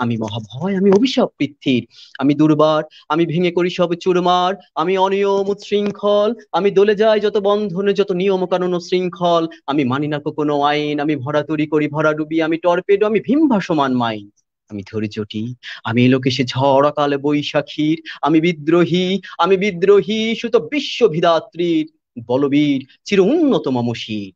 আমি মহাভয়, আমি অভিশাপ পৃথ্বীর। আমি দুর্বার, আমি ভেঙে করি সব চুরমার, আমি অনিয়ম উচ্ছৃঙ্খল, আমি দলে যাই যত বন্ধনে যত নিয়ম কানুন ও শৃঙ্খল, আমি মানি না কোনো আইন, আমি ভরা তরি করি ভরা ডুবি, আমি টর্পেডো, আমি ভীম ভাসমান মাইন। আমি ধৈর্যটি, আমি এলোকেশে ঝড় অকাল বৈশাখীর, আমি বিদ্রোহী, আমি বিদ্রোহী সুত বিশ্বভিদাত্রীর। বলবীর, চির উন্নত মম শির,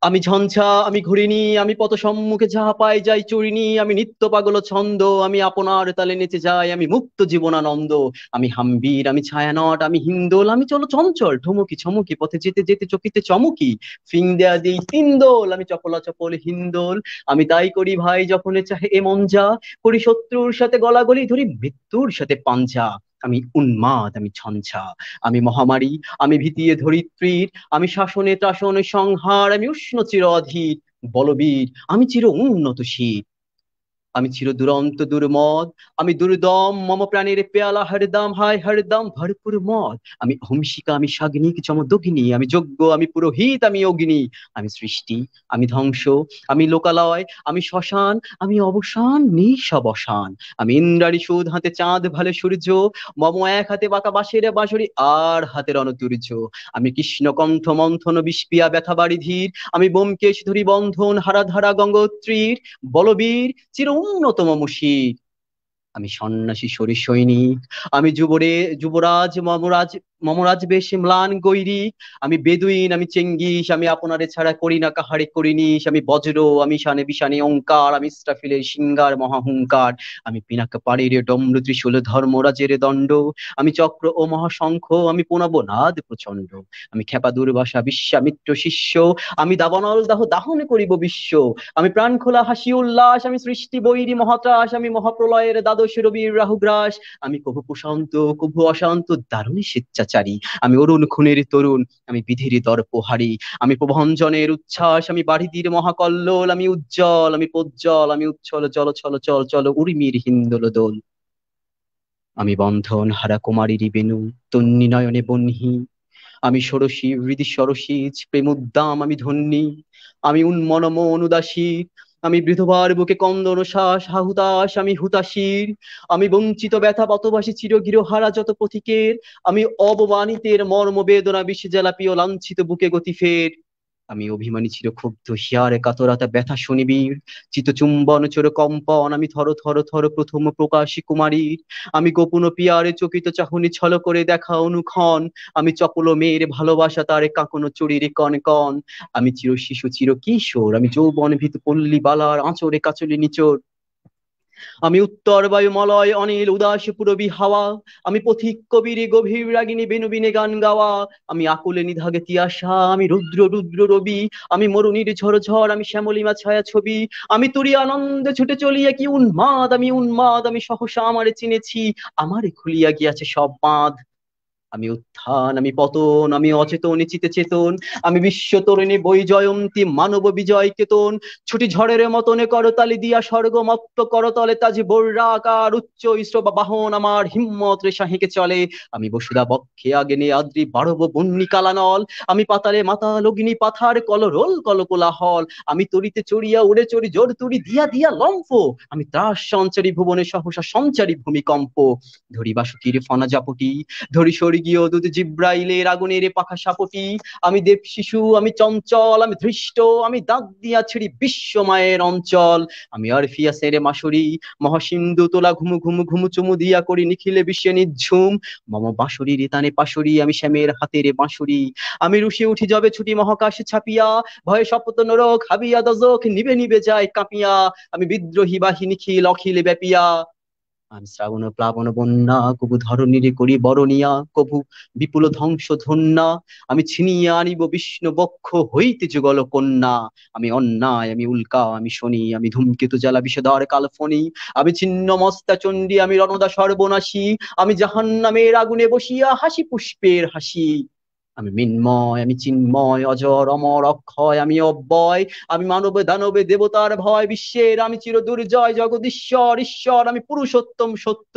আমি ঝঞ্ঝা, আমি ঘুরিনি, আমি পথ সম্মুখে যাহা পাই যাই চুরিনি, আমি নিত্য পাগল ছন্দ, আমি আপনার তালে নেচে যাই, আমি মুক্ত জীবনানন্দ। আমি হাম্বির, আমি ছায়ানট, আমি হিন্দোল, আমি চলো চঞ্চল ঠুমুকি ছমুকি পথে যেতে যেতে চকিতে চমকি, ফিং দেয়া দিই তিনদোল, আমি চপলা চপল হিন্দোল। আমি তাই করি ভাই যখন চাহে এ মন যা, করি শত্রুর সাথে গলাগলি ধরি মৃত্যুর সাথে পাঞ্জা। আমি উন্মাদ, আমি ঝঞ্ঝা, আমি মহামারী, আমি ভীতিয়ে ধরিত্রীর, আমি শাসনে ত্রাসনে সংহার, আমি উষ্ণ চির অধীর। বলবীর, আমি চির উন্নত শীত, আমি চির দুরন্ত দুর্মদ, আমি দুর্দম মম প্রাণীর পেয়ালা হরদম হায় হরদম ভরপুর মদ। আমি হংসিকা, আমি সাগ্নিক চমদগ্নি, আমি যজ্ঞ, আমি পুরোহিত, আমি অগ্নি। আমি সৃষ্টি, আমি ধ্বংস, আমি লোকালয়, আমি শ্মশান, আমি অবসান নিঃসবসান। আমি ইন্দ্রাণী সুদ হাতে চাঁদ ভালে সূর্য, মম এক হাতে বাঁকা বাঁশের বাঁশরি আর হাতের অনুতুর্য। আমি কৃষ্ণ কণ্ঠ মন্থন বিষপিয়া ব্যথা বাড়ি ধীর, আমি বোমকেশ ধরি বন্ধন হারাধারা গঙ্গোত্রীর। বলবীর, চির উন্নত মম শির, আমি সন্ন্যাসী সরি সৈনিক, আমি যুবরাজ মমরাজ মমরাজ বেশে ম্লান গৈরিক, আমি বেদুইন, আমি চেঙ্গিস, আমি আপনারে ছাড়া করি না কাহারে করিনিস, আমি বজ্র, আমি শানে বিশানে ওঙ্কার, আমি ইস্রাফিলের সিংহার মহাহুঙ্কার, আমি পিনাক পাড়ির ডমরু ত্রিশূল ধর্মরাজের দণ্ড, আমি চক্র ও মহাশঙ্খ, আমি পুনব নাদ প্রচণ্ড, আমি ক্ষেপা দুর্বাসা বিশ্বামিত্র শিষ্য, আমি দাবানল দাহ দাহন করিব বিশ্ব, আমি প্রাণ খোলা হাসি উল্লাস, আমি সৃষ্টি বৈরী মহাত্রাস, আমি মহাপ্রলয়ের দ্বাদশ রবির রাহুগ্রাস, আমি কভু প্রশান্ত কভু অশান্ত দারুণী স্বেচ্ছাচারী, আমি অরুণ খুনের তরুণ, আমি বিধির দর্পহারী, আমি প্রভঞ্জনের উচ্ছ্বাস, আমি বারিধির মহাকল্লোল, আমি উজ্জ্বল, আমি প্রজ্জ্বল, আমি উচ্ছল জল ছল চল চল উর্মির হিন্দোল দোল, আমি বন্ধন হারা কুমারীর বেণু তন্নি নয়নে বহ্নি, আমি ষোড়শী হৃদি সরসীজ প্রেমোদ্দাম আমি ধন্যী, আমি উন্মনম অনুদাসী, আমি বিধবার বুকে কন্দন শ্বাস হাহুতাস, আমি হুতাশীর, আমি বঞ্চিত ব্যথা পতবাসী চিরগৃহারা যত পথিকের, আমি অবমানিতের মর্ম বেদনা বিষে জ্বালাপিও লাঞ্ছিত বুকে গতি ফের, আমি অভিমানী চিরক্ষুব্ধ হিয়ারে কাতরাতা ব্যথা শুনিবীর, চিতচুম্বন চোর কম্পন, আমি থর থর থর প্রথম প্রকাশী কুমারীর, আমি গোপন পিয়ারে চকিত চাহনি ছল করে দেখা অনুক্ষণ, আমি চপল মেয়ের ভালোবাসা তারে কাঁকনো চুরির কন কন, আমি চির শিশু চির কিশোর, আমি যৌবন ভীত পল্লী বালার আঁচড়ে কাচলি নিচোর, আমি উত্তর বায়ু মলয় অনিল উদাস পুরবী হাওয়া, আমি পথিক কবির গভীর রাগিনী বেনুবিনে গান গাওয়া, আমি আকুলে নিধাগে তিয়াসা, আমি রুদ্র রুদ্র রবি, আমি মরুনির ঝড় ঝড়, আমি শ্যামলিমা ছায়া ছবি, আমি তুরি আনন্দে ছুটে চলিয়া কি উন্মাদ, আমি উন্মাদ, আমি সহসা আমারে চিনেছি, আমারে খুলিয়া গিয়াছে সব বাঁধ, আমি উত্থান আমি পতন, আমি অচেতন চিতে চেতন, আমি বিশ্ব তরুণী বৈজয়ন্তী মানব বিজয় কেতন, ছুটি ঝড়ের মতনে করতালি দিয়া স্বর্গমত্ত করতলে তাজি বর্রাকার উচ্চ ইস্র বাহন আমার হিম্মত রে সাহিকে চলে, আমি বসুদা বক্ষে আগে আদ্রি বাড়ব বন্যি কালানল, আমি পাতালে মাতাল অগ্নি পাথার কলরোল কলকোলাহল, আমি তরিতে চড়িয়া উড়ে চড়ি জোর তুড়ি দিয়া দিয়া লম্ফ, আমি ত্রাস সঞ্চারী ভুবনে সহসা সঞ্চারী ভূমিকম্প, ধরি বাসুকির ফনা জাপটি, ধরি স্বর্গীয় দূত জিব্রাইলের আগুনের পাখা সাপটি, আমি দেব শিশু আমি চঞ্চল, আমি ধৃষ্ট, আমি দাঁত দিয়া ছিড়ি বিশ্বমায়ের অঞ্চল, আমি অরফিয়াসের মাসুরি, মহাসিন্ধু তোলা ঘুমু ঘুমু ঘুমু চুমু দিয়া করি নিখিলে বিশ্বে নিঝুম, মম বাঁশুরির তানে পাশুরি, আমি শ্যামের হাতের বাঁশুরি, আমি রুশে উঠি যবে ছুটি মহাকাশে ছাপিয়া, ভয়ে শপথ নরক হাবিয়া দজক নিবে নিবে যায় কাঁপিয়া, আমি বিদ্রোহী বাহিনী নিখিল অখিলে ব্যাপিয়া, আমি শ্রাবণ প্লাবন বন্যা কবু ধরণীর করি বরণিয়া, কবু বিপুল ধ্বংস ধন্যা, আমি ছিনিয়ে আনিব বিষ্ণু বক্ষ হইতে যুগল কন্যা, আমি অন্যায় আমি উল্কা আমি শনি, আমি ধূমকেতু জ্বালা বিষধর কালফণি, আমি ছিন্ন মস্তা চণ্ডী, আমি রণদা সর্বনাশী, আমি জাহান্নামের আগুনে বসিয়া হাসি পুষ্পের হাসি, আমি মিন্ময় আমি চিন্ময় অজর অমর অক্ষয় আমি অব্যয়, আমি মানবে দানবে দেবতার ভয় বিশ্বের, আমি চির দুর্জয় জগদীশ্বর ঈশ্বর, আমি পুরুষোত্তম সত্য,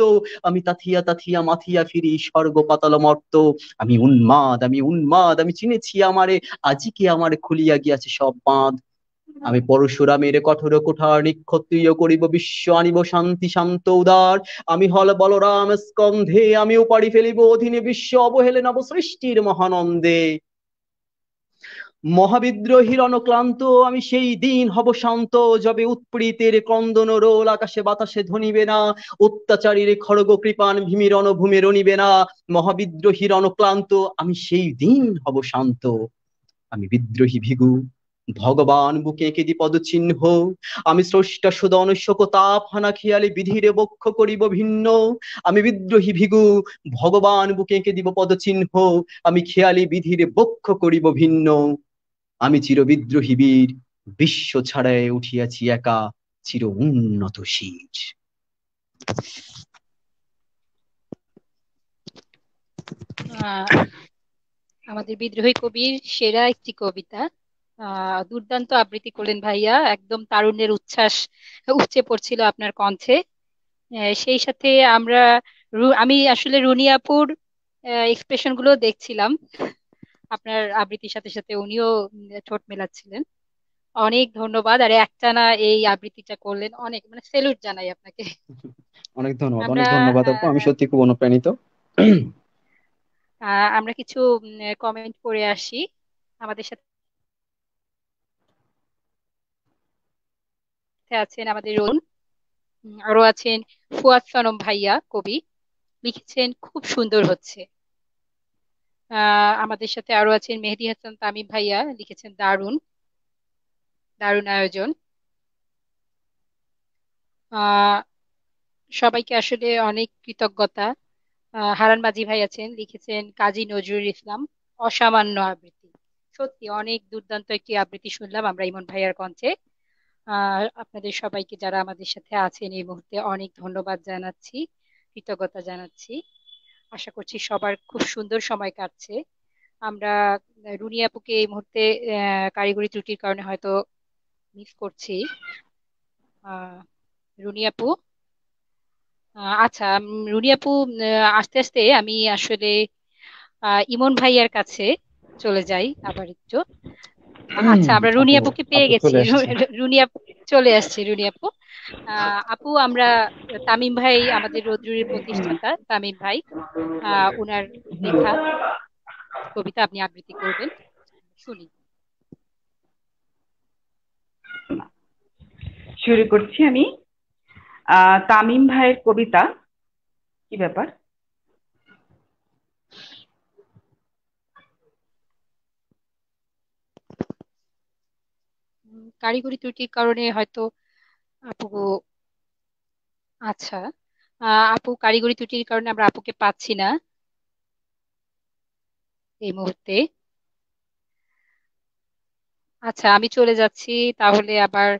আমি তাথিয়া তাথিয়া মাথিয়া ফিরি স্বর্গ পাতাল মর্ত, আমি উন্মাদ আমি উন্মাদ, আমি চিনেছি আমারে আজিকে আমারে খুলিয়া গিয়াছে সব বাঁধ, আমি পরশুরামের কঠোর কুঠার নিক্ষত্রিয় করিব বিশ্ব আনিব শান্তি শান্ত উদার, আমি হল বলরাম স্কন্ধে, আমি উপাড়ি ফেলিব অধীনে বিশ্ব অবহেলে নব সৃষ্টির মহানন্দে, মহাবিদ্রোহীর অনক্লান্ত আমি সেই দিন হব শান্ত, যবে উৎপীড়িতের ক্রন্দন রোল আকাশে বাতাসে ধ্বনিবে না, অত্যাচারীর খড়গ কৃপান ভীমির রণভূমে রণিবে না, মহাবিদ্রোহীর অনক্লান্ত আমি সেই দিন হব শান্ত, আমি বিদ্রোহী ভিগু ভগবান বুকে এঁকে দি পদচিহ্ন, আমি স্রষ্টা সুদন শোকতাপ হানা খেয়ালি বিধিরে বক্ষ করিব ভিন্ন, আমি বিদ্রোহী ভিগু ভগবান বুকে এঁকে দিব পদচিহ্ন, আমি খেয়ালি বিধিরে বক্ষ করিব ভিন্ন, আমি চির বিদ্রোহী বীর বিশ্ব ছাড়ায় উঠিয়াছি একা চির উন্নত শির। আহ আমাদের বিদ্রোহী কবির সেরা একটি কবিতা। দুর্দান্ত আবৃত্তি করলেন ভাইয়া, একদম তারুণ্যের উচ্ছ্বাস উপচে পড়ছিল আপনার কণ্ঠে। সেই সাথে আমরা আমি আসলে রুনি আপুর এক্সপ্রেশন গুলো দেখছিলাম, আপনার আবৃত্তির সাথে সাথে উনিও ঠোঁট মেলাচ্ছিলেন। অনেক ধন্যবাদ, আরে একটানা এই আবৃত্তিটা করলেন, অনেক মানে সেলুট জানাই আপনাকে। অনেক ধন্যবাদ, আমরা অনেক ধন্যবাদ আপু, আমি সত্যি খুব অনুপ্রাণিত। আমরা কিছু কমেন্ট পড়ে আসি। আমাদের সাথে আছেন আমাদের রুন, আরো আছেন ফুয়াদ সনম ভাইয়া কবি, লিখেছেন খুব সুন্দর হচ্ছে। আমাদের সাথে আরো আছেন মেহেদী হাসান তামিম ভাইয়া, লিখেছেন দারুণ, দারুণ আয়োজন। আহ সবাইকে আসলে অনেক কৃতজ্ঞতা। হারান মাঝি ভাই আছেন, লিখেছেন কাজী নজরুল ইসলাম, অসামান্য আবৃত্তি। সত্যি অনেক দুর্দান্ত একটি আবৃত্তি শুনলাম আমরা ইমন ভাইয়ার কণ্ঠে। আপনাদের সবাইকে যারা আমাদের সাথে আছেন এই মুহূর্তে অনেক ধন্যবাদ জানাচ্ছি, কৃতজ্ঞতা জানাচ্ছি। আশা করছি সবার খুব সুন্দর সময় কাটছে। আমরা রুনি আপুকে এই মুহূর্তে কারিগরি ত্রুটির কারণে হয়তো মিস করছি। আহ রুনি আপু, আচ্ছা, রুনি আপু, আস্তে আস্তে আমি আসলে ইমন ভাইয়ার কাছে চলে যাই আবার একটু। আচ্ছা, আমরা রুনি আপু আপুকে পেয়ে আপু গেছি। চলে আসছে। রুনি আপু চলে আসছে, রুনি আপু। আপু, আমরা তামিম ভাই, আমাদের রৌদ্রের প্রতিষ্ঠাতা তামিম ভাই, ওনার লেখা কবিতা আপনি আবৃত্তি করবেন, শুনি। শুরু করছি আমি। তামিম ভাইয়ের কবিতা। কি ব্যাপার? কারিগরি ত্রুটির কারণে হয়তো আপু, আচ্ছা, আপু কারিগরি ত্রুটির কারণে আমরা আপুকে পাচ্ছি না এই মুহূর্তে। আচ্ছা, আমি চলে যাচ্ছি তাহলে আবার।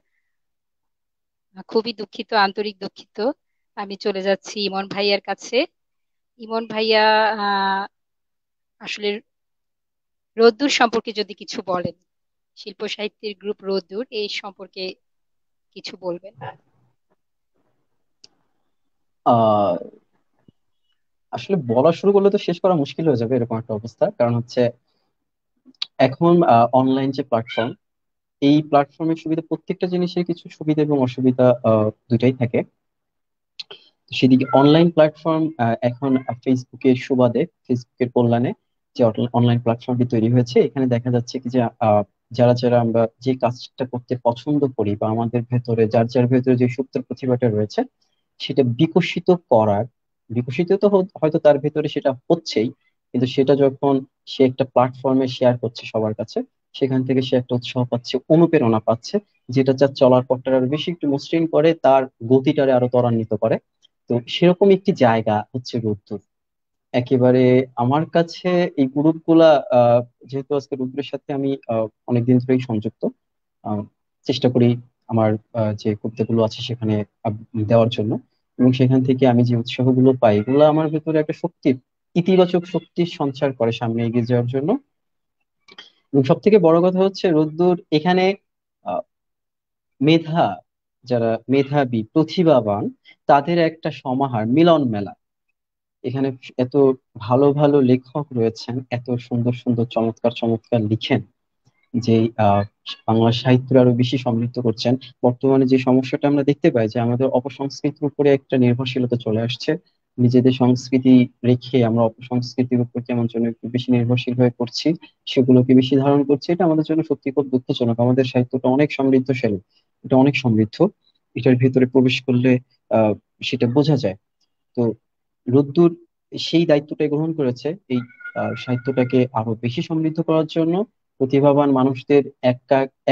খুবই দুঃখিত, আন্তরিক দুঃখিত। আমি চলে যাচ্ছি ইমন ভাইয়ার কাছে। ইমন ভাইয়া, আহ আসলে রোদ্দুর সম্পর্কে যদি কিছু বলেন, শিল্প সাহিত্যের গ্রুপ রোদ্দুর এই সম্পর্কে কিছু বলবেন। আহ আসলে বলা শুরু করলে তো শেষ করা মুশকিল হয়ে যাবে, এরকম একটা অবস্থা। কারণ হচ্ছে এখন অনলাইন যে প্ল্যাটফর্ম, এই প্ল্যাটফর্মের সুবিধা, প্রত্যেকটা জিনিসের কিছু সুবিধা এবং অসুবিধা দুইটাই থাকে। সেদিকে অনলাইন প্ল্যাটফর্ম এখন ফেসবুকের সুবাদে, ফেসবুকের কল্যাণে যে অনলাইন প্ল্যাটফর্মটি তৈরি হয়েছে, এখানে দেখা যাচ্ছে কি যে যারা যারা আমরা যে কাজটা করতে পছন্দ করি বা আমাদের ভেতরে যার যার ভেতরে যে সুপ্ত প্রতিভাটা রয়েছে, সেটা বিকশিত করার, বিকশিত তো হয়তো তার ভেতরে সেটা হচ্ছেই, কিন্তু সেটা যখন সে একটা প্ল্যাটফর্মে শেয়ার করছে সবার কাছে, সেখান থেকে সে একটা উৎসাহ পাচ্ছে, অনুপ্রেরণা পাচ্ছে, যেটা যার চলার পথটা আরো বেশি একটু মসৃণ করে, তার গতিটারে আরো ত্বরান্বিত করে। তো সেরকম একটি জায়গা হচ্ছে রোদ্দুর। একেবারে আমার কাছে এই গ্রুপগুলা, যেহেতু আজকে রোদ্দুরের সাথে আমি অনেকদিন ধরেই সংযুক্ত, আহ, চেষ্টা করি আমার যে কবিতাগুলো আছে সেখানে দেওয়ার জন্য, এবং সেখান থেকে আমি যে উৎসাহগুলো পাই, এগুলো আমার ভেতরে একটা শক্তি, ইতিবাচক শক্তির সঞ্চার করে সামনে এগিয়ে যাওয়ার জন্য। এবং সব থেকে বড় কথা হচ্ছে রোদ্দুর এখানে আহ, মেধা, যারা মেধাবী প্রতিভাবান, তাদের একটা সমাহার, মিলন মেলা। এখানে এত ভালো ভালো লেখক রয়েছেন, এত সুন্দর সুন্দর চমৎকার চমৎকার লিখেন, যে আহ বাংলা সাহিত্য আরো বেশি সমৃদ্ধ করছেন। বর্তমানে যে সমস্যাটা আমরা দেখতে পাই যে আমাদের অপসংস্কৃতির উপরে একটা নির্ভরশীলতা চলে আসছে, নিজেদের সংস্কৃতি রেখে আমরা অপসংস্কৃতির উপর কেমন যেন একটু বেশি নির্ভরশীল হয়ে পড়ছি, সেগুলোকে বেশি ধারণ করছি। এটা আমাদের জন্য সত্যি খুব দুঃখজনক। আমাদের সাহিত্যটা অনেক সমৃদ্ধশালী, এটা অনেক সমৃদ্ধ, এটার ভিতরে প্রবেশ করলে আহ সেটা বোঝা যায়। তো রোদ্দুর সেই দায়িত্বটা গ্রহণ করেছে, এই সাহিত্যটাকে আরো বেশি সমৃদ্ধ করার জন্য, প্রতিভাবান মানুষদের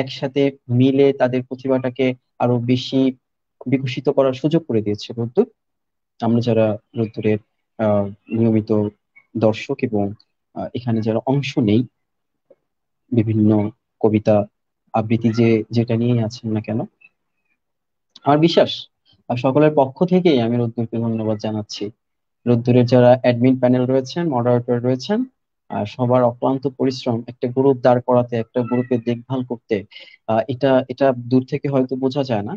একসাথে মিলে তাদের প্রতিভাটাকে আরো বেশি বিকশিত করার সুযোগ করে দিয়েছে রোদ্দুর। আমরা যারা রোদ্দুরের আহ নিয়মিত দর্শক এবং এখানে যারা অংশ নেই, বিভিন্ন কবিতা আবৃত্তি যে যেটা নিয়ে আছেন না কেন, আমার বিশ্বাস সকলের পক্ষ থেকেই আমি রোদ্দুরকে ধন্যবাদ জানাচ্ছি। রোদ্দুরের যারা অ্যাডমিন প্যানেল রয়েছেন, মডারেটর রয়েছেন, সবার অক্লান্ত পরিশ্রম একটা গ্রুপ দাঁড় করাতে, একটা গ্রুপের দেখভাল করতে, এটা এটা দূর থেকে হয়তো বোঝা যায় না।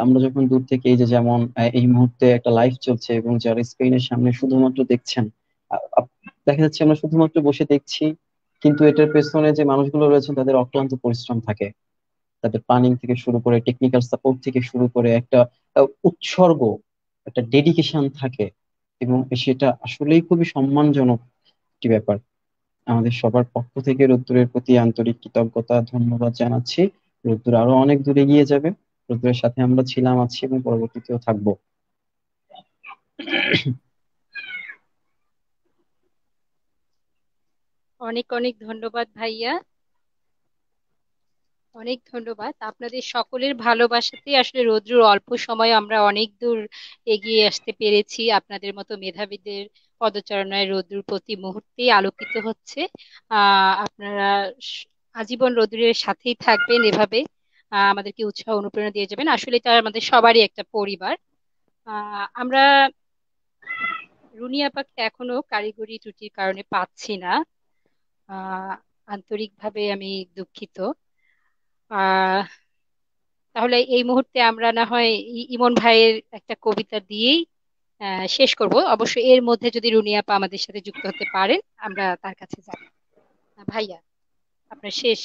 আমরা যখন দূর থেকে, এই যে যেমন এই মুহূর্তে একটা লাইভ চলছে এবং যারা স্ক্রিনের সামনে শুধুমাত্র দেখছেন, দেখা যাচ্ছে আমরা শুধুমাত্র বসে দেখছি, কিন্তু এটার পেছনে যে মানুষগুলো রয়েছেন তাদের অক্লান্ত পরিশ্রম থাকে, তাদের প্ল্যানিং থেকে শুরু করে টেকনিক্যাল সাপোর্ট থেকে শুরু করে একটা উৎসর্গ, একটা ডেডিকেশন থাকে, এবং সেটা আসলেই খুবই সম্মানজনক একটি ব্যাপার। আমাদের সবার পক্ষ থেকে রোদ্দুরের প্রতি আন্তরিক কৃতজ্ঞতা, ধন্যবাদ জানাচ্ছি। রোদ্দুর আরো অনেক দূরে এগিয়ে যাবে, রোদ্দুরের সাথে আমরা ছিলাম, আছি এবং পরবর্তীতেও থাকবো। অনেক অনেক ধন্যবাদ ভাইয়া, অনেক ধন্যবাদ। আপনাদের সকলের ভালোবাসাতেই আসলে রৌদ্রর অল্প সময়ে আমরা অনেক দূর এগিয়ে আসতে পেরেছি। আপনাদের মতো মেধাবীদের পদচারণায় রৌদ্র প্রতি মুহূর্তেই আলোকিত হচ্ছে। আপনারা স- আজীবন রৌদ্রের সাথেই থাকবেন এভাবে, আমাদেরকে উৎসাহ অনুপ্রেরণা দিয়ে যাবেন। আসলে এটা আমাদের সবারই একটা পরিবার। আমরা রুনি আপাকে এখনো কারিগরি ত্রুটির কারণে পাচ্ছি না। আহ আন্তরিকভাবে আমি দুঃখিত। আহ তাহলে এই মুহূর্তে আমরা না হয় ইমন ভাইয়ের একটা কবিতা দিয়েই শেষ করব। অবশ্যই এর মধ্যে যদি রুনি আপা আমাদের সাথে যুক্ত হতে পারেন, আমরা তার কাছে যাব। ভাইয়া, আপনার শেষ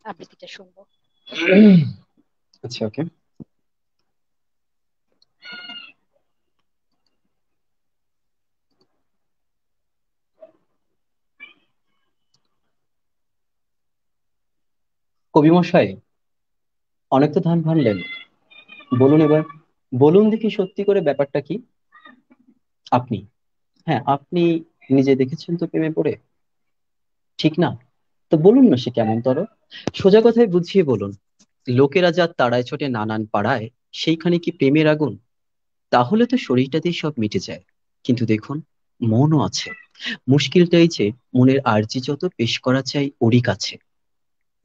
আবৃত্তিটা শুনবো। আচ্ছা, ওকে। কবি মশাই, অনেক তো ধান ভানলেন, বলুন এবার, বলুন দেখি সত্যি করে ব্যাপারটা কি। আপনি, হ্যাঁ আপনি নিজে দেখেছেন তো প্রেমে পড়ে, ঠিক না? তো বলুন না সে কেমন তর, সোজা কথায় বুঝিয়ে বলুন। লোকেরা যা তাড়ায় ছোটে নানান পাড়ায়, সেইখানে কি প্রেমের আগুন? তাহলে তো শরীরটাতেই সব মিটে যায়। কিন্তু দেখুন, মনও আছে। মুশকিলটাই যে মনের আর্জি যত পেশ করা চাই ওরই কাছে।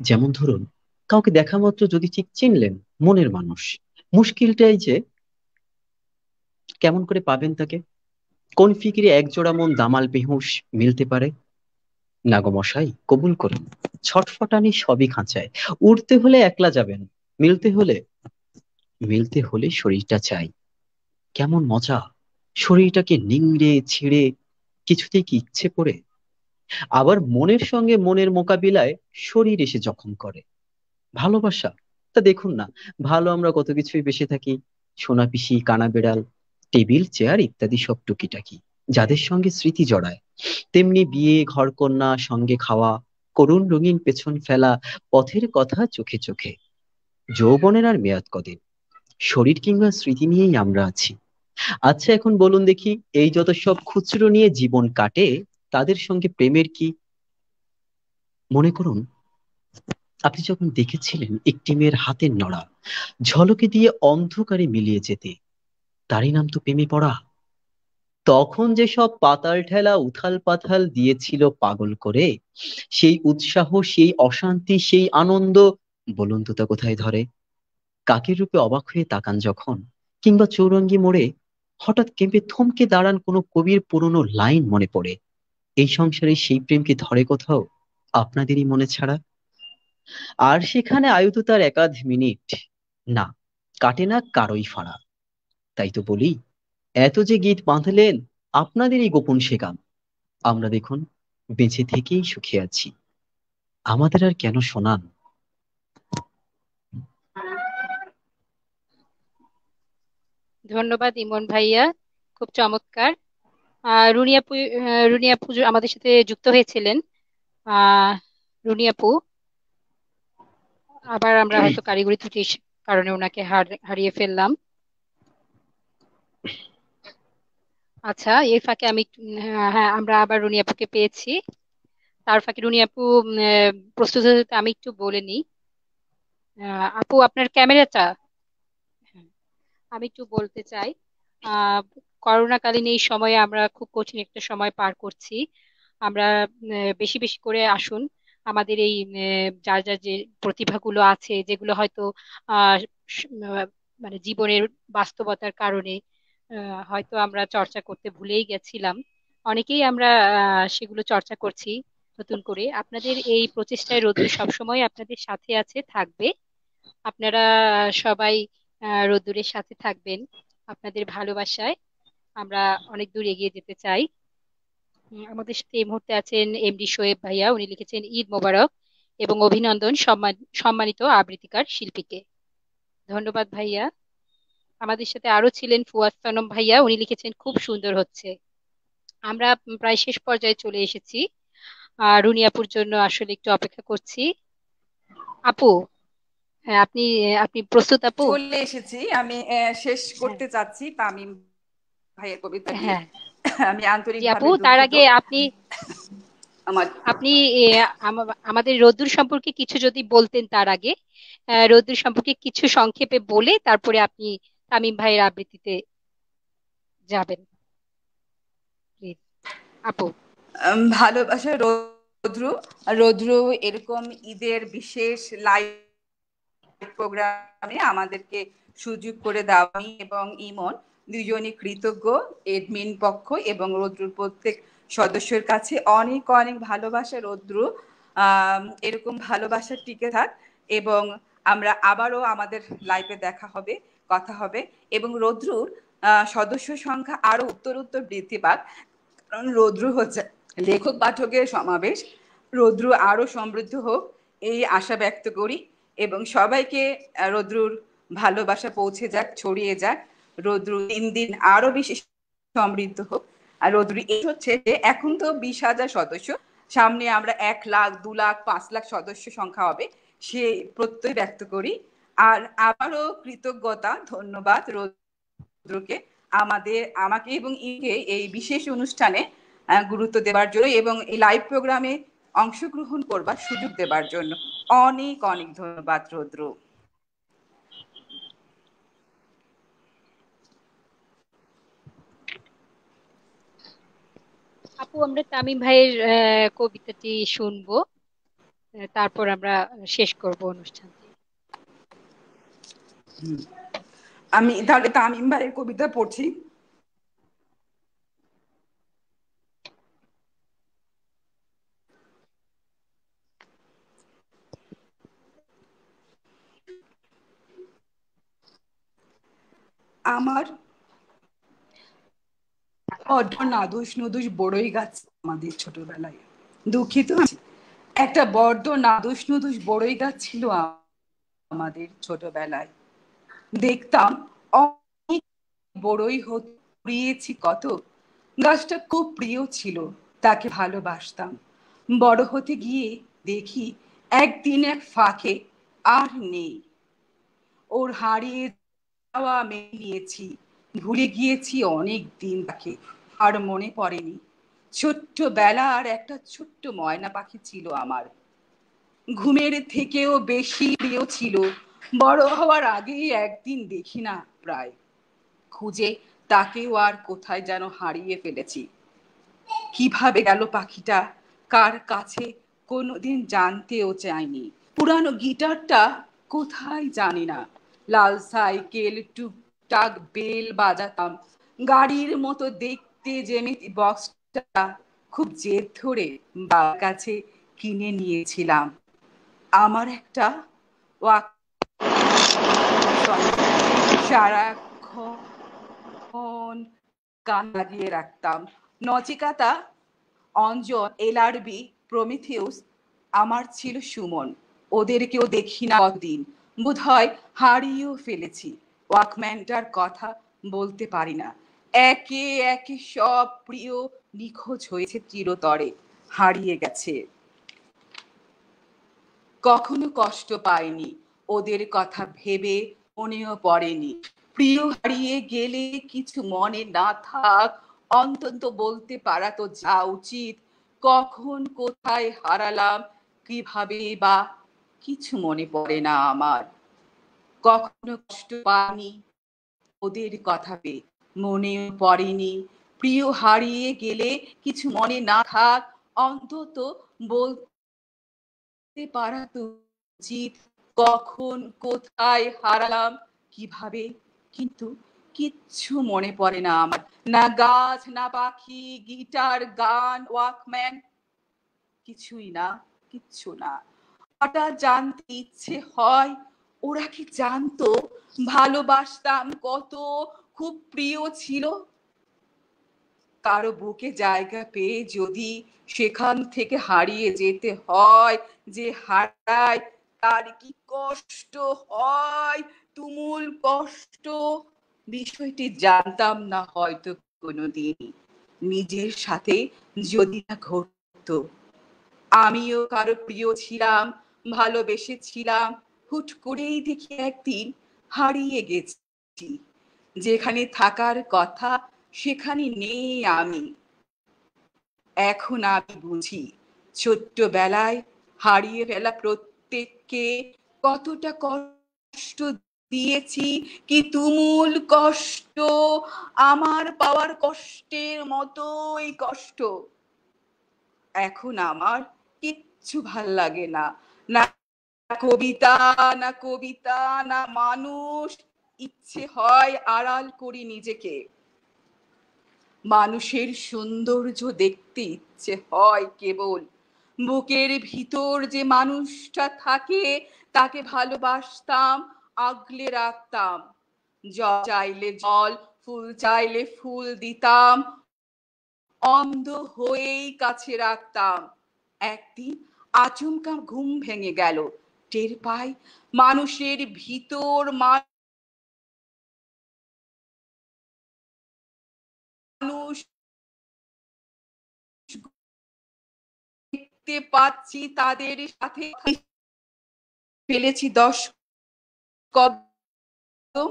যেমন ধরুন, কাউকে দেখা মাত্র যদি ঠিক চিনলেন, মনের মানুষ, মুশকিলটাই যে কেমন করে পাবেন তাকে। কোন ফিকিরে একজোড়া মন দামাল বেহুঁশ মিলতে পারে? না গো মশাই, কবুল করুন, ছটফটানি সবই খাঁচায়। উড়তে হলে একলা যাবেন, মিলতে হলে, মিলতে হলে শরীরটা চাই। কেমন মজা, শরীরটাকে নিংড়ে ছিঁড়ে কিছুতেই কি ইচ্ছে করে। আবার মনের সঙ্গে মনের মোকাবিলায় শরীর এসে জখম করে। ভালোবাসা, তা দেখুন না, ভালো আমরা কত কিছুই বেসে থাকি, সোনা পিসি, কানা বেড়াল, টেবিল চেয়ার ইত্যাদি সব টুকিটাকি, যাদের সঙ্গে স্মৃতি জড়ায়। তেমনি বিয়ে, ঘরকন্না, সঙ্গে খাওয়া, করুণ রঙিন পেছন ফেলা, পথের কথা চোখে চোখে। যৌবনের আর মেয়াদ কদিন, শরীর কিংবা স্মৃতি নিয়েই আমরা আছি। আচ্ছা এখন বলুন দেখি, এই যত সব খুচরো নিয়ে জীবন কাটে, তাদের সঙ্গে প্রেমের কি? মনে করুন, আপনি যখন দেখেছিলেন একটি মেয়ের হাতের নড়া ঝলকে দিয়ে অন্ধকারে মিলিয়ে যেতে, তারই নাম তো প্রেমে পড়া। তখন যে সব পাতাল ঠেলা উথাল পাথাল দিয়েছিল পাগল করে, সেই উৎসাহ, সেই অশান্তি, সেই আনন্দ, বলুন তো তা কোথায় ধরে? কাকের রূপে অবাক হয়ে তাকান যখন, কিংবা চৌরঙ্গি মোড়ে হঠাৎ কেঁপে থমকে দাঁড়ান কোনো কবির পুরনো লাইন মনে পড়ে, এই সংসারে সেই প্রেম কি ধরে কোথাও আপনাদেরই মনে ছাড়া? আর সেখানে আয়ু তো তার একাধ মিনিট, না, কাটে না কারোই ফাড়া। তাই তো বলি, এত যে গীত বাঁধলেন আপনাদেরই গোপন সে গান, আমরা দেখুন বেঁচে থেকেই সুখে আছি, আমাদের আর কেন শোনান? ধন্যবাদ ইমন ভাইয়া, খুব চমৎকার। রুনি আপু, রুনি আপু আমাদের সাথে যুক্ত হয়েছিলেন। আহ রুনি আপু, আবার আমরা হয়তো কারিগরি ত্রুটির কারণে ওনাকে হারিয়ে ফেললাম। আচ্ছা, এই ফাঁকে আমি হ্যাঁ হ্যাঁ, আমরা আবার রুনি আপুকে পেয়েছি। তার ফাঁকে রুনি আপু প্রস্তুত হতে আমি একটু বলে নিই। আপু, আপনার ক্যামেরাটা, হ্যাঁ, আমি একটু বলতে চাই। আহ করোনাকালীন এই সময়ে আমরা খুব কঠিন একটা সময় পার করছি। আমরা বেশি বেশি করে আসুন, আমাদের এই যার যার যে প্রতিভাগুলো আছে, যেগুলো হয়তো আহ মানে জীবনের বাস্তবতার কারণে হয়তো আমরা চর্চা করতে ভুলেই গেছিলাম, অনেকেই আমরা সেগুলো চর্চা করছি নতুন করে। আপনাদের এই প্রচেষ্টায় রোদ্দুর সবসময় আপনাদের সাথে আছে, থাকবে। আপনারা সবাই রোদ্দুরের সাথে থাকবেন। আপনাদের ভালোবাসায় আমরা অনেক দূর এগিয়ে যেতে চাই। আমাদের সাথে এই মুহূর্তে আছেন এমডি শোয়েব ভাইয়া, উনি লিখেছেন ঈদ মোবারক এবং অভিনন্দন সম্মানিত আবৃত্তিকার শিল্পীকে। ধন্যবাদ ভাইয়া। আমাদের সাথে আরো ছিলেন ফুয়াদ সনম ভাইয়া, উনি লিখেছেন খুব সুন্দর হচ্ছে। আমরা প্রায় শেষ পর্যায়ে চলে এসেছি। রুনি আপুর জন্য আসলে একটু অপেক্ষা করছি। আপু, হ্যাঁ, আপনি আপনি প্রস্তুত আপু? চলে এসেছি আমি, শেষ হ্যাঁ করতে চাচ্ছি তামিম ভাইয়ের কবিতাটি। হ্যাঁ, আমি জি আপু, আন্তরিকভাবে তার দুঃখিত। আগে আপনি আমার আপনি আমাদের রোদ্দুর সম্পর্কে কিছু যদি বলতেন তার আগে, রোদ্দুর সম্পর্কে কিছু সংক্ষেপে বলে তারপরে আপনি তামিম ভাইয়ের আবৃত্তিতে যাবেন, প্লিজ আপু। ভালোবাসা রৌদ্র। রৌদ্র এরকম ঈদের বিশেষ লাইভ প্রোগ্রামে আমাদেরকে সুযোগ করে দেওয়া, আমি এবং ইমন দুজনই কৃতজ্ঞ এডমিন পক্ষ এবং রৌদ্রর প্রত্যেক সদস্যের কাছে। অনেক অনেক ভালোবাসা রৌদ্র, এরকম ভালোবাসা টিকে থাক এবং আমরা আবারও আমাদের লাইভে দেখা হবে, কথা হবে এবং রৌদ্রুর সদস্য সংখ্যা আরো উত্তর উত্তর বৃদ্ধি পাক, কারণ রৌদ্র হচ্ছে লেখক পাঠকের সমাবেশ। রৌদ্র আরো সমৃদ্ধ হোক এই আশা ব্যক্ত করি এবং সবাইকে রৌদ্রুর ভালোবাসা পৌঁছে যাক, ছড়িয়ে যাক। রৌদ্র দিন দিন আরো বেশি সমৃদ্ধ হোক। আর রৌদ্র এই হচ্ছে যে এখন তো 20,000 সদস্য, সামনে আমরা 1 লাখ 2 লাখ 5 লাখ সদস্য সংখ্যা হবে, সে প্রত্যয় ব্যক্ত করি। আর আবারও কৃতজ্ঞতা, ধন্যবাদ রৌদ্রকে আমাকে এবং ইকে এই বিশেষ অনুষ্ঠানে গুরুত্ব দেওয়ার জন্য এবং এই লাইভ প্রোগ্রামে অংশগ্রহণ করবার সুযোগ দেওয়ার জন্য অনেক অনেক ধন্যবাদ রৌদ্র। আপু, আমরা তামিম ভাইয়ের কবিতাটি শুনবো, তারপর আমরা শেষ করব অনুষ্ঠানটি। আমি তাহলে তামিম ভাইয়ের কবিতা পড়ছি। আমার বড্ড নাদুস নুদুস বড়ই গাছ আমাদের ছোটবেলায়, দুঃখিত একটা বড্ড নাদুস নুদুস বড়ই গাছ ছিল আমাদের ছোটবেলায়। দেখতাম অনেক বড়ই কুড়িয়েছি কত, গাছটা খুব প্রিয় ছিল, তাকে ভালোবাসতাম। বড় হতে গিয়ে দেখি একদিন এক ফাঁকে আর নেই। ওর হারিয়ে যাওয়া মেনে নিয়েছি, ভুলে গিয়েছি অনেক দিন তাকে, আর মনে পড়েনি। ছোট্টবেলার একটা ছোট্ট ময়না পাখি ছিল আমার, ঘুমের থেকেও বেশি প্রিয় ছিল। বড় হওয়ার আগেই একদিন দেখি না প্রায়, খুঁজে তাকেও আর কোথায় যেন হারিয়ে ফেলেছি। কিভাবে গেল পাখিটা, কার কাছে, কোনোদিন জানতেও চাইনি। পুরানো গিটারটা কোথায় জানি না, লাল সাইকেল, টুকটাক বেল বাজাতাম, গাড়ির মতো দেখতে জ্যামিতি বক্সটা খুব জেদ ধরে বাবার কাছে কিনে নিয়েছিলাম। আমার একটা ওয়াক সারাক্ষণ গান লাগিয়ে রাখতাম। নচিকাতা, অঞ্জন, এলআরবি, প্রমিথিউস, আমার ছিল সুমন। ওদেরকেও দেখি না কতদিন, বোধহয় হারিয়েও ফেলেছি। ওয়াকম্যানটার কথা বলতে পারি না, একে একে সব প্রিয় নিখোঁজ হয়েছে চিরতরে, হারিয়ে গেছে। কখনো কষ্ট পাইনি ওদের কথা ভেবে, মনেও পড়েনি। প্রিয় হারিয়ে গেলে কিছু মনে না থাক, অন্তত বলতে পারা তো যা উচিত। কখন কোথায় হারালাম, কিভাবে বা, কিছু মনে পড়ে না আমার। কখনো কষ্ট পাইনি ওদের কথা পেয়ে, মনেও পড়েনি। প্রিয় হারিয়ে গেলে কিছু মনে না থাক, অন্তত বলতে পারা তো উচিত। কখন কোথায় হারালাম, কিভাবে, কিন্তু কিচ্ছু মনে পড়ে না আমার। না গাছ, না পাখি, গিটার, গান, ওয়াকম্যান, কিছুই না, কিচ্ছু না। হঠাৎ জানতে ইচ্ছে হয়, ওরা কি জানতো ভালোবাসতাম কত, খুব প্রিয় ছিল। কারো বুকে জায়গা পেয়ে যদি সেখান থেকে হারিয়ে যেতে হয়, যে হারায় তার কি কষ্ট হয়, তুমুল কষ্ট। বিষয়টি জানতাম না হয়তো কোনোদিন, নিজের সাথে যদি না ঘটতো। আমিও কারো প্রিয় ছিলাম, ভালোবেসেছিলাম, হুট করেই দেখি একদিন হারিয়ে গেছি। যেখানে থাকার কথা সেখানে নেই আমি। এখন আমি বুঝি ছোট্টবেলায় হারিয়ে ফেলা প্রত্যেককে কতটা কষ্ট দিয়েছি, কি তুমুল কষ্ট, আমার পাওয়ার কষ্টের মতোই কষ্ট। এখন আমার কিচ্ছু ভাল লাগে না, না কবিতা, না কবিতা, না মানুষ। ইচ্ছে হয় আড়াল করি নিজেকে। মানুষের সৌন্দর্য দেখতে ইচ্ছে হয় কেবল, বুকের ভিতর যে মানুষটা থাকে তাকে ভালোবাসতাম, আগলে রাখতাম। জল চাইলে জল, ফুল চাইলে ফুল দিতাম, অন্ধ হয়েই কাছে রাখতাম। একদিন আচমকা ঘুম ভেঙে গেল, টের পাই মানুষের ভিতর মানুষ দেখতে পাচ্ছি, তাদের সাথে ফেলেছি 10 কদম,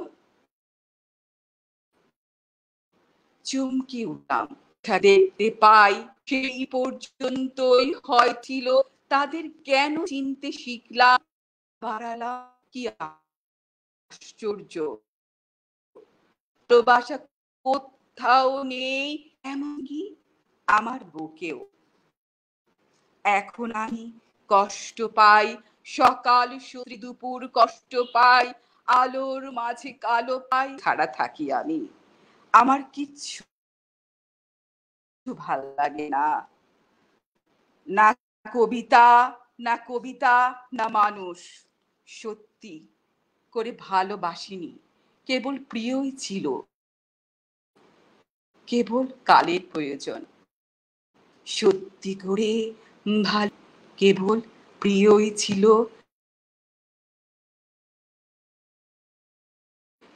চমকে উঠলাম। দেখতে পাই সেই পর্যন্তই হয় ছিল, তাদের কেন চিনতে শিখলাম, বাড়ালাম। কি আশ্চর্য, প্রবাসা কোথাও নেই এমনকি আমার বুকেও। এখন আমি কষ্ট পাই, সকাল সূর্য দুপুর কষ্ট পাই, আলোর মাঝে কালো পাই, ছাড়া থাকি আমি। আমার কিচ্ছু ভাল লাগে না, না কবিতা, না কবিতা, না মানুষ। সত্যি করে ভালোবাসিনি, কেবল প্রিয়ই ছিল, কেবল কালের প্রয়োজন। সত্যি করে ভালো, কেবল প্রিয়ই ছিল,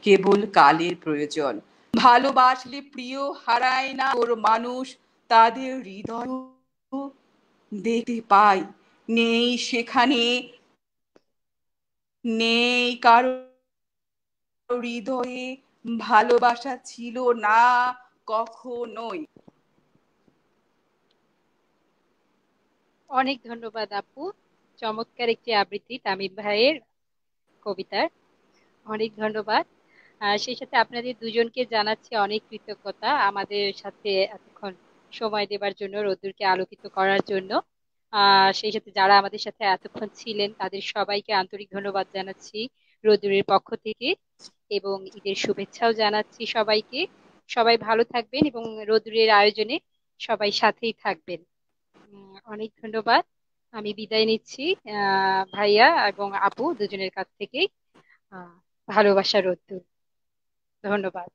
কেবল কালের প্রয়োজন। ভালোবাসলে প্রিয় হারায় না ওর মানুষ, তাদের হৃদয় দেখতে পাই নেই সেখানে, নেই কারো হৃদয়ে ভালোবাসা ছিল না কখনোই। অনেক ধন্যবাদ আপু, চমৎকার একটি আবৃত্তি তামিম ভাইয়ের কবিতার। অনেক ধন্যবাদ। সেই সাথে আপনাদের দুজনকে জানাচ্ছি অনেক কৃতজ্ঞতা আমাদের সাথে এতক্ষণ সময় দেবার জন্য, রোদ্দুরকে আলোকিত করার জন্য। সেই সাথে যারা আমাদের সাথে এতক্ষণ ছিলেন তাদের সবাইকে আন্তরিক ধন্যবাদ জানাচ্ছি রোদ্দুরের পক্ষ থেকে, এবং ঈদের শুভেচ্ছাও জানাচ্ছি সবাইকে। সবাই ভালো থাকবেন এবং রোদ্দুরের আয়োজনে সবাই সাথেই থাকবেন। অনেক ধন্যবাদ। আমি বিদায় নিচ্ছি ভাইয়া এবং আপু দুজনের কাছ থেকেই। আহ ভালোবাসা রোদ্দুর। ধন্যবাদ।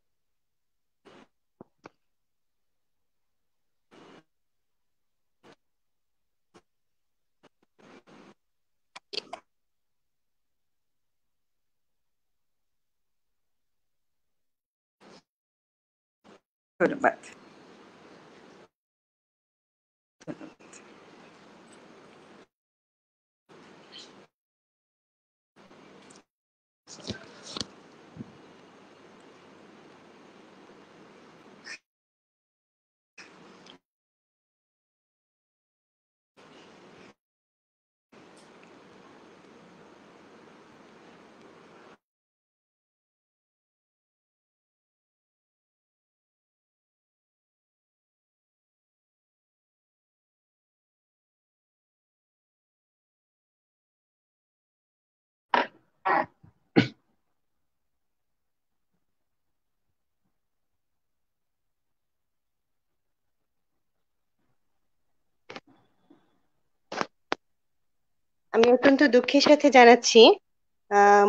ধন্যবাদ। আমি অত্যন্ত দুঃখের সাথে জানাচ্ছি,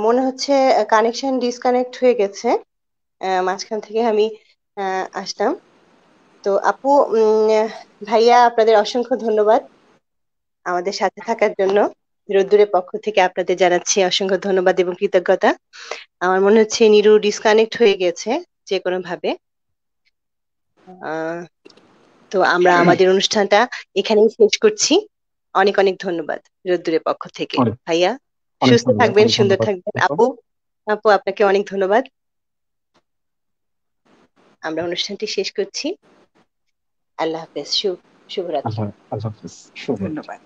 মনে হচ্ছে কানেকশন ডিসকানেক্ট হয়ে গেছে। মাঝখান থেকে আমি আসলাম। তো আপু, ভাইয়া, আপনাদের অসংখ্য ধন্যবাদ আমাদের সাথে থাকার জন্য। রোদ্দুরের পক্ষ থেকে আপনাদের জানাচ্ছি অসংখ্য ধন্যবাদ এবং কৃতজ্ঞতা। আমার মনে হচ্ছে নিরু ডিসকানেক্ট হয়ে গেছে যে কোনো ভাবে। তো আমরা আমাদের অনুষ্ঠানটা এখানেই শেষ করছি। অনেক অনেক ধন্যবাদ রোদ্দুরের পক্ষ থেকে। ভাইয়া সুস্থ থাকবেন, সুন্দর থাকবেন। আপু, আপু আপনাকে অনেক ধন্যবাদ। আমরা অনুষ্ঠানটি শেষ করছি। আল্লাহ হাফেজ। শুভ শুভরাত্রি। আল্লাহ আল্লাহ হাফিজ, শুভরাত্রি। ধন্যবাদ।